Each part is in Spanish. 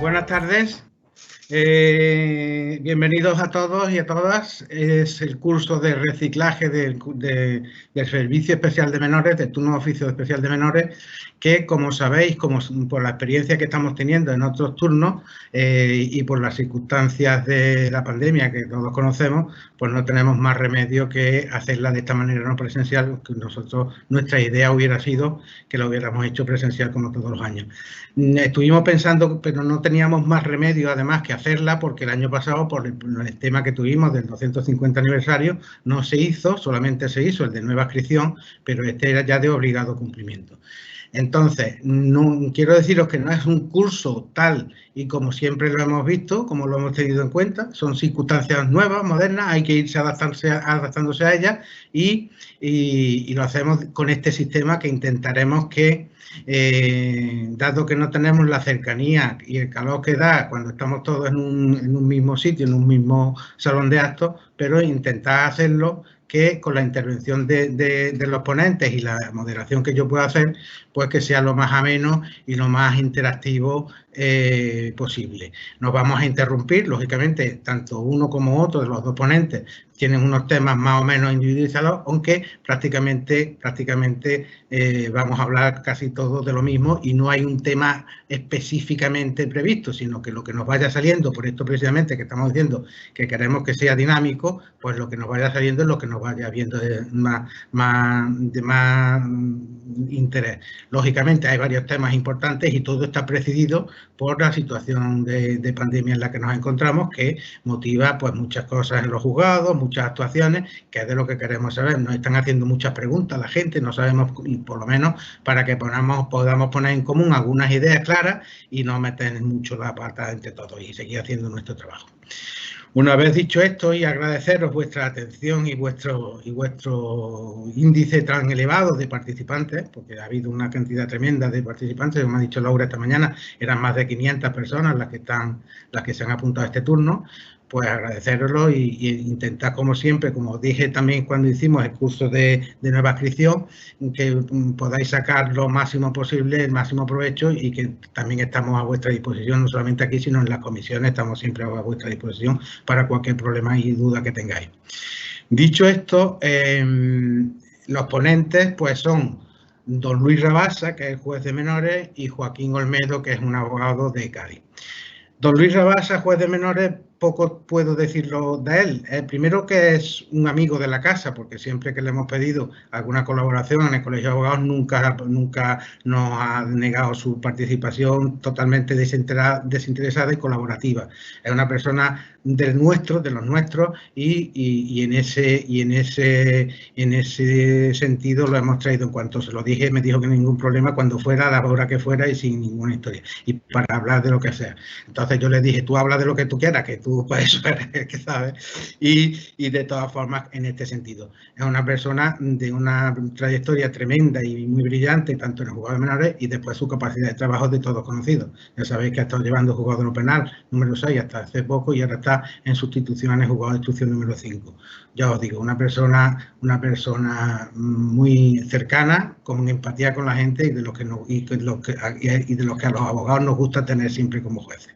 Buenas tardes. Bienvenidos a todos y a todas. Es el curso de reciclaje del Servicio Especial de Menores, del Turno de Oficio Especial de Menores, que, como sabéis, por la experiencia que estamos teniendo en otros turnos y por las circunstancias de la pandemia que todos conocemos, pues no tenemos más remedio que hacerla de esta manera no presencial. Que nuestra idea hubiera sido que lo hubiéramos hecho presencial como todos los años. Estuvimos pensando, pero no teníamos más remedio además que hacerla, porque el año pasado, por el tema que tuvimos del 250 aniversario, no se hizo, solamente se hizo el de nueva inscripción, pero este era ya de obligado cumplimiento. Entonces, no, quiero deciros que no es un curso tal y como siempre lo hemos visto, como lo hemos tenido en cuenta. Son circunstancias nuevas, modernas, hay que irse adaptándose a ellas y lo hacemos con este sistema que intentaremos que, dado que no tenemos la cercanía y el calor que da cuando estamos todos en un mismo sitio, en un mismo salón de actos, pero intentar hacerlo que con la intervención de los ponentes y la moderación que yo pueda hacer, pues que sea lo más ameno y lo más interactivo posible. Nos vamos a interrumpir, lógicamente, tanto uno como otro de los dos ponentes tienen unos temas más o menos individualizados, aunque prácticamente vamos a hablar casi todos de lo mismo y no hay un tema específicamente previsto, sino que lo que nos vaya saliendo, por esto precisamente que estamos diciendo que queremos que sea dinámico, pues lo que nos vaya saliendo es lo que nos vaya viendo de más interés. Lógicamente hay varios temas importantes y todo está presidido por la situación de pandemia en la que nos encontramos, que motiva pues muchas cosas en los juzgados, muchas actuaciones, que es de lo que queremos saber. Nos están haciendo muchas preguntas la gente, no sabemos, y por lo menos para que podamos poner en común algunas ideas claras y no meter mucho la pata entre todos y seguir haciendo nuestro trabajo. Una vez dicho esto, y agradeceros vuestra atención y vuestro índice tan elevado de participantes, porque ha habido una cantidad tremenda de participantes, como ha dicho Laura esta mañana, eran más de 500 personas las que se han apuntado a este turno, pues agradeceroslo y intentar, como siempre, como dije también cuando hicimos el curso de nueva inscripción, que podáis sacar lo máximo posible, el máximo provecho, y que también estamos a vuestra disposición, no solamente aquí, sino en las comisiones, estamos siempre a vuestra disposición para cualquier problema y duda que tengáis. Dicho esto, los ponentes pues son don Luis Rabasa, que es el juez de menores, y Joaquín Olmedo, que es un abogado de Cádiz. Don Luis Rabasa, juez de menores, poco puedo decirlo de él. Primero, que es un amigo de la casa, porque siempre que le hemos pedido alguna colaboración en el Colegio de Abogados nunca nos ha negado su participación totalmente desinteresada y colaborativa. Es una persona de los nuestros y en ese sentido lo hemos traído. En cuanto se lo dije, me dijo que ningún problema, cuando fuera, a la hora que fuera y sin ninguna historia, y para hablar de lo que sea. Entonces yo le dije, tú habla de lo que tú quieras, que tú puedes saber el que sabes, y de todas formas, en este sentido. Es una persona de una trayectoria tremenda y muy brillante, tanto en el juzgado de menores y después su capacidad de trabajo de todos conocidos. Ya sabéis que ha estado llevando el juzgado de lo penal número 6 hasta hace poco y ahora está en sustitución en el juzgado de instrucción número 5. Ya os digo, una persona muy cercana, con empatía con la gente y de los que a los abogados nos gusta tener siempre como jueces.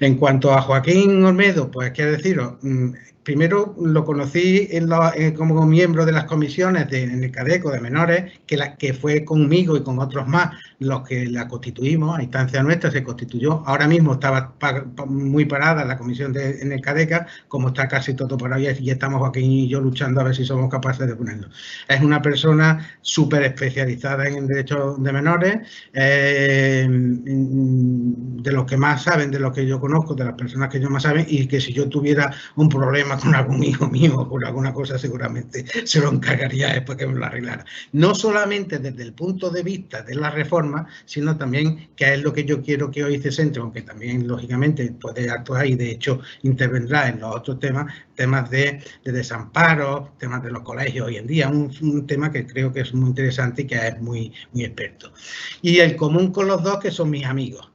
En cuanto a Joaquín Olmedo, pues quiero deciros, primero lo conocí como miembro de las comisiones en el Cadeco de menores, que fue conmigo y con otros más los que la constituimos, a instancia nuestra se constituyó. Ahora mismo estaba muy parada la comisión en el Cadeca, como está casi todo parado, y estamos Joaquín y yo luchando a ver si somos capaces de ponerlo. Es una persona súper especializada en derecho de menores, de los que más saben, de los que yo conozco, de las personas que yo más saben, y que si yo tuviera un problema con algún hijo mío o con alguna cosa, seguramente se lo encargaría después que me lo arreglara. No solamente desde el punto de vista de la reforma, sino también, que es lo que yo quiero que hoy se centre, aunque también lógicamente puede actuar y de hecho intervendrá en los otros temas de desamparo, temas de los colegios hoy en día, un tema que creo que es muy interesante y que es muy experto. Y el común con los dos, que son mis amigos.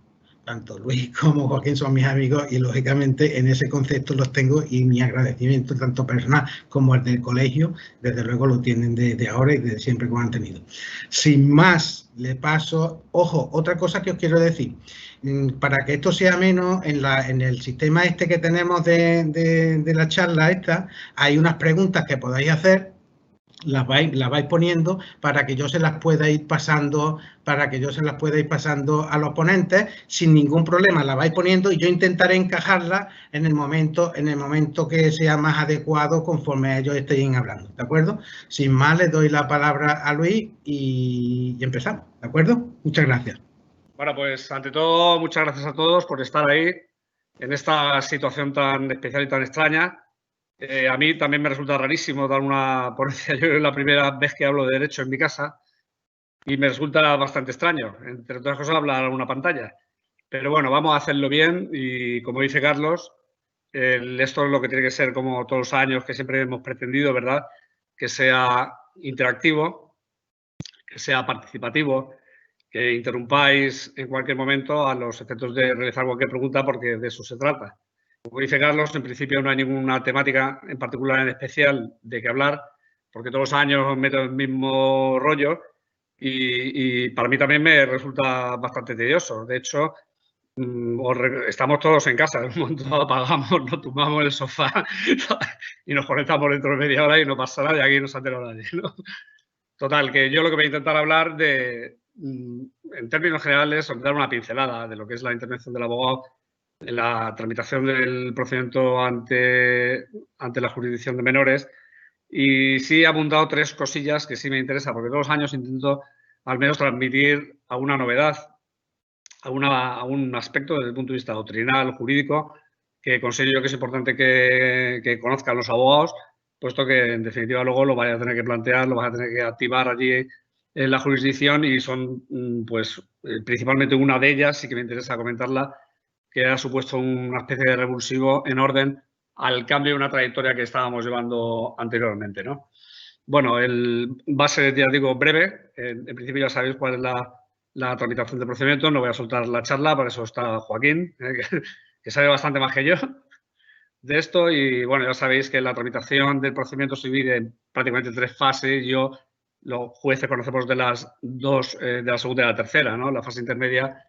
tanto Luis como Joaquín son mis amigos y, lógicamente, en ese concepto los tengo y mi agradecimiento, tanto personal como el del colegio, desde luego lo tienen de ahora y de siempre que lo han tenido. Sin más, le paso... Ojo, otra cosa que os quiero decir. Para que esto sea menos, en el sistema este que tenemos de la charla esta, hay unas preguntas que podáis hacer. Las vais poniendo para que yo se las pueda ir pasando, a los ponentes sin ningún problema. Las vais poniendo y yo intentaré encajarlas en el momento que sea más adecuado conforme ellos estén hablando, ¿de acuerdo? Sin más, les doy la palabra a Luis y empezamos, ¿de acuerdo? Muchas gracias. Bueno, pues ante todo, muchas gracias a todos por estar ahí en esta situación tan especial y tan extraña. A mí también me resulta rarísimo dar una ponencia. Yo es la primera vez que hablo de derecho en mi casa y me resulta bastante extraño, entre otras cosas, hablar a una pantalla. Pero bueno, vamos a hacerlo bien y, como dice Carlos, esto es lo que tiene que ser, como todos los años que siempre hemos pretendido, ¿verdad? Que sea interactivo, que sea participativo, que interrumpáis en cualquier momento a los efectos de realizar cualquier pregunta, porque de eso se trata. Como dice Carlos, en principio no hay ninguna temática en particular, en especial, de qué hablar, porque todos los años os meto el mismo rollo y para mí también me resulta bastante tedioso. De hecho, estamos todos en casa, de un momento apagamos, nos tumbamos en el sofá y nos conectamos dentro de media hora y no pasa nada y aquí no se ha enterado nadie, ¿no? Total, que yo lo que voy a intentar hablar en términos generales, dar una pincelada de lo que es la intervención del abogado en la tramitación del procedimiento ante la jurisdicción de menores. Y sí he apuntado tres cosillas que sí me interesan, porque todos los años intento al menos transmitir alguna novedad, a un aspecto desde el punto de vista doctrinal, jurídico, que considero yo que es importante que conozcan los abogados, puesto que, en definitiva, luego lo vais a tener que plantear, lo vais a tener que activar allí en la jurisdicción y son, pues, principalmente una de ellas, sí que me interesa comentarla, que ha supuesto una especie de revulsivo en orden al cambio de una trayectoria que estábamos llevando anteriormente, ¿no? Bueno, va a ser, ya digo, breve. En principio ya sabéis cuál es la tramitación del procedimiento. No voy a soltar la charla, para eso está Joaquín, que sabe bastante más que yo de esto. Y bueno, ya sabéis que la tramitación del procedimiento se divide en prácticamente tres fases. Los jueces conocemos de las dos, de la segunda y la tercera, ¿no? La fase intermedia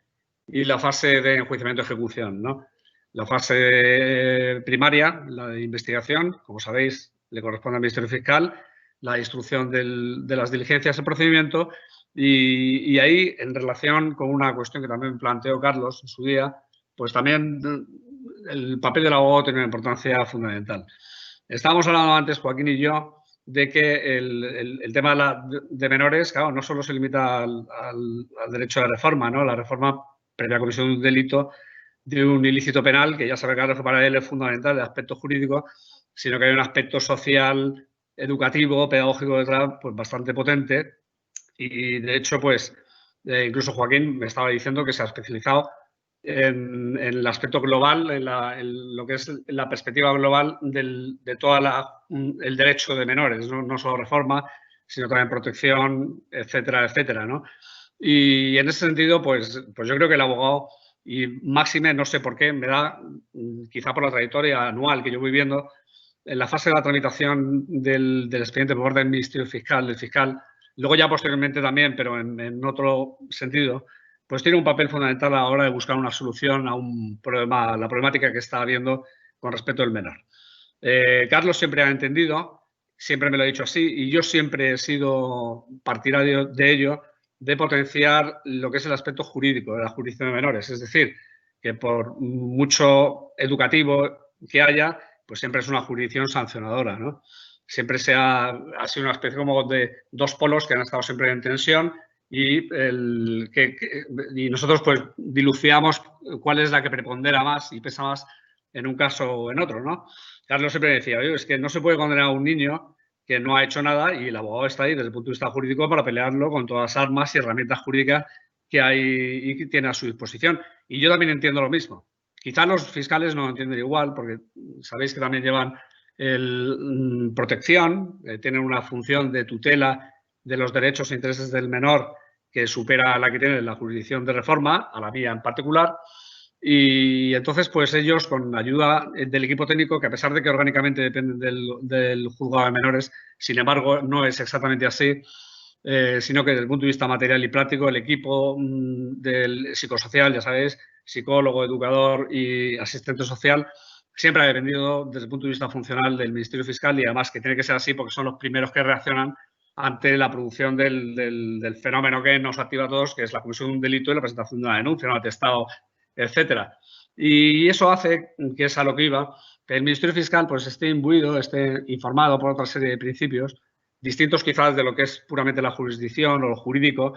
y la fase de enjuiciamiento y ejecución, ¿no? La fase primaria, la de investigación, como sabéis, le corresponde al Ministerio Fiscal, la instrucción de las diligencias del procedimiento y ahí, en relación con una cuestión que también planteó Carlos en su día, pues también el papel del abogado tiene una importancia fundamental. Estábamos hablando antes, Joaquín y yo, de que el tema de menores, claro, no solo se limita al derecho a la reforma, ¿no? La reforma previa comisión de un delito, de un ilícito penal, que ya sabe Carlos que para él es fundamental el aspecto jurídico, sino que hay un aspecto social, educativo, pedagógico detrás, pues bastante potente. Y de hecho, pues, incluso Joaquín me estaba diciendo que se ha especializado en el aspecto global, en lo que es la perspectiva global de todo el derecho de menores, no solo reforma, sino también protección, etcétera, etcétera, ¿no? Y en ese sentido, pues yo creo que el abogado, y máxime, no sé por qué, me da, quizá por la trayectoria anual que yo voy viendo, en la fase de la tramitación del expediente por orden del Ministerio Fiscal, del fiscal, luego ya posteriormente también, pero en otro sentido, pues tiene un papel fundamental a la hora de buscar una solución a un problema, la problemática que está habiendo con respecto al menor. Carlos siempre ha entendido, siempre me lo ha dicho así, y yo siempre he sido partidario de ello, de potenciar lo que es el aspecto jurídico de la jurisdicción de menores. Es decir, que por mucho educativo que haya, pues siempre es una jurisdicción sancionadora, ¿no? Siempre ha sido una especie como de dos polos que han estado siempre en tensión y nosotros pues dilucidamos cuál es la que prepondera más y pesa más en un caso o en otro, ¿no? Carlos siempre decía, oye, es que no se puede condenar a un niño que no ha hecho nada y el abogado está ahí desde el punto de vista jurídico para pelearlo con todas las armas y herramientas jurídicas que hay y que tiene a su disposición. Y yo también entiendo lo mismo. Quizás los fiscales no lo entienden igual, porque sabéis que también llevan protección, tienen una función de tutela de los derechos e intereses del menor que supera la que tiene la jurisdicción de reforma, a la mía en particular. Y entonces, pues ellos, con ayuda del equipo técnico, que a pesar de que orgánicamente dependen del juzgado de menores, sin embargo, no es exactamente así, sino que desde el punto de vista material y práctico, el equipo del psicosocial, ya sabéis, psicólogo, educador y asistente social, siempre ha dependido desde el punto de vista funcional del Ministerio Fiscal, y además que tiene que ser así porque son los primeros que reaccionan ante la producción del fenómeno que nos activa a todos, que es la comisión de un delito y la presentación de una denuncia, un atestado, etcétera. Y eso hace, que es a lo que iba, que el Ministerio Fiscal pues esté imbuido, esté informado por otra serie de principios, distintos quizás de lo que es puramente la jurisdicción o lo jurídico,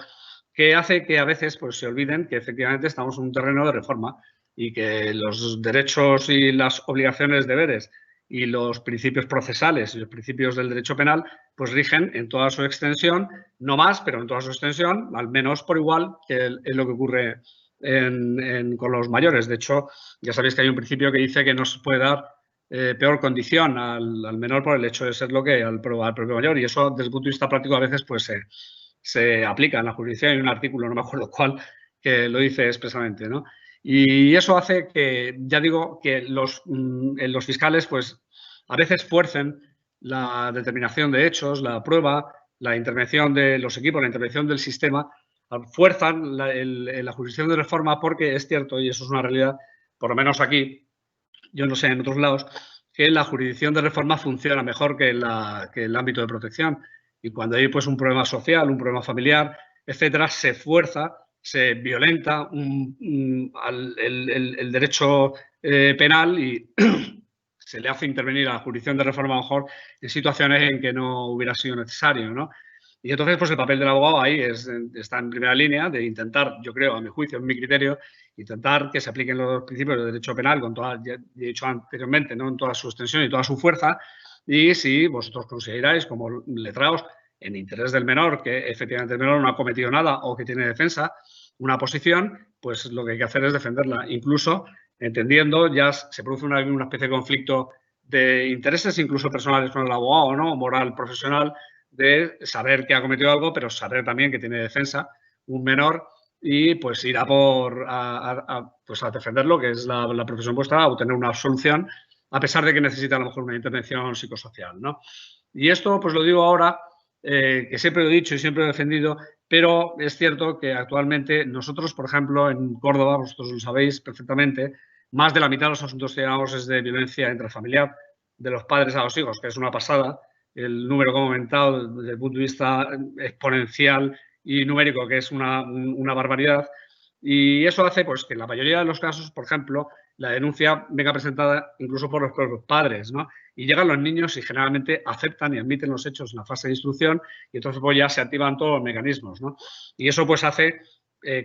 que hace que a veces pues, se olviden que efectivamente estamos en un terreno de reforma y que los derechos y las obligaciones, deberes y los principios procesales y los principios del derecho penal pues rigen en toda su extensión, no más, pero en toda su extensión, al menos por igual, que es lo que ocurre con los mayores. De hecho, ya sabéis que hay un principio que dice que no se puede dar peor condición al menor por el hecho de serlo que al propio mayor, y eso desde el punto de vista práctico a veces pues se aplica en la jurisdicción. Hay un artículo, no me acuerdo cuál, que lo dice expresamente, ¿no? Y eso hace que, ya digo, que los fiscales pues a veces fuercen la determinación de hechos, la prueba, la intervención de los equipos, la intervención del sistema, fuerzan la jurisdicción de reforma, porque es cierto, y eso es una realidad, por lo menos aquí, yo no sé en otros lados, que la jurisdicción de reforma funciona mejor que el ámbito de protección. Y cuando hay pues un problema social, un problema familiar, etcétera, se fuerza, se violenta el derecho penal y se le hace intervenir a la jurisdicción de reforma a lo mejor en situaciones en que no hubiera sido necesario, ¿no? Y entonces, pues el papel del abogado ahí está en primera línea de intentar, yo creo, a mi juicio, en mi criterio, intentar que se apliquen los principios del derecho penal con toda, ya he dicho anteriormente, ¿no?, en toda su extensión y toda su fuerza. Y si vosotros consideráis como letrados, en interés del menor, que efectivamente el menor no ha cometido nada o que tiene defensa, una posición, pues lo que hay que hacer es defenderla. Incluso entendiendo, ya se produce una especie de conflicto de intereses, incluso personales con el abogado, ¿no?, moral, profesional, de saber que ha cometido algo, pero saber también que tiene defensa un menor, y pues irá pues a defenderlo, que es la profesión vuestra, a obtener una absolución, a pesar de que necesita a lo mejor una intervención psicosocial, ¿no? Y esto pues lo digo ahora, que siempre lo he dicho y siempre lo he defendido, pero es cierto que actualmente nosotros, por ejemplo, en Córdoba, vosotros lo sabéis perfectamente, más de la mitad de los asuntos que llevamos es de violencia intrafamiliar, de los padres a los hijos, que es una pasada. El número que ha aumentado desde el punto de vista exponencial y numérico, que es una barbaridad. Y eso hace pues, que en la mayoría de los casos, por ejemplo, la denuncia venga presentada incluso por los propios padres, ¿no? Y llegan los niños y generalmente aceptan y admiten los hechos en la fase de instrucción, y entonces pues, ya se activan todos los mecanismos, ¿no? Y eso pues hace,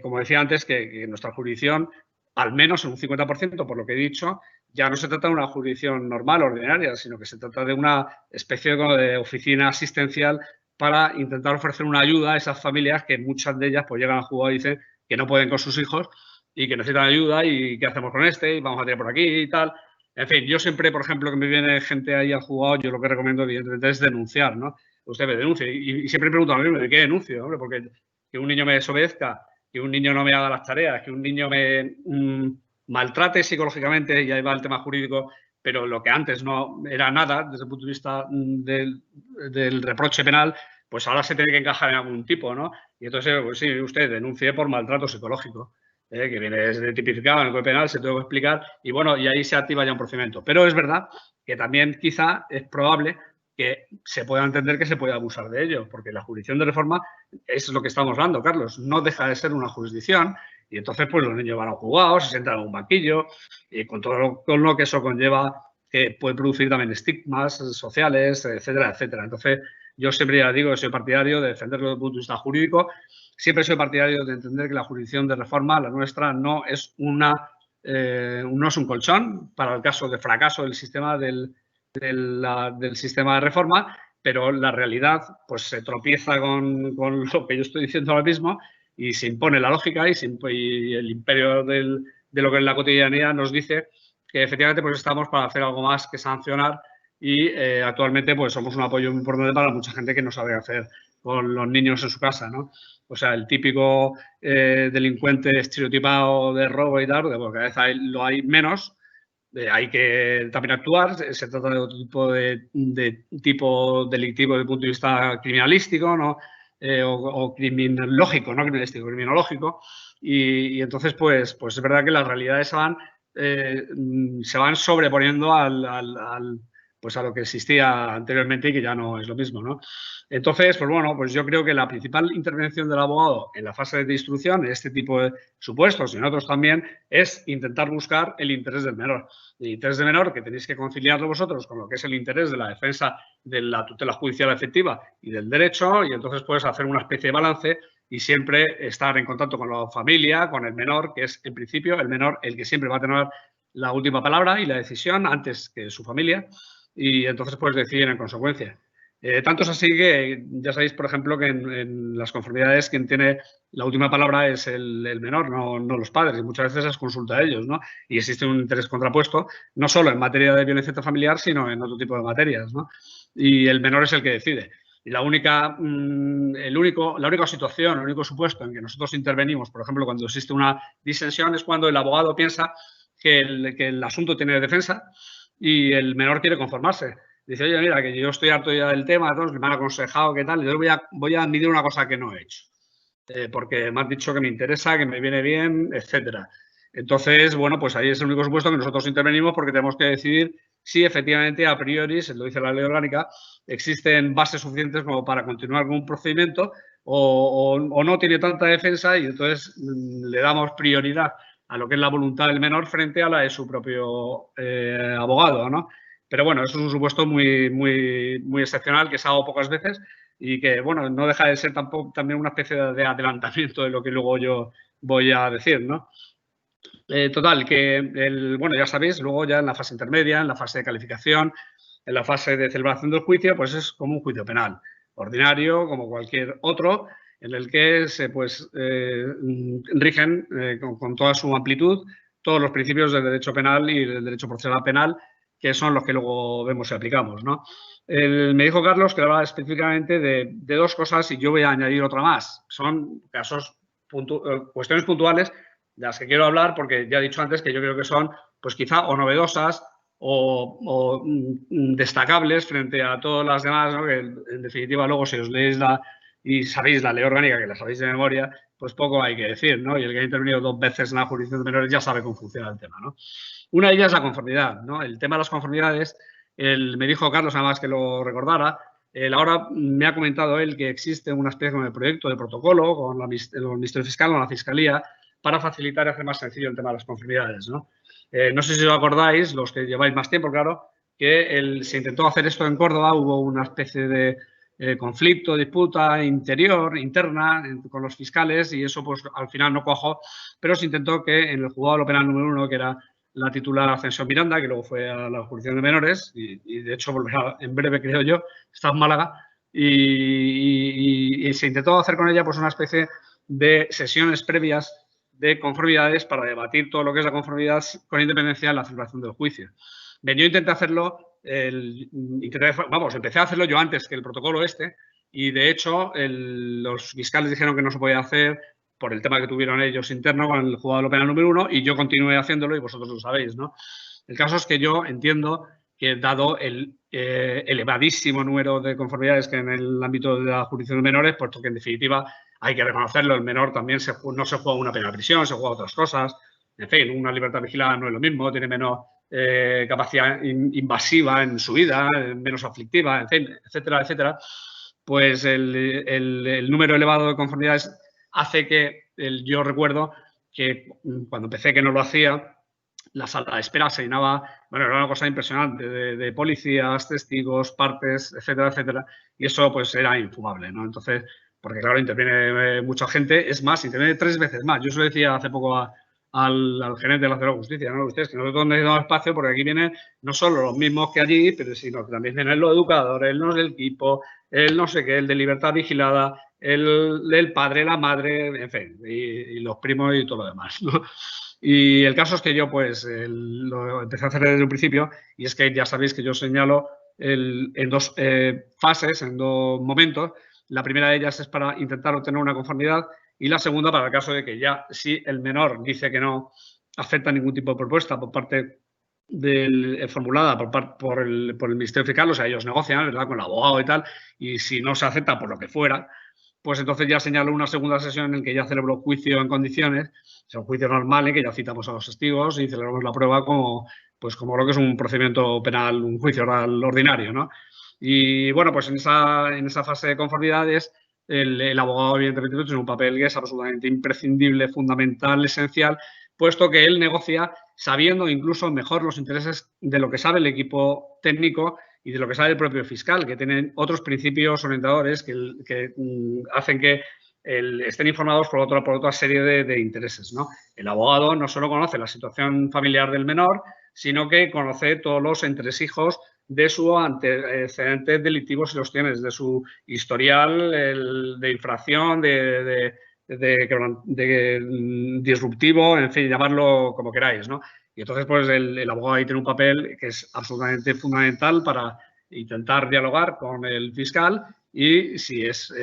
como decía antes, que nuestra jurisdicción, al menos en un 50%, por lo que he dicho, ya no se trata de una jurisdicción normal, ordinaria, sino que se trata de una especie de oficina asistencial para intentar ofrecer una ayuda a esas familias que muchas de ellas pues llegan al juzgado y dicen que no pueden con sus hijos y que necesitan ayuda y qué hacemos con este y vamos a tirar por aquí y tal. En fin, yo siempre, por ejemplo, que me viene gente ahí al juzgado, yo lo que recomiendo evidentemente es denunciar, ¿no? Usted me denuncia y siempre pregunto a mí, ¿de qué denuncio? Hombre, porque que un niño me desobedezca, que un niño no me haga las tareas, que un niño me maltrate psicológicamente, y ahí va el tema jurídico, pero lo que antes no era nada desde el punto de vista del reproche penal, pues ahora se tiene que encajar en algún tipo, ¿no? Y entonces, pues sí, usted denuncie por maltrato psicológico, que viene tipificado en el Código Penal, se tengo que explicar, y bueno, y ahí se activa ya un procedimiento. Pero es verdad que también quizá es probable que se pueda entender que se puede abusar de ello, porque la jurisdicción de reforma es lo que estamos hablando, Carlos, no deja de ser una jurisdicción. Y entonces, pues los niños van a juzgados, se sientan en un banquillo, y con todo lo que eso conlleva, que puede producir también estigmas sociales, etcétera, etcétera. Entonces, yo siempre ya digo que soy partidario de defenderlo desde el punto de vista jurídico. Siempre soy partidario de entender que la jurisdicción de reforma, la nuestra, no es no es un colchón para el caso de fracaso del sistema del sistema de reforma, pero la realidad pues se tropieza con lo que yo estoy diciendo ahora mismo, y se impone la lógica y el imperio de lo que es la cotidianidad nos dice que efectivamente pues estamos para hacer algo más que sancionar, y actualmente pues somos un apoyo muy importante para mucha gente que no sabe hacer con los niños en su casa, ¿no? O sea, el típico delincuente estereotipado de robo y tal, porque cada vez lo hay menos. Hay que también actuar, se trata de otro tipo de tipo delictivo desde el punto de vista criminalístico, ¿no? O criminológico, no criminalístico, criminológico. Y entonces, pues es verdad que las realidades se van sobreponiendo pues a lo que existía anteriormente y que ya no es lo mismo, ¿no? Entonces, pues bueno, pues yo creo que la principal intervención del abogado en la fase de instrucción, en este tipo de supuestos y en otros también, es intentar buscar el interés del menor. El interés del menor, que tenéis que conciliarlo vosotros con lo que es el interés de la defensa de la tutela judicial efectiva y del derecho, y entonces puedes hacer una especie de balance y siempre estar en contacto con la familia, con el menor, que es en principio el menor el que siempre va a tener la última palabra y la decisión antes que su familia, y entonces puedes decidir en consecuencia. Tanto es así que ya sabéis, por ejemplo, que en las conformidades quien tiene la última palabra es el menor, no los padres, y muchas veces es consulta a ellos, ¿no? Y existe un interés contrapuesto, no solo en materia de violencia intrafamiliar, sino en otro tipo de materias, ¿no? Y el menor es el que decide. Y la única situación, el único supuesto en que nosotros intervenimos, por ejemplo, cuando existe una disensión, es cuando el abogado piensa que el asunto tiene defensa y el menor quiere conformarse. Dice, oye, mira, que yo estoy harto ya del tema, todos me han aconsejado qué tal, y yo voy a admitir una cosa que no he hecho. Porque me han dicho que me interesa, que me viene bien, etcétera. Entonces, bueno, pues ahí es el único supuesto que nosotros intervenimos porque tenemos que decidir si efectivamente a priori, se lo dice la ley orgánica, existen bases suficientes como para continuar con un procedimiento o no tiene tanta defensa y entonces le damos prioridad a lo que es la voluntad del menor frente a la de su propio abogado, ¿no? Pero bueno, eso es un supuesto muy, muy, muy excepcional que se ha dado pocas veces y que, bueno, no deja de ser tampoco también una especie de adelantamiento de lo que luego yo voy a decir, ¿no? Total, que, bueno, ya sabéis, luego ya en la fase intermedia, en la fase de calificación, en la fase de celebración del juicio, pues es como un juicio penal, ordinario, como cualquier otro, en el que se rigen con toda su amplitud todos los principios del derecho penal y del derecho procesal penal, que son los que luego vemos y aplicamos, ¿no? Me dijo Carlos que hablaba específicamente de dos cosas y yo voy a añadir otra más. Son casos, cuestiones puntuales de las que quiero hablar porque ya he dicho antes que yo creo que son, pues quizá, o novedosas o destacables frente a todas las demás, ¿no? Que en definitiva luego si os leéis y sabéis la ley orgánica, que la sabéis de memoria, pues poco hay que decir, ¿no? Y el que ha intervenido 2 veces en la jurisdicción de menores ya sabe cómo funciona el tema, ¿no? Una de ellas es la conformidad, ¿no? El tema de las conformidades, me dijo Carlos, además que lo recordara, ahora me ha comentado él que existe una especie de proyecto de protocolo con el Ministerio Fiscal, con la Fiscalía, para facilitar y hacer más sencillo el tema de las conformidades, ¿no? No sé si os acordáis, los que lleváis más tiempo, claro, que se intentó hacer esto en Córdoba, hubo una especie de conflicto, disputa interna con los fiscales y eso pues al final no cuajó, pero se intentó que en el juzgado de lo penal número 1, que era la titular Ascensión Miranda, que luego fue a la jurisdicción de menores y de hecho volverá en breve, creo yo, está en Málaga, y se intentó hacer con ella pues una especie de sesiones previas de conformidades para debatir todo lo que es la conformidad con independencia de la celebración del juicio. Bien, yo intenté hacerlo, empecé a hacerlo yo antes que el protocolo y de hecho los fiscales dijeron que no se podía hacer por el tema que tuvieron ellos interno con el juzgado de lo penal número 1 y yo continué haciéndolo y vosotros lo sabéis, ¿no? El caso es que yo entiendo que dado el elevadísimo número de conformidades que en el ámbito de la jurisdicción de menores, puesto que en definitiva hay que reconocerlo, el menor también no se juega una pena de prisión, se juega otras cosas, en fin, una libertad vigilada no es lo mismo, tiene menos capacidad invasiva en su vida, menos aflictiva, en fin, etcétera, etcétera, pues el número elevado de conformidades hace que yo recuerdo que cuando empecé que no lo hacía, la sala de espera se llenaba, bueno, era una cosa impresionante, de policías, testigos, partes, etcétera, etcétera, y eso pues era infumable, ¿no? Entonces, porque claro, interviene mucha gente, es más, interviene 3 veces más. Yo se lo decía hace poco al gerente de la Ciudad de Justicia, ¿no? Ustedes, que nosotros necesitamos espacio porque aquí vienen no solo los mismos que allí, pero sino que también vienen los educadores, los del equipo, el no sé qué, el de libertad vigilada, el padre, la madre, en fin, y los primos y todo lo demás, ¿no? Y el caso es que yo pues lo empecé a hacer desde un principio y es que ya sabéis que yo señalo en 2 fases, en 2 momentos, La primera de ellas es para intentar obtener una conformidad y la segunda para el caso de que ya si el menor dice que no acepta ningún tipo de propuesta por parte formulada por el Ministerio Fiscal, o sea, ellos negocian, ¿verdad?, con el abogado y tal, y si no se acepta por lo que fuera, pues entonces ya señalo una segunda sesión en la que ya celebro juicio en condiciones, o sea, un juicio normal en que ya citamos a los testigos y celebramos la prueba como lo que es un procedimiento penal, un juicio oral ordinario, ¿no? Y bueno, pues en esa fase de conformidades, el abogado evidentemente tiene un papel que es absolutamente imprescindible, fundamental, esencial, puesto que él negocia sabiendo incluso mejor los intereses de lo que sabe el equipo técnico y de lo que sabe el propio fiscal, que tienen otros principios orientadores que hacen que estén informados por otra serie de intereses, ¿no? El abogado no solo conoce la situación familiar del menor, sino que conoce todos los entresijos de sus antecedentes delictivos, si los tiene, de su historial de infracción, de disruptivo, en fin, llamarlo como queráis, ¿no? Y entonces, pues, el abogado ahí tiene un papel que es absolutamente fundamental para intentar dialogar con el fiscal y, si es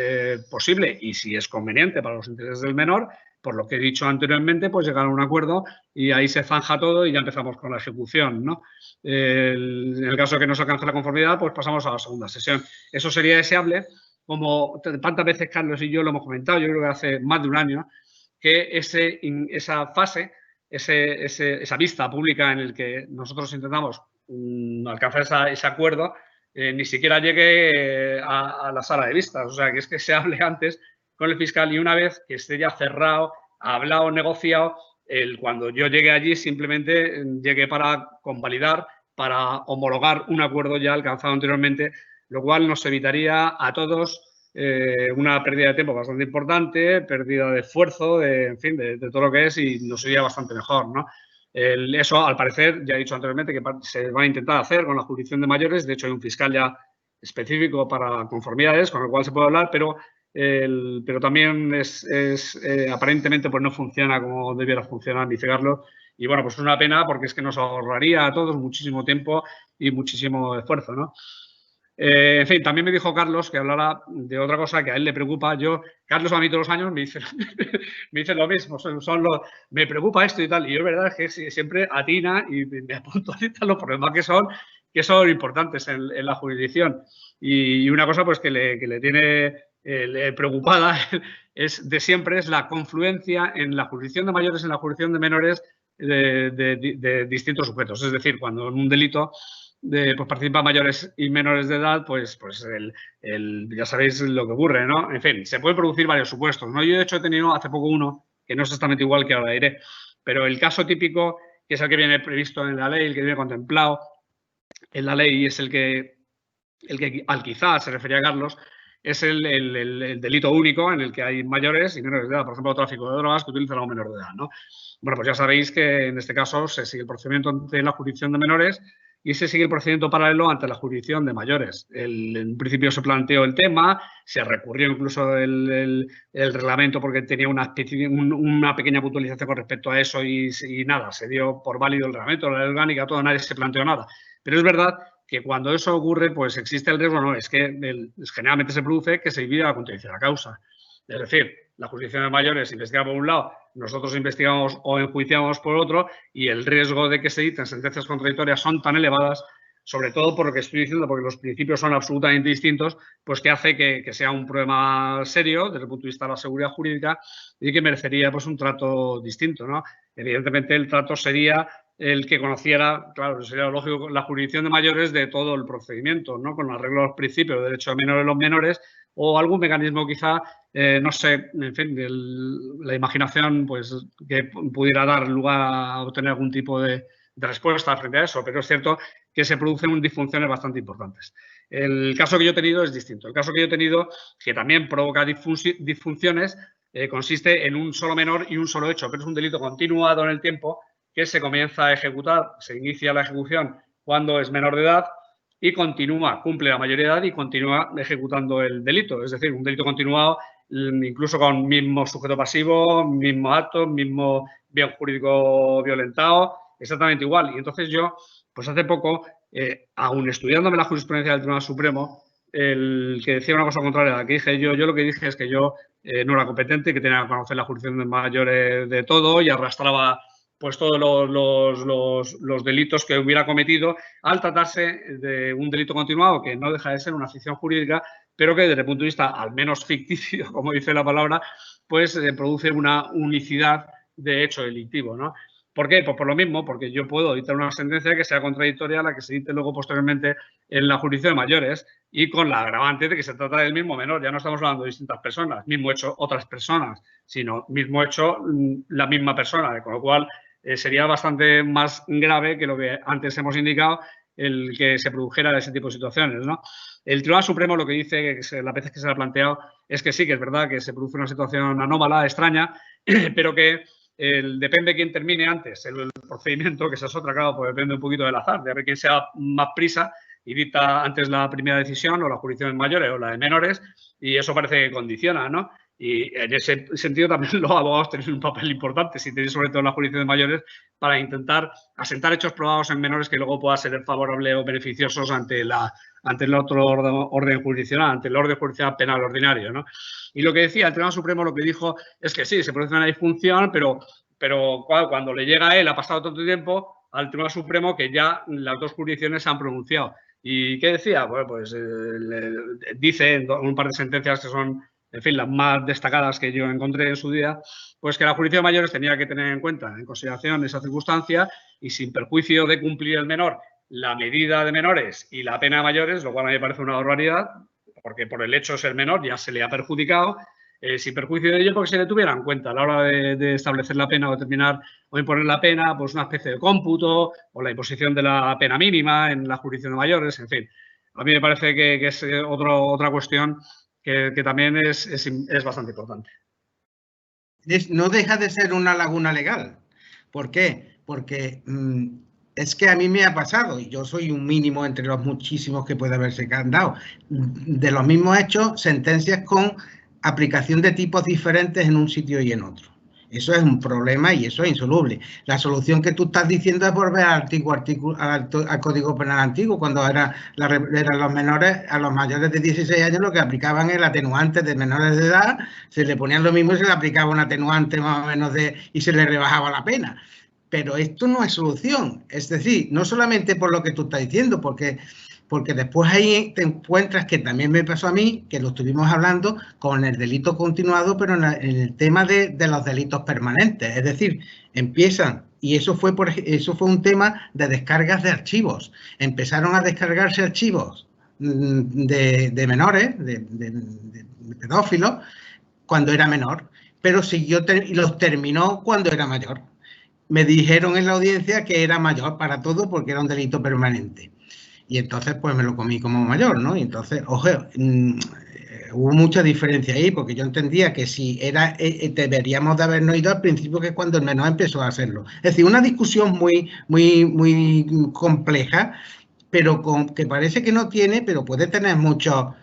posible y si es conveniente para los intereses del menor, por lo que he dicho anteriormente, pues llegar a un acuerdo y ahí se zanja todo y ya empezamos con la ejecución, ¿no? En el caso de que no se alcance la conformidad, pues pasamos a la segunda sesión. Eso sería deseable, como tantas veces Carlos y yo lo hemos comentado, yo creo que hace más de un año, que esa fase, esa vista pública en el que nosotros intentamos alcanzar ese acuerdo, ni siquiera llegue a la sala de vistas. O sea, que es que se hable antes con el fiscal y una vez que esté ya cerrado, hablado, negociado, cuando yo llegue allí simplemente llegue para convalidar, para homologar un acuerdo ya alcanzado anteriormente, lo cual nos evitaría a todos una pérdida de tiempo bastante importante, pérdida de esfuerzo, en fin, de todo lo que es, y nos iría bastante mejor, ¿no? Eso, al parecer, ya he dicho anteriormente que se va a intentar hacer con la jurisdicción de mayores. De hecho, hay un fiscal ya específico para conformidades, con el cual se puede hablar, pero también aparentemente pues no funciona como debiera funcionar, dice Carlos. Y bueno, pues es una pena porque es que nos ahorraría a todos muchísimo tiempo y muchísimo esfuerzo, ¿no? En fin, también me dijo Carlos que hablara de otra cosa que a él le preocupa. Carlos a mí todos los años me dice lo mismo, me preocupa esto y tal. Y yo, verdad, es que siempre atina y me puntualiza los problemas que son importantes en la jurisdicción. Y una cosa pues que le tiene preocupada de siempre es la confluencia en la jurisdicción de mayores y en la jurisdicción de menores de distintos sujetos. Es decir, cuando en un delito pues participan mayores y menores de edad, pues ya sabéis lo que ocurre, ¿no? En fin, se pueden producir varios supuestos, ¿no? Yo, de hecho, he tenido hace poco uno que no es exactamente igual que ahora diré, pero el caso típico, que es el que viene previsto en la ley, el que viene contemplado en la ley, y es el que al quizás se refería Carlos, es el delito único en el que hay mayores y menores de edad. Por ejemplo, tráfico de drogas que utilizan a un menor de edad, ¿no? Bueno, pues ya sabéis que en este caso se sigue el procedimiento ante la jurisdicción de menores y se sigue el procedimiento paralelo ante la jurisdicción de mayores. En principio se planteó el tema, se recurrió incluso el reglamento porque tenía una pequeña puntualización con respecto a eso y nada, se dio por válido el reglamento, la ley orgánica, todo, nadie se planteó nada. Pero es verdad que cuando eso ocurre, pues existe el riesgo, no, es que generalmente se produce que se divide la contencia de la causa. Es decir, la jurisdicción de mayores investiga por un lado, nosotros investigamos o enjuiciamos por otro, y el riesgo de que se dicten sentencias contradictorias son tan elevadas, sobre todo por lo que estoy diciendo, porque los principios son absolutamente distintos, pues que hace que sea un problema serio desde el punto de vista de la seguridad jurídica y que merecería pues un trato distinto, ¿no? Evidentemente el trato sería el que conociera, claro, sería lógico, la jurisdicción de mayores de todo el procedimiento, ¿no? Con arreglo a los principios de derecho de menores de los menores o algún mecanismo quizá, no sé, en fin, la imaginación pues que pudiera dar lugar a obtener algún tipo de respuesta frente a eso, pero es cierto que se producen disfunciones bastante importantes. El caso que yo he tenido es distinto. El caso que yo he tenido, que también provoca disfunciones, consiste en un solo menor y un solo hecho, pero es un delito continuado en el tiempo que se comienza a ejecutar, se inicia la ejecución cuando es menor de edad y continúa, cumple la mayoría de edad y continúa ejecutando el delito. Es decir, un delito continuado, incluso con mismo sujeto pasivo, mismo acto, mismo bien jurídico violentado, exactamente igual. Y entonces yo, pues hace poco, aún estudiándome la jurisprudencia del Tribunal Supremo, el que decía una cosa contraria a la que dije yo lo que dije es que yo no era competente, que tenía que conocer la jurisdicción de mayores de todo y arrastraba pues todos los delitos que hubiera cometido al tratarse de un delito continuado que no deja de ser una ficción jurídica, pero que desde el punto de vista al menos ficticio, como dice la palabra, pues produce una unicidad de hecho delictivo, ¿no? ¿Por qué? Pues por lo mismo, porque yo puedo dictar una sentencia que sea contradictoria a la que se dicte luego posteriormente en la jurisdicción de mayores y con la agravante de que se trata del mismo menor. Ya no estamos hablando de distintas personas, mismo hecho otras personas, sino mismo hecho la misma persona, con lo cual sería bastante más grave que lo que antes hemos indicado el que se produjera ese tipo de situaciones, ¿no? El Tribunal Supremo lo que dice, las veces que se le ha planteado, es que sí, que es verdad que se produce una situación anómala, extraña, pero que depende de quién termine antes el procedimiento, que esa es otra, claro, pues depende un poquito del azar, de ver quién sea más prisa y dicta antes la primera decisión o la jurisdicción de mayores o la de menores, y eso parece que condiciona, ¿no? Y en ese sentido también los abogados tienen un papel importante, si tenéis sobre todo en la jurisdicción de mayores, para intentar asentar hechos probados en menores que luego puedan ser favorables o beneficiosos ante el otro orden jurisdiccional, ante el orden jurisdiccional penal ordinario, ¿no? Y lo que decía el Tribunal Supremo, lo que dijo es que sí, se produce una disfunción, pero cuando le llega a él, ha pasado tanto tiempo, al Tribunal Supremo que ya las dos jurisdicciones se han pronunciado. ¿Y qué decía? Bueno, pues dice en un par de sentencias que son, en fin, las más destacadas que yo encontré en su día, pues que la jurisdicción de mayores tenía que tener en cuenta, en consideración, esa circunstancia y sin perjuicio de cumplir el menor la medida de menores y la pena de mayores, lo cual a mí me parece una barbaridad, porque por el hecho de ser menor ya se le ha perjudicado, sin perjuicio de ello, porque se le tuviera en cuenta a la hora de establecer la pena o determinar o imponer la pena, pues una especie de cómputo o la imposición de la pena mínima en la jurisdicción de mayores, en fin. A mí me parece que es otra cuestión que también es bastante importante. No deja de ser una laguna legal. ¿Por qué? Porque es que a mí me ha pasado, y yo soy un mínimo entre los muchísimos que puede haberse dado, de los mismos hechos, sentencias con aplicación de tipos diferentes en un sitio y en otro. Eso es un problema y eso es insoluble. La solución que tú estás diciendo es volver al Código Penal antiguo, cuando eran los menores, a los mayores de 16 años lo que aplicaban el atenuante de menores de edad, se le ponían lo mismo y se le aplicaba un atenuante más o menos y se le rebajaba la pena. Pero esto no es solución. Es decir, no solamente por lo que tú estás diciendo, porque después ahí te encuentras, que también me pasó a mí, que lo estuvimos hablando con el delito continuado, pero en el tema de los delitos permanentes. Es decir, empiezan, y eso fue un tema de descargas de archivos. Empezaron a descargarse archivos de menores, de pedófilos, cuando era menor, pero siguió y los terminó cuando era mayor. Me dijeron en la audiencia que era mayor para todo porque era un delito permanente. Y entonces, pues me lo comí como mayor, ¿no? Y entonces, ojo, hubo mucha diferencia ahí, porque yo entendía que si deberíamos de habernos ido al principio, que es cuando el menor empezó a hacerlo. Es decir, una discusión muy compleja, pero que parece que no tiene, pero puede tener mucha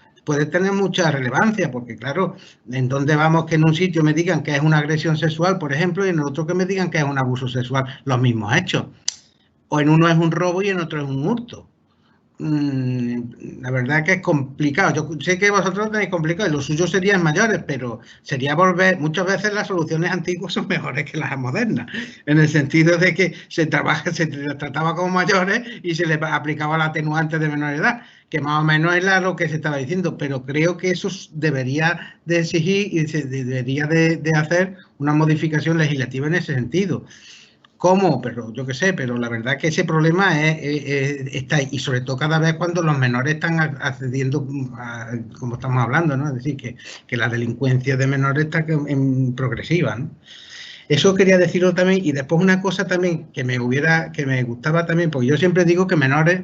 relevancia, porque claro, ¿en dónde vamos que en un sitio me digan que es una agresión sexual, por ejemplo, y en el otro que me digan que es un abuso sexual? Los mismos hechos. O en uno es un robo y en otro es un hurto. La verdad que es complicado. Yo sé que vosotros lo tenéis complicado y lo suyo serían mayores, pero sería volver. Muchas veces las soluciones antiguas son mejores que las modernas, en el sentido de que se trataba como mayores y se les aplicaba el atenuante de menor edad, que más o menos es lo que se estaba diciendo, pero creo que eso debería de exigir y se debería de hacer una modificación legislativa en ese sentido. ¿Cómo? Pero yo qué sé, pero la verdad que ese problema está ahí, y sobre todo cada vez cuando los menores están accediendo, como estamos hablando, ¿no? Es decir, que la delincuencia de menores está progresiva, ¿no? Eso quería decirlo también. Y después una cosa también que me gustaba también, porque yo siempre digo que menores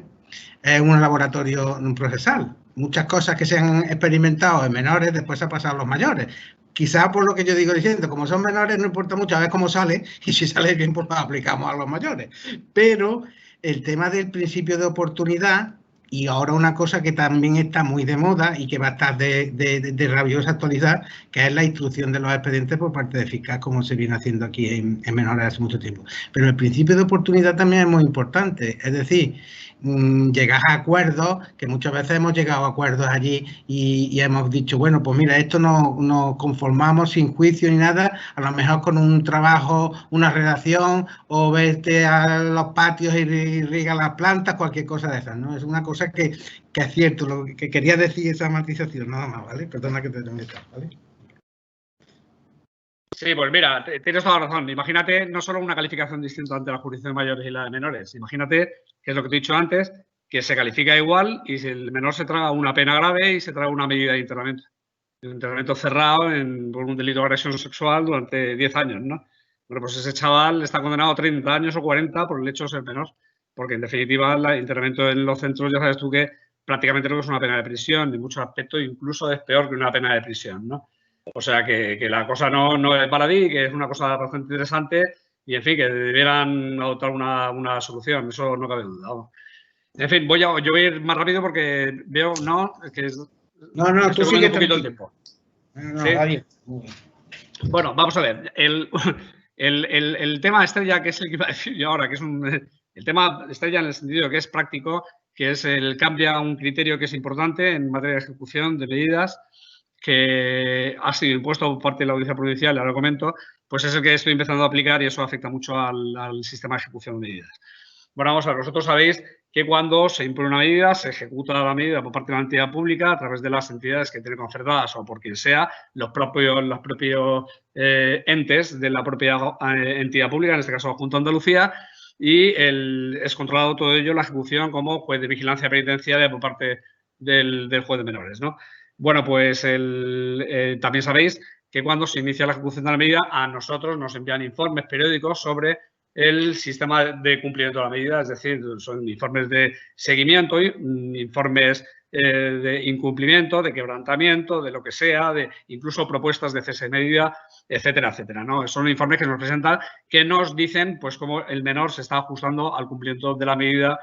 es un laboratorio procesal. Muchas cosas que se han experimentado en menores después se ha pasado a los mayores. Quizá por lo que yo digo diciendo, como son menores no importa mucho a ver cómo sale, y si sale bien pues lo aplicamos a los mayores. Pero el tema del principio de oportunidad Y ahora una cosa que también está muy de moda y que va a estar de rabiosa actualidad, que es la instrucción de los expedientes por parte de fiscal, como se viene haciendo aquí en menores hace mucho tiempo. Pero el principio de oportunidad también es muy importante. Es decir, llegar a acuerdos, que muchas veces hemos llegado a acuerdos allí y hemos dicho, bueno, pues mira, esto nos conformamos sin juicio ni nada, a lo mejor con un trabajo, una redacción, o vete a los patios y riega las plantas, cualquier cosa de esas, ¿no? Es una cosa que es cierto, lo que quería decir esa matización, nada más, ¿vale? Perdona que te meta, ¿vale? Sí, pues mira, tienes toda la razón. Imagínate no solo una calificación distinta ante la jurisdicción de mayores y la de menores. Imagínate, que es lo que te he dicho antes, que se califica igual y si el menor se traga una pena grave y se traga una medida de internamiento. Un internamiento cerrado por un delito de agresión sexual durante 10 años, ¿no? Bueno, pues ese chaval está condenado a 30 años o 40 por el hecho de ser menor. Porque, en definitiva, el internamiento en los centros, ya sabes tú que prácticamente no es una pena de prisión, en muchos aspectos incluso es peor que una pena de prisión, ¿no? O sea, que la cosa no es baladí, que es una cosa bastante interesante y, en fin, que debieran adoptar una solución, eso no cabe duda. ¿No? En fin, yo voy a ir más rápido porque veo, ¿no? Que No, tú sigue un poquito el tiempo. No, ¿Sí? va bien. Bueno, vamos a ver. El tema estrella, que es el que iba a decir yo ahora, que es el tema estrella en el sentido que es práctico, que es cambia un criterio que es importante en materia de ejecución de medidas, que ha sido impuesto por parte de la Audiencia Provincial, ahora lo comento, pues es el que estoy empezando a aplicar y eso afecta mucho al sistema de ejecución de medidas. Bueno, vamos a ver, vosotros sabéis que cuando se impone una medida, se ejecuta la medida por parte de la entidad pública a través de las entidades que tienen concertadas o por quien sea, los propios entes de la propia entidad pública, en este caso la Junta de Andalucía, y es controlado todo ello, la ejecución como juez de vigilancia penitenciaria por parte del juez de menores, ¿no? Bueno, pues también sabéis que cuando se inicia la ejecución de la medida, a nosotros nos envían informes periódicos sobre el sistema de cumplimiento de la medida, es decir, son informes de seguimiento, informes de incumplimiento, de quebrantamiento, de lo que sea, de incluso propuestas de cese de medida, etcétera, etcétera, ¿no? Son informes que nos presentan que nos dicen pues cómo el menor se está ajustando al cumplimiento de la medida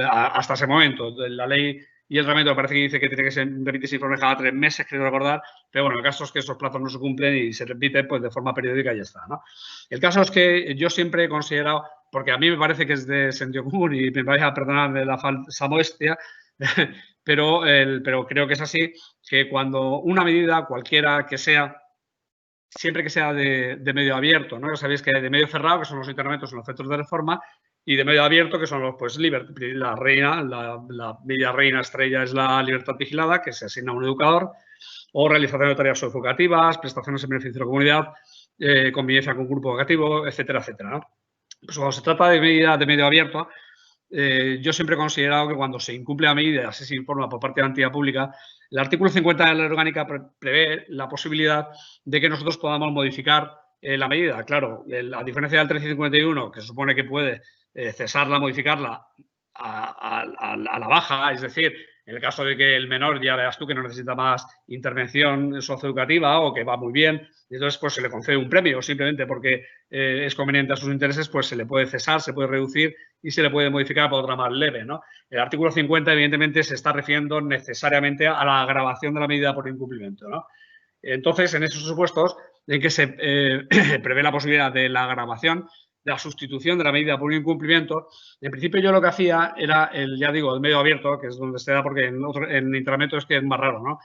hasta ese momento. La ley y el reglamento parece que dice que tiene que remitirse informe cada 3 meses, creo recordar, pero bueno, el caso es que esos plazos no se cumplen y se repite pues de forma periódica y ya está, ¿no? El caso es que yo siempre he considerado, porque a mí me parece que es de sentido común y me parece, perdonadme la falsa modestia, pero creo que es así, que cuando una medida, cualquiera que sea, siempre que sea de medio abierto, ¿no? Ya sabéis que hay de medio cerrado, que son los internamientos en los centros de reforma, y de medio abierto, que son los, pues, la reina, la medida reina estrella es la libertad vigilada, que se asigna a un educador, o realización de tareas educativas, prestaciones en beneficio de la comunidad, convivencia con grupo educativo, etcétera, etcétera, ¿no? Pues cuando se trata de medida de medio abierto, yo siempre he considerado que cuando se incumple la medida, así se informa por parte de la entidad pública, el artículo 50 de la ley orgánica prevé la posibilidad de que nosotros podamos modificar la medida. Claro, a diferencia del 1351, que se supone que puede cesarla, modificarla a la baja, es decir, en el caso de que el menor ya veas tú que no necesita más intervención socioeducativa o que va muy bien, y entonces pues se le concede un premio simplemente porque es conveniente a sus intereses, pues se le puede cesar, se puede reducir y se le puede modificar por otra más leve, ¿no? El artículo 50 evidentemente se está refiriendo necesariamente a la agravación de la medida por incumplimiento, ¿no? Entonces, en esos supuestos en que se prevé la posibilidad de la agravación, de la sustitución de la medida por un incumplimiento, en principio yo lo que hacía era el medio abierto, que es donde se da, porque en internamiento es que es más raro, ¿no?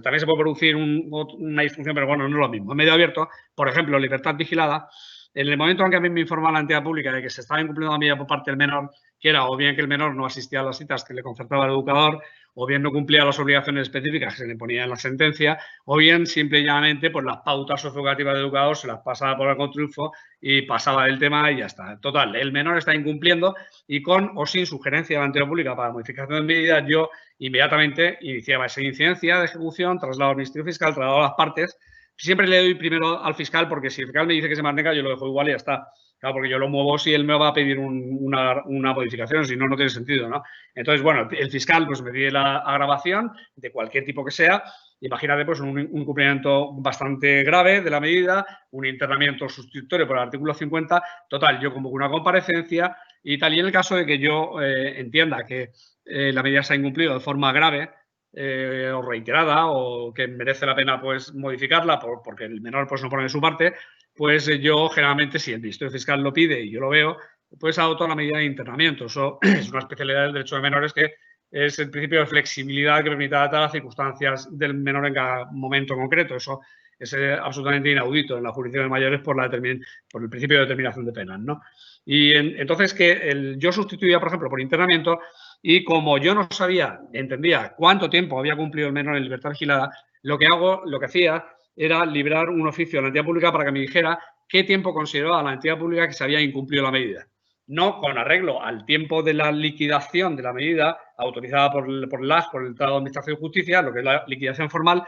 También se puede producir una disfunción, pero bueno, no es lo mismo. En medio abierto, por ejemplo, libertad vigilada, en el momento en que a mí me informa la entidad pública de que se estaba incumpliendo la medida por parte del menor, que era o bien que el menor no asistía a las citas que le concertaba el educador, o bien no cumplía las obligaciones específicas que se le ponía en la sentencia, o bien simple y llanamente por las pautas socioeducativas del educador se las pasaba por algún triunfo y pasaba del tema y ya está. Total, el menor está incumpliendo y con o sin sugerencia de la entidad pública para modificación de medidas, yo inmediatamente iniciaba esa incidencia de ejecución, traslado al Ministerio Fiscal, traslado a las partes, siempre le doy primero al fiscal, porque si el fiscal me dice que se mantenga, yo lo dejo igual y ya está. Claro, porque yo lo muevo si él me va a pedir una modificación, si no, no tiene sentido, ¿no? Entonces, bueno, el fiscal pues me pide la agravación de cualquier tipo que sea. Imagínate, pues, un cumplimiento bastante grave de la medida, un internamiento sustitutorio por el artículo 50. Total, yo convoco una comparecencia y tal. Y en el caso de que yo entienda que la medida se ha incumplido de forma grave o reiterada o que merece la pena, pues, modificarla porque el menor, pues, no pone de su parte, pues yo generalmente, si el Ministerio Fiscal lo pide y yo lo veo, pues adopto la medida de internamiento. Eso es una especialidad del derecho de menores que es el principio de flexibilidad que permite adaptar las circunstancias del menor en cada momento concreto. Eso es absolutamente inaudito en la jurisdicción de mayores por el principio de determinación de penas, ¿no? Y entonces que yo sustituía, por ejemplo, por internamiento, y como yo no entendía cuánto tiempo había cumplido el menor en libertad vigilada, lo que hacía era librar un oficio a la entidad pública para que me dijera qué tiempo consideraba la entidad pública que se había incumplido la medida. No con arreglo al tiempo de la liquidación de la medida autorizada por el Estado de Administración y Justicia, lo que es la liquidación formal,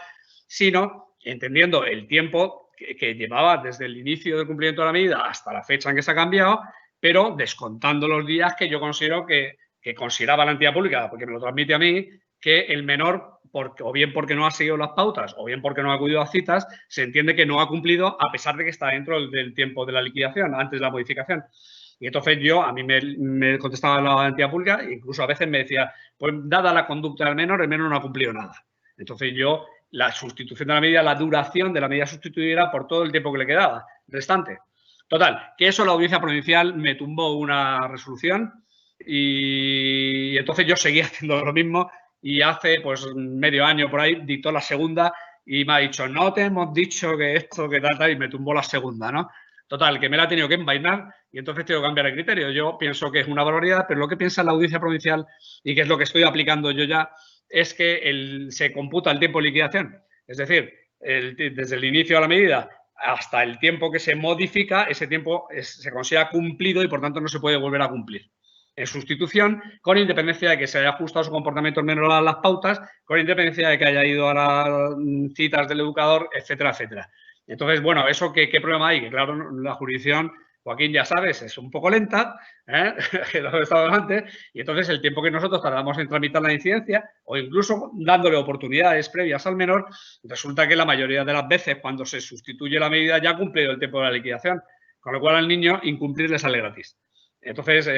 sino entendiendo el tiempo que llevaba desde el inicio del cumplimiento de la medida hasta la fecha en que se ha cambiado, pero descontando los días que yo considero que consideraba la entidad pública, porque me lo transmite a mí, que el menor, o bien porque no ha seguido las pautas, o bien porque no ha acudido a citas, se entiende que no ha cumplido a pesar de que está dentro del tiempo de la liquidación, antes de la modificación. Y entonces a mí me contestaba la entidad pública, e incluso a veces me decía, pues dada la conducta del menor, el menor no ha cumplido nada. Entonces la sustitución de la medida, la duración de la medida sustituida por todo el tiempo que le quedaba restante. Total, que eso la audiencia provincial me tumbó una resolución y entonces yo seguía haciendo lo mismo y hace pues medio año por ahí dictó la segunda y me ha dicho, no te hemos dicho que esto, que tal, y me tumbó la segunda, ¿no? Total, que me la ha tenido que envainar y entonces tengo que cambiar el criterio. Yo pienso que es una barbaridad, pero lo que piensa la audiencia provincial y que es lo que estoy aplicando yo ya es que se computa el tiempo de liquidación. Es decir, desde el inicio de la medida hasta el tiempo que se modifica, ese tiempo se considera cumplido y por tanto no se puede volver a cumplir. En sustitución, con independencia de que se haya ajustado su comportamiento el menor a las pautas, con independencia de que haya ido a las citas del educador, etcétera, etcétera. Entonces, bueno, ¿eso qué problema hay? Que claro, la jurisdicción, Joaquín, ya sabes, es un poco lenta, que lo he estado antes, y entonces el tiempo que nosotros tardamos en tramitar la incidencia o incluso dándole oportunidades previas al menor, resulta que la mayoría de las veces cuando se sustituye la medida ya ha cumplido el tiempo de la liquidación, con lo cual al niño incumplir le sale gratis. Entonces,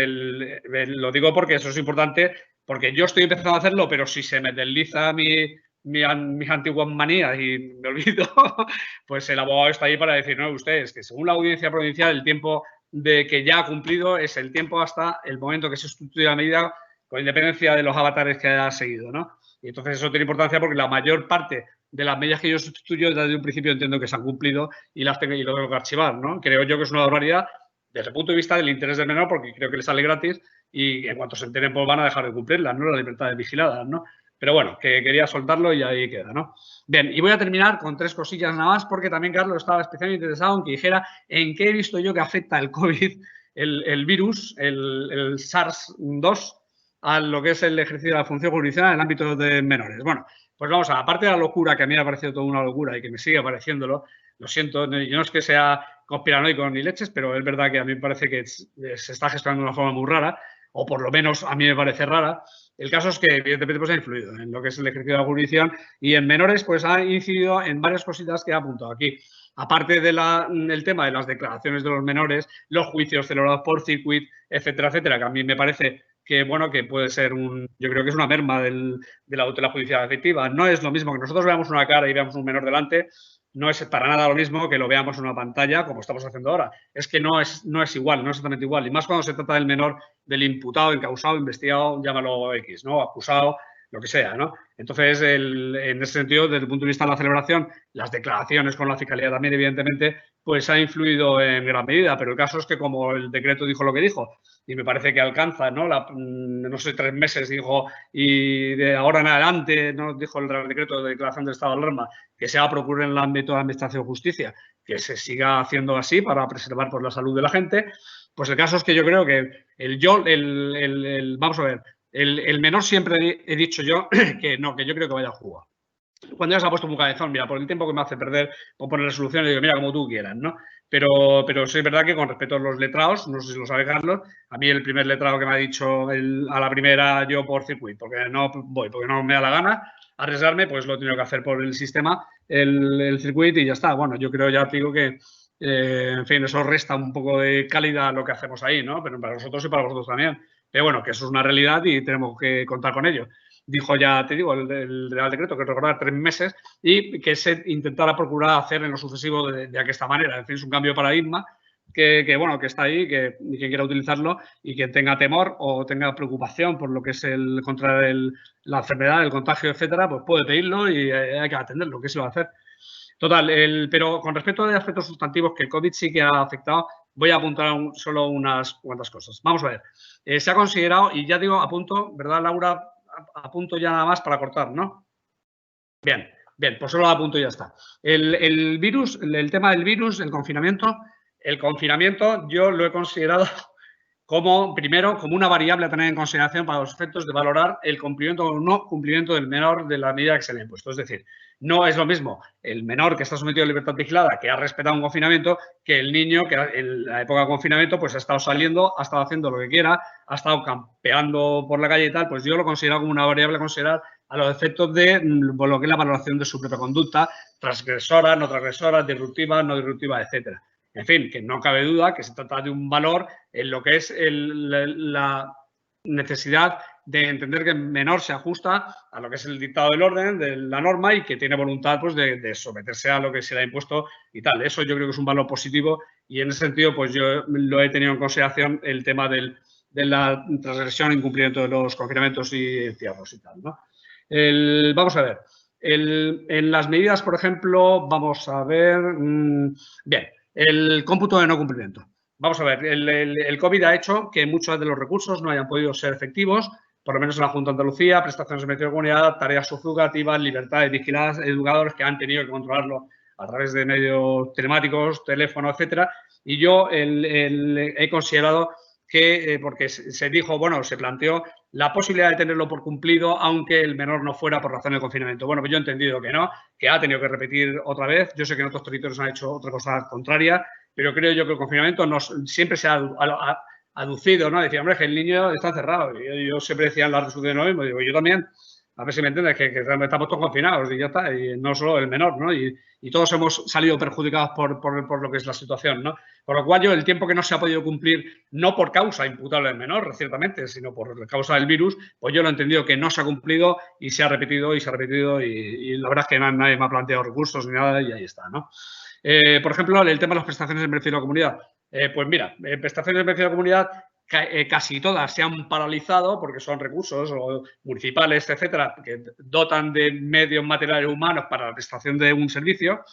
lo digo porque eso es importante, porque yo estoy empezando a hacerlo, pero si se me desliza mis antiguas manías y me olvido, pues el abogado está ahí para decir, no, ustedes, que según la audiencia provincial el tiempo de que ya ha cumplido es el tiempo hasta el momento que se sustituye la medida con independencia de los avatares que haya seguido, ¿no? Y entonces eso tiene importancia porque la mayor parte de las medidas que yo sustituyo desde un principio entiendo que se han cumplido y lo tengo que archivar, ¿no? Creo yo que es una barbaridad desde el punto de vista del interés del menor, porque creo que le sale gratis y en cuanto se enteren, pues van a dejar de cumplirlas, ¿no? Las libertades vigiladas, ¿no? Pero bueno, que quería soltarlo y ahí queda, ¿no? Bien, y voy a terminar con 3 cosillas nada más, porque también Carlos estaba especialmente interesado en que dijera en qué he visto yo que afecta el COVID, el virus, el SARS-2, a lo que es el ejercicio de la función jurisdiccional en el ámbito de menores. Bueno, pues vamos a, aparte de la locura, que a mí me ha parecido toda una locura y que me sigue pareciéndolo, lo siento, yo no es que sea conspiranoico ni leches, pero es verdad que a mí me parece que se está gestionando de una forma muy rara, o por lo menos a mí me parece rara. El caso es que, evidentemente, pues ha influido en lo que es el ejercicio de la jurisdicción y en menores, pues ha incidido en varias cositas que he apuntado aquí. Aparte del tema de las declaraciones de los menores, los juicios celebrados por circuit, etcétera, etcétera, que a mí me parece que, bueno, que puede ser yo creo que es una merma de la tutela judicial efectiva. No es lo mismo que nosotros veamos una cara y veamos un menor delante, no es para nada lo mismo que lo veamos en una pantalla como estamos haciendo ahora. Es que no es igual, no es exactamente igual. Y más cuando se trata del menor, del imputado, encausado, investigado, llámalo X, ¿no? Acusado, lo que sea, ¿no? Entonces, en ese sentido, desde el punto de vista de la celebración, las declaraciones con la fiscalía también, evidentemente, pues ha influido en gran medida. Pero el caso es que como el decreto dijo lo que dijo, y me parece que alcanza, ¿no? No sé, 3 meses dijo, y de ahora en adelante, ¿no? Dijo el decreto de declaración de estado de alarma, que se va a procurar en el ámbito de la Administración de Justicia, que se siga haciendo así para preservar por la salud de la gente. Pues el caso es que yo creo que vamos a ver, el menor siempre he dicho yo que no, que yo creo que vaya a jugar. cuando ya se ha puesto un cabezón, mira, por el tiempo que me hace perder, por poner soluciones, digo, mira, como tú quieras, ¿no? Pero sí es verdad que con respecto a los letrados, no sé si lo sabe Carlos, a mí el primer letrado que me ha dicho a la primera yo por circuit, porque no voy, porque no me da la gana arriesgarme, pues lo he tenido que hacer por el sistema, el circuit y ya está. Bueno, yo creo, ya te digo que, en fin, eso resta un poco de calidad a lo que hacemos ahí, ¿no? Pero para nosotros y para vosotros también. Pero bueno, que eso es una realidad y tenemos que contar con ello. Dijo ya, te digo, el Real Decreto, que recordar 3 meses y que se intentara procurar hacer en lo sucesivo de esta manera. En fin, es un cambio de paradigma que bueno, que está ahí, que quien quiera utilizarlo y quien tenga temor o tenga preocupación por lo que es contra la enfermedad, el contagio, etcétera, pues puede pedirlo y hay que atenderlo, que se va a hacer. Total, pero con respecto a aspectos sustantivos que el COVID sí que ha afectado, voy a apuntar solo unas cuantas cosas. Vamos a ver. Se ha considerado, y ya digo, apunto, ¿verdad, Laura? Apunto ya nada más para cortar, ¿no? Bien, pues solo apunto y ya está. El virus, el tema del virus, el confinamiento yo lo he considerado primero, como una variable a tener en consideración para los efectos de valorar el cumplimiento o no cumplimiento del menor de la medida que se le ha impuesto. Es decir, no es lo mismo el menor que está sometido a libertad vigilada, que ha respetado un confinamiento, que el niño que en la época de confinamiento pues ha estado saliendo, ha estado haciendo lo que quiera, ha estado campeando por la calle y tal. Pues yo lo considero como una variable a considerar a los efectos de lo que es la valoración de su propia conducta, transgresora, no transgresora, disruptiva, no disruptiva, etcétera. En fin, que no cabe duda que se trata de un valor en lo que es la necesidad de entender que el menor se ajusta a lo que es el dictado del orden, de la norma y que tiene voluntad pues, de someterse a lo que se le ha impuesto y tal. Eso yo creo que es un valor positivo y en ese sentido pues yo lo he tenido en consideración el tema de la transgresión e incumplimiento de los confinamientos y encierros y tal, ¿no? Vamos a ver. En las medidas, por ejemplo, vamos a ver. Bien, el cómputo de no cumplimiento. Vamos a ver, el COVID ha hecho que muchos de los recursos no hayan podido ser efectivos, por lo menos en la Junta de Andalucía, prestaciones de servicio de comunidad, tareas subjugativas, libertades vigiladas, educadores que han tenido que controlarlo a través de medios telemáticos, teléfono, etcétera. Y yo he considerado que, porque se dijo, bueno, se planteó la posibilidad de tenerlo por cumplido, aunque el menor no fuera por razón de confinamiento. Bueno, pues yo he entendido que no, que ha tenido que repetir otra vez. Yo sé que en otros territorios han hecho otra cosa contraria, pero creo yo que el confinamiento siempre se ha aducido, ¿no? Decía, hombre, que el niño está encerrado. Y yo siempre decía en la resolución lo mismo, digo, yo también. A ver si me entiendes, que estamos todos confinados y ya está, y no solo el menor, ¿no? Y todos hemos salido perjudicados por lo que es la situación, ¿no? Por lo cual yo el tiempo que no se ha podido cumplir, no por causa imputable al menor, ciertamente, sino por causa del virus, pues yo lo he entendido que no se ha cumplido y se ha repetido y la verdad es que nadie me ha planteado recursos ni nada y ahí está, ¿no? Por ejemplo, el tema de las prestaciones de beneficio de la comunidad. Pues mira, prestaciones de beneficio de la comunidad casi todas se han paralizado porque son recursos municipales, etcétera, que dotan de medios materiales humanos para la prestación de un servicio.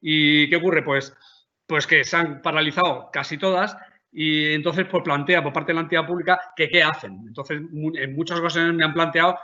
¿Y qué ocurre? Pues que se han paralizado casi todas y entonces pues plantea por parte de la entidad pública que qué hacen. Entonces, en muchas ocasiones me han planteado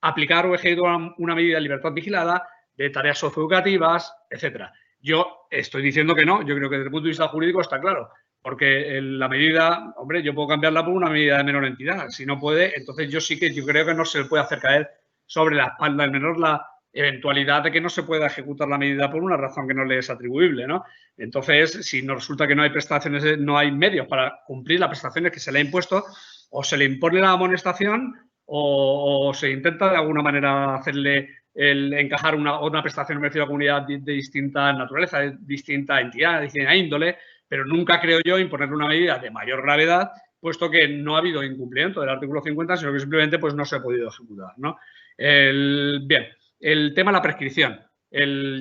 aplicar o ejecutar una medida de libertad vigilada, de tareas socioeducativas, etcétera. Yo estoy diciendo que no, yo creo que desde el punto de vista jurídico está claro. Porque la medida, hombre, yo puedo cambiarla por una medida de menor entidad. Si no puede, entonces yo creo que no se le puede hacer caer sobre la espalda del menor la eventualidad de que no se pueda ejecutar la medida por una razón que no le es atribuible, ¿no? Entonces, si nos resulta que no hay prestaciones, no hay medios para cumplir las prestaciones que se le ha impuesto, o se le impone la amonestación o se intenta de alguna manera hacerle encajar una prestación de beneficio de la comunidad de distinta naturaleza, de distinta entidad, de distinta índole, pero nunca creo yo imponerle una medida de mayor gravedad, puesto que no ha habido incumplimiento del artículo 50, sino que simplemente pues, no se ha podido ejecutar, ¿no? Bien, el tema de la prescripción.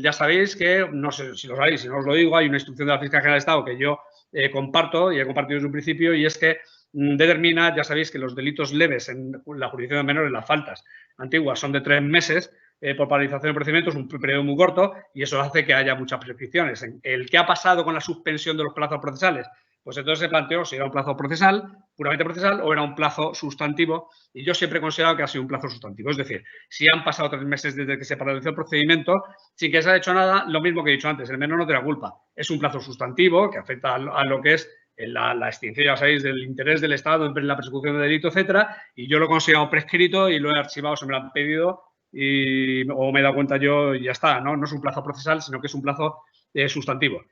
Ya sabéis que, no sé si lo sabéis, si no os lo digo, hay una instrucción de la Fiscalía General del Estado que yo comparto y he compartido desde un principio y es que determina, ya sabéis que los delitos leves en la jurisdicción de menores, las faltas antiguas, son de 3 meses, por paralización de procedimientos, un periodo muy corto, y eso hace que haya muchas prescripciones. ¿El qué ha pasado con la suspensión de los plazos procesales? Pues entonces se planteó si era un plazo procesal, puramente procesal, o era un plazo sustantivo, y yo siempre he considerado que ha sido un plazo sustantivo. Es decir, si han pasado 3 meses desde que se paralizó el procedimiento, sin que se haya hecho nada, lo mismo que he dicho antes, el menor no tiene la culpa. Es un plazo sustantivo que afecta a lo que es la extinción, ya sabéis, del interés del Estado en la persecución de delito, etcétera, y yo lo he considerado prescrito y lo he archivado, se me lo han pedido, o me he dado cuenta yo y ya está, ¿no? No es un plazo procesal, sino que es un plazo sustantivo.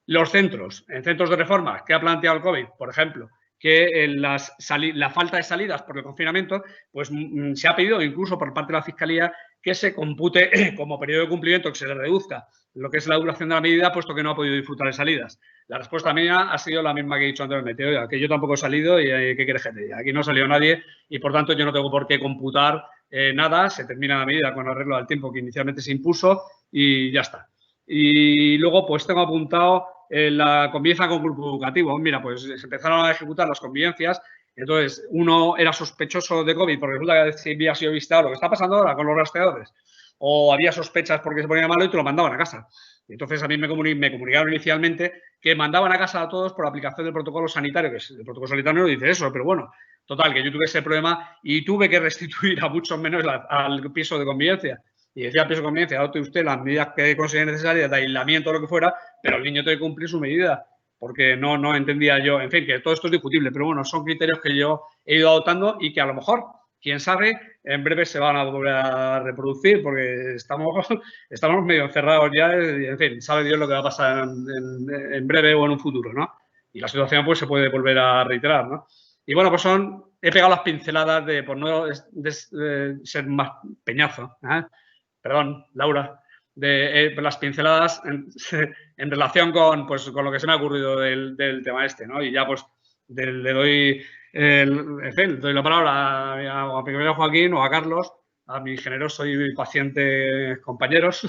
Los centros, en centros de reforma, ¿qué ha planteado el COVID? Por ejemplo, que la falta de salidas por el confinamiento, pues se ha pedido incluso por parte de la Fiscalía que se compute como periodo de cumplimiento, que se le reduzca lo que es la duración de la medida, puesto que no ha podido disfrutar de salidas. La respuesta mía ha sido la misma que he dicho anteriormente. Oiga, que yo tampoco he salido y ¿qué quieres que te diga? Aquí no ha salido nadie y, por tanto, yo no tengo por qué computar nada. Se termina la medida con arreglo al tiempo que inicialmente se impuso y ya está. Y luego, pues tengo apuntado la convivencia con grupo educativo. Mira, pues se empezaron a ejecutar las convivencias. Entonces, uno era sospechoso de COVID porque resulta que se había sido visitado, lo que está pasando ahora con los rastreadores, o había sospechas porque se ponía malo y te lo mandaban a casa. Entonces, a mí me comunicaron inicialmente que mandaban a casa a todos por aplicación del protocolo sanitario, que el protocolo sanitario no dice eso, pero bueno, total, que yo tuve ese problema y tuve que restituir a muchos menos al piso de convivencia. Y decía al piso de convivencia, adopte usted las medidas que considere necesarias de aislamiento o lo que fuera, pero el niño tiene que cumplir su medida, porque no entendía yo, en fin, que todo esto es discutible, pero bueno, son criterios que yo he ido adoptando y que a lo mejor, quién sabe, en breve se van a volver a reproducir porque estamos medio encerrados ya y, en fin, sabe Dios lo que va a pasar en breve o en un futuro, ¿no? Y la situación pues se puede volver a reiterar, ¿no? Y bueno, pues he pegado las pinceladas por no ser más peñazo, perdón, Laura, de las pinceladas en relación con lo que se me ha ocurrido del tema este, ¿no? Y ya pues le doy la palabra a mi compañero Joaquín o a Carlos, a mis generosos y pacientes compañeros,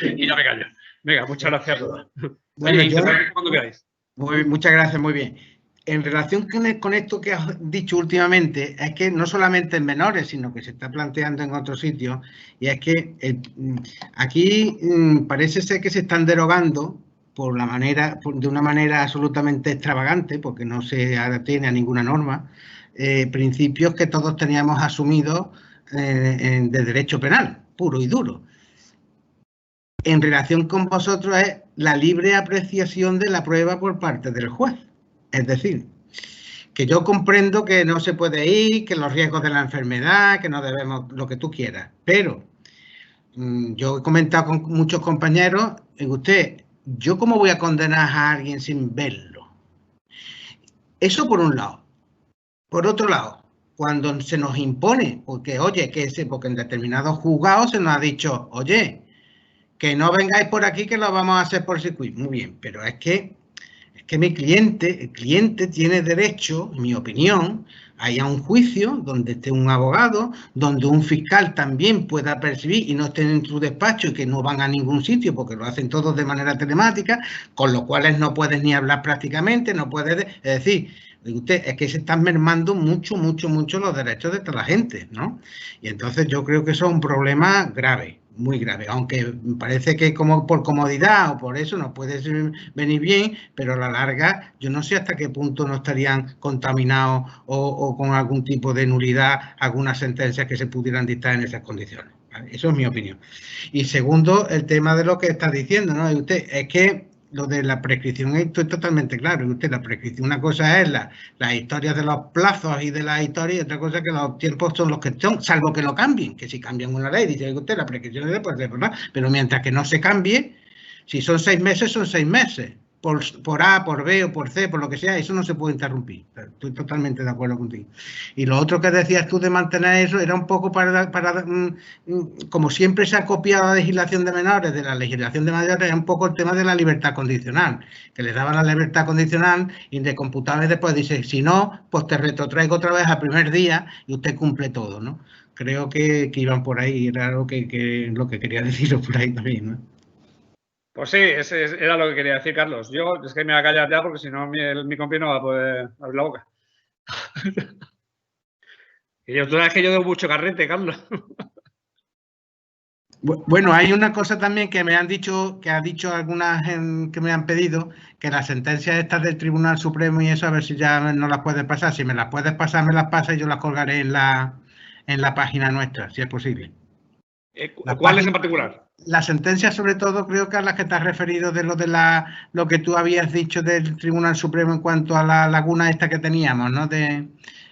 y ya me callo. Venga, muchas gracias a todos. Bueno, Oye, cuando queráis. Muchas gracias, muy bien. En relación con esto que has dicho últimamente, es que no solamente en menores, sino que se está planteando en otros sitios, y es que aquí parece ser que se están derogando de una manera absolutamente extravagante, porque no se atiene a ninguna norma, principios que todos teníamos asumidos de derecho penal, puro y duro. En relación con vosotros es la libre apreciación de la prueba por parte del juez. Es decir, que yo comprendo que no se puede ir, que los riesgos de la enfermedad, que no debemos, lo que tú quieras, pero yo he comentado con muchos compañeros, ¿yo cómo voy a condenar a alguien sin verlo? Eso por un lado. Por otro lado, cuando se nos impone, porque en determinados juzgados se nos ha dicho, oye, que no vengáis por aquí que lo vamos a hacer por circuito. Muy bien, pero es que el cliente tiene derecho, en mi opinión, a ir a un juicio donde esté un abogado, donde un fiscal también pueda percibir y no estén en su despacho y que no van a ningún sitio porque lo hacen todos de manera telemática, con lo cual no puedes ni hablar prácticamente, no puedes, es decir, es que se están mermando mucho los derechos de toda la gente, ¿no? Y entonces yo creo que eso es un problema grave, muy grave, aunque parece que como por comodidad o por eso nos puede venir bien, pero a la larga yo no sé hasta qué punto no estarían contaminados o con algún tipo de nulidad algunas sentencias que se pudieran dictar en esas condiciones, ¿vale? Eso es mi opinión. Y segundo, el tema de lo que está diciendo, ¿no? Es que lo de la prescripción, esto es totalmente claro. La prescripción, una cosa es las historias de los plazos y de las historias, y otra cosa es que los tiempos son los que son, salvo que lo cambien, que si cambian una ley, dice usted, la prescripción es después de formar, pero mientras que no se cambie, si son 6 meses, son 6 meses. Por A, por B o por C, por lo que sea, eso no se puede interrumpir. Estoy totalmente de acuerdo contigo. Y lo otro que decías tú de mantener eso era un poco como siempre se ha copiado la legislación de menores de la legislación de mayores, era un poco el tema de la libertad condicional, que les daban la libertad condicional y de computar después dice, si no, pues te retrotraigo otra vez al primer día y usted cumple todo, ¿no? Creo que iban por ahí, era lo que quería deciros por ahí también, ¿no? Pues sí, ese era lo que quería decir, Carlos. Yo es que me voy a callar ya porque si no mi compi no va a poder abrir la boca. Y tú sabes que yo doy mucho carrete, Carlos. Bueno, hay una cosa también que me han dicho, que ha dicho algunas que me han pedido, que las sentencias estas del Tribunal Supremo y eso, a ver si ya no las puedes pasar. Si me las puedes pasar, me las pasas y yo las colgaré en la página nuestra, si es posible. ¿Cuáles en particular? Las sentencias, sobre todo, creo que a las que te has referido de lo que tú habías dicho del Tribunal Supremo en cuanto a la laguna esta que teníamos, ¿no?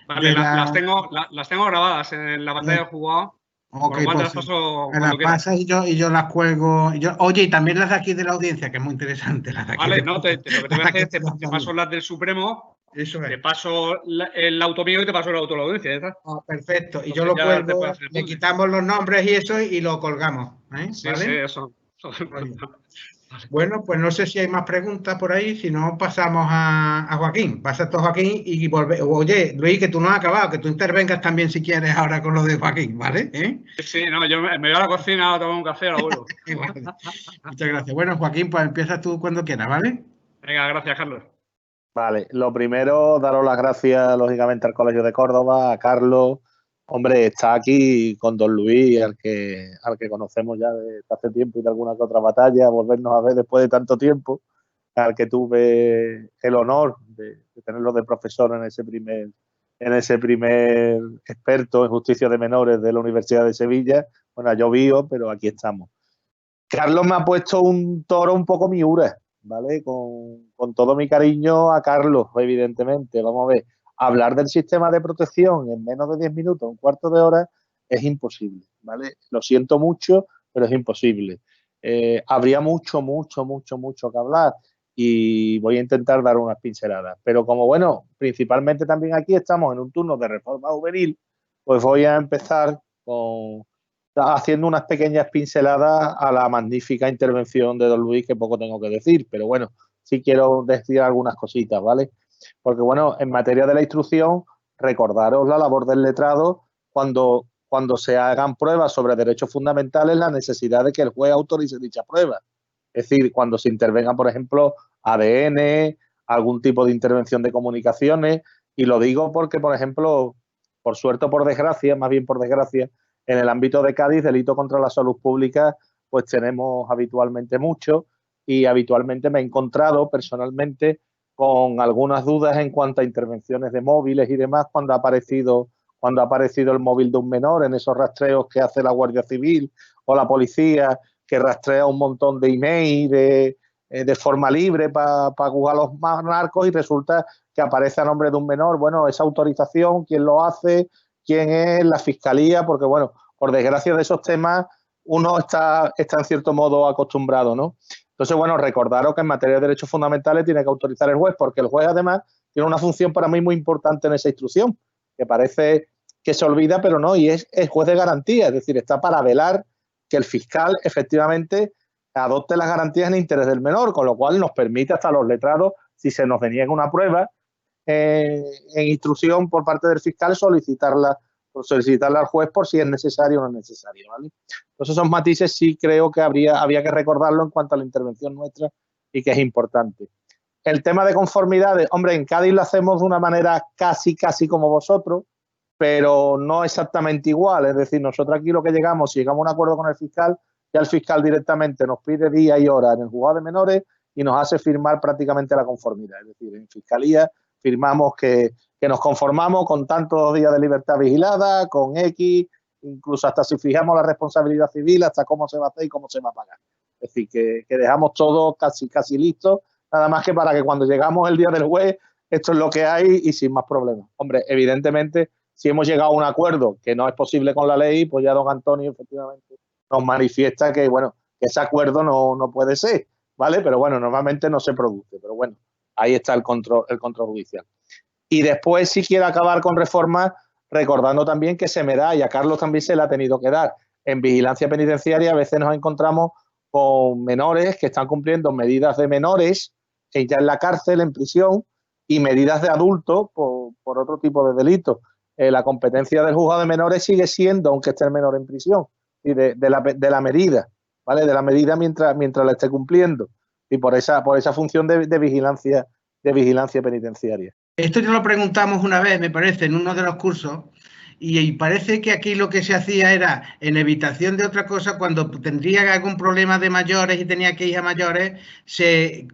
Vale, las tengo grabadas en la pantalla del juzgado. Ok, Por lo cual te pues las sí. paso Me las cuando quieras. pasas y yo las cuelgo. Oye, y también las de aquí de la audiencia, que es muy interesante, las de aquí Vale, de, no, lo que te voy las a de aquí hacer es de la te paso familia. las del Supremo, Eso te es. paso el auto mío y te paso el auto de la audiencia, ¿ya está? Ah, perfecto. Y yo Entonces lo ya te puedes cuelgo, hacer el le puzzle. quitamos los nombres y eso y lo colgamos. Sí, sí, ¿Vale? eso. Muy bien. Vale. Bueno, pues no sé si hay más preguntas por ahí, si no pasamos a Joaquín. Pasa tú, Joaquín, y volve. Oye, Luis, que tú no has acabado, que tú intervengas también si quieres ahora con lo de Joaquín, ¿vale? Sí, no, yo me voy a la cocina a tomar un café, ahora vuelvo. Vale. Muchas gracias. Bueno, Joaquín, pues empiezas tú cuando quieras, ¿vale? Venga, gracias, Carlos. Vale, lo primero, daros las gracias, lógicamente, al Colegio de Córdoba, a Carlos. Hombre, está aquí con don Luis, al que conocemos ya desde hace tiempo y de alguna que otra batalla, volvernos a ver después de tanto tiempo, al que tuve el honor de tenerlo de profesor en ese primer experto en justicia de menores de la Universidad de Sevilla. Bueno, ha llovido, pero aquí estamos. Carlos me ha puesto un toro un poco miura, ¿vale? Con todo mi cariño a Carlos, evidentemente. Vamos a ver, hablar del sistema de protección en menos de 10 minutos, un cuarto de hora, es imposible, ¿vale? Lo siento mucho, pero es imposible. Habría mucho que hablar y voy a intentar dar unas pinceladas. Pero como, bueno, principalmente también aquí estamos en un turno de reforma juvenil, pues voy a empezar haciendo unas pequeñas pinceladas a la magnífica intervención de don Luis, que poco tengo que decir, pero bueno, sí quiero decir algunas cositas, ¿vale? Porque bueno, en materia de la instrucción, recordaros la labor del letrado cuando se hagan pruebas sobre derechos fundamentales, la necesidad de que el juez autorice dicha prueba. Es decir, cuando se intervenga, por ejemplo, ADN, algún tipo de intervención de comunicaciones, y lo digo porque, por ejemplo, por suerte o por desgracia, más bien por desgracia, en el ámbito de Cádiz, delito contra la salud pública, pues tenemos habitualmente mucho y habitualmente me he encontrado personalmente con algunas dudas en cuanto a intervenciones de móviles y demás cuando ha aparecido el móvil de un menor en esos rastreos que hace la Guardia Civil o la policía, que rastrea un montón de email de forma libre para jugar a los narcos y resulta que aparece a nombre de un menor. Bueno, esa autorización, ¿quién lo hace? ¿Quién es? La fiscalía, porque bueno, por desgracia de esos temas uno está en cierto modo acostumbrado, ¿no? Entonces, bueno, recordaros que en materia de derechos fundamentales tiene que autorizar el juez, porque el juez además tiene una función para mí muy importante en esa instrucción, que parece que se olvida, pero no, y es el juez de garantía, es decir, está para velar que el fiscal efectivamente adopte las garantías en interés del menor, con lo cual nos permite hasta los letrados, si se nos deniega una prueba en instrucción por parte del fiscal, solicitarla al juez por si es necesario o no es necesario, ¿vale? Entonces esos matices sí creo que había que recordarlo en cuanto a la intervención nuestra y que es importante. El tema de conformidades, hombre, en Cádiz lo hacemos de una manera casi como vosotros, pero no exactamente igual. Es decir, nosotros aquí lo que llegamos, si llegamos a un acuerdo con el fiscal, ya el fiscal directamente nos pide día y hora en el juzgado de menores y nos hace firmar prácticamente la conformidad. Es decir, en fiscalía firmamos que nos conformamos con tantos días de libertad vigilada, con X, incluso hasta si fijamos la responsabilidad civil, hasta cómo se va a hacer y cómo se va a pagar. Es decir, que dejamos todo casi listo, nada más que para que cuando llegamos el día del juez, esto es lo que hay y sin más problemas. Hombre, evidentemente, si hemos llegado a un acuerdo que no es posible con la ley, pues ya don Antonio efectivamente nos manifiesta que, bueno, que ese acuerdo no puede ser, ¿vale? Pero bueno, normalmente no se produce, pero bueno, ahí está el control judicial. Y después, si quiere acabar con reformas, recordando también que se me da, y a Carlos también se le ha tenido que dar, en vigilancia penitenciaria a veces nos encontramos con menores que están cumpliendo medidas de menores ya en la cárcel, en prisión, y medidas de adultos por otro tipo de delitos. La competencia del juzgado de menores sigue siendo, aunque esté el menor en prisión, y de la medida, ¿vale? De la medida mientras la esté cumpliendo, y por esa función de vigilancia penitenciaria. Esto ya lo preguntamos una vez, me parece, en uno de los cursos, y parece que aquí lo que se hacía era, en evitación de otra cosa, cuando tendría algún problema de mayores y tenía que ir a mayores,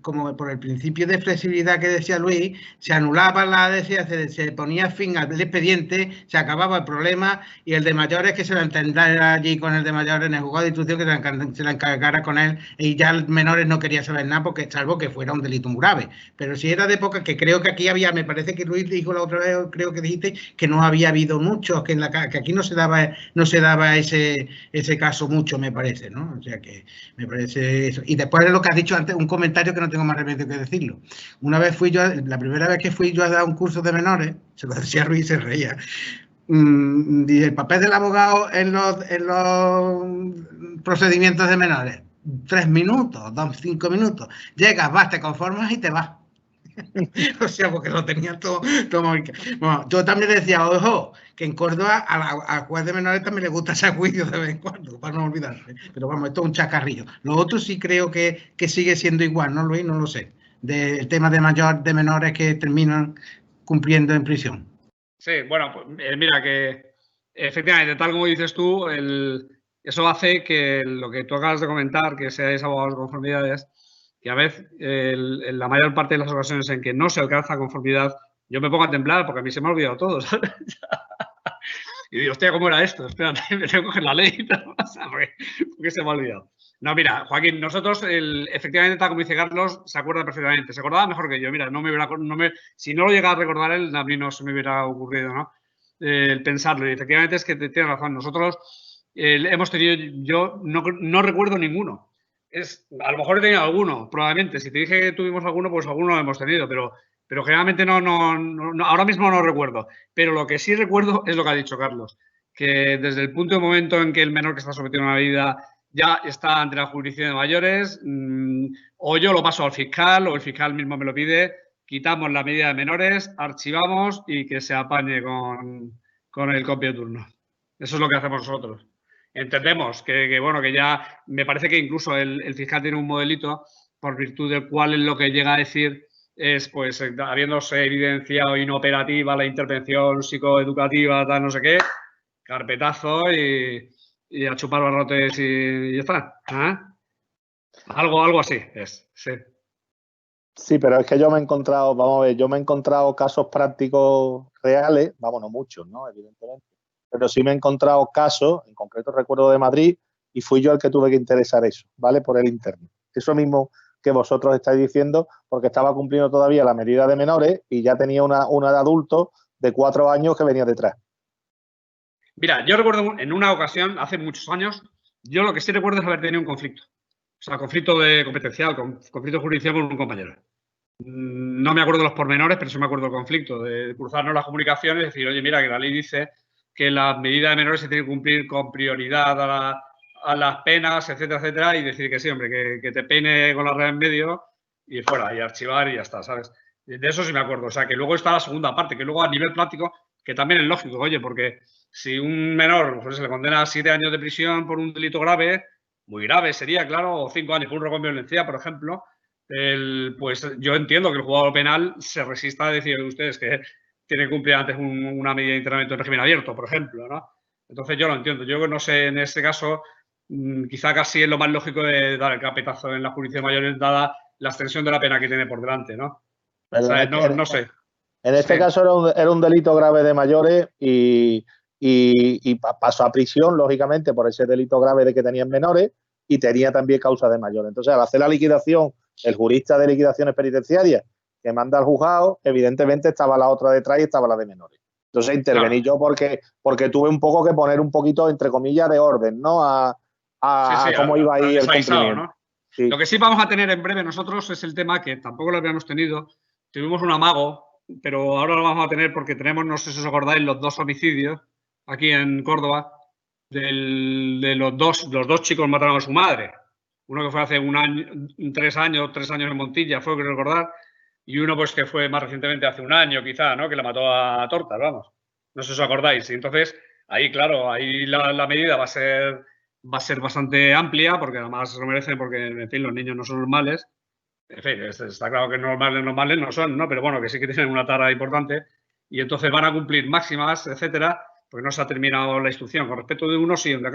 como por el principio de flexibilidad que decía Luis, se anulaba se ponía fin al expediente, se acababa el problema y el de mayores que se lo entendiera allí con el de mayores en el juzgado de instrucción, que se la encargara con él, y ya el menores no quería saber nada, porque salvo que fuera un delito muy grave. Pero si era de época, que creo que aquí había, me parece que Luis dijo la otra vez, creo que dijiste que no había habido mucho muchos que aquí no se daba ese caso mucho, me parece, ¿no? O sea que me parece eso. Y después de lo que has dicho antes, un comentario que no tengo más remedio que decirlo. Una vez la primera vez que fui yo a dar un curso de menores, se lo decía a Ruiz y se reía. Y el papel del abogado en los procedimientos de menores, 3 minutos, 5 minutos. Llegas, vas, te conformas y te vas. O sea, porque lo tenían todo. Bueno, yo también decía, ojo, que en Córdoba al juez de menores también le gusta ese juicio de vez en cuando, para no olvidarse. Pero vamos, esto es un chacarrillo. Lo otro sí creo que sigue siendo igual, ¿no, Luis? No lo sé. Del tema de menores que terminan cumpliendo en prisión. Sí, bueno, pues, mira que efectivamente, tal como dices tú, eso hace que lo que tú acabas de comentar, que seáis abogados de conformidades, que a veces, en la mayor parte de las ocasiones en que no se alcanza conformidad, yo me pongo a temblar porque a mí se me ha olvidado todo, ¿sabes? Y digo, hostia, ¿cómo era esto? Espérate, me tengo que coger la ley y tal, porque se me ha olvidado. No, mira, Joaquín, nosotros, efectivamente, tal como dice Carlos, se acuerda perfectamente. Se acordaba mejor que yo. Mira, si no lo llegara a recordar él, a mí no se me hubiera ocurrido, ¿no? El pensarlo. Y efectivamente es que tiene razón. Nosotros hemos tenido, yo no recuerdo ninguno. A lo mejor he tenido alguno, probablemente. Si te dije que tuvimos alguno, pues alguno lo hemos tenido, pero generalmente no, ahora mismo no recuerdo. Pero lo que sí recuerdo es lo que ha dicho Carlos, que desde el punto de momento en que el menor que está sometido a una medida ya está ante la jurisdicción de mayores, o yo lo paso al fiscal o el fiscal mismo me lo pide, quitamos la medida de menores, archivamos y que se apañe con el copio de turno. Eso es lo que hacemos nosotros. Entendemos que bueno, que ya me parece que incluso el fiscal tiene un modelito por virtud del cual es lo que llega a decir es, pues, habiéndose evidenciado inoperativa la intervención psicoeducativa, tal, no sé qué, carpetazo y a chupar barrotes y ya está. ¿Ah? Algo así es, sí. Sí, pero es que yo me he encontrado, vamos a ver, yo me he encontrado casos prácticos reales, vamos, no muchos, ¿no? Evidentemente. Pero sí me he encontrado casos, en concreto recuerdo de Madrid, y fui yo el que tuve que interesar eso, ¿vale? Por el interno. Eso mismo que vosotros estáis diciendo, porque estaba cumpliendo todavía la medida de menores y ya tenía una de adultos de 4 años que venía detrás. Mira, yo recuerdo en una ocasión, hace muchos años, yo lo que sí recuerdo es haber tenido un conflicto. O sea, conflicto competencial, conflicto judicial con un compañero. No me acuerdo de los pormenores, pero sí me acuerdo del conflicto, de cruzarnos las comunicaciones y decir, oye, mira, que la ley dice que las medidas de menores se tienen que cumplir con prioridad a las penas, etcétera, etcétera, y decir que sí, hombre, que te peine con la red en medio y fuera, y archivar y ya está, ¿sabes? De eso sí me acuerdo. O sea, que luego está la segunda parte, que luego a nivel práctico, que también es lógico, oye, porque si un menor pues, se le condena a 7 años de prisión por un delito grave, muy grave sería, claro, o 5 años por un robo con violencia, por ejemplo, pues yo entiendo que el juzgado penal se resista a decir a ustedes que tiene que cumplir antes una medida de internamiento en régimen abierto, por ejemplo, ¿no? Entonces yo lo entiendo. Yo no sé, en este caso, quizá casi es lo más lógico de dar el carpetazo en la jurisdicción de mayores, dada la extensión de la pena que tiene por delante, ¿no? O sea, no sé. En este caso era un delito grave de mayores y pasó a prisión, lógicamente, por ese delito grave de que tenían menores y tenía también causa de mayores. Entonces, al hacer la liquidación, el jurista de liquidaciones penitenciarias que manda al juzgado, evidentemente estaba la otra detrás y estaba la de menores. Entonces intervení yo porque tuve un poco que poner un poquito, entre comillas, de orden, ¿no? Cómo iba a ir el cumplimiento. ¿no? Sí. Lo que sí vamos a tener en breve nosotros es el tema que tampoco lo habíamos tenido. Tuvimos un amago, pero ahora lo vamos a tener porque tenemos, no sé si os acordáis, los 2 homicidios aquí en Córdoba de los dos chicos mataron a su madre. Uno que fue hace 3 años en Montilla, fue que recordar, y uno pues que fue más recientemente, hace 1 año quizá, ¿no? Que la mató a tortas, vamos. No sé si os acordáis. Y entonces, ahí, claro, ahí la medida va a ser bastante amplia, porque además lo merecen, porque, en fin, los niños no son normales. En fin, está claro que normales no son, ¿no? Pero bueno, que sí que tienen una tara importante. Y entonces van a cumplir máximas, etcétera, porque no se ha terminado la instrucción. Con respecto de uno, sí, me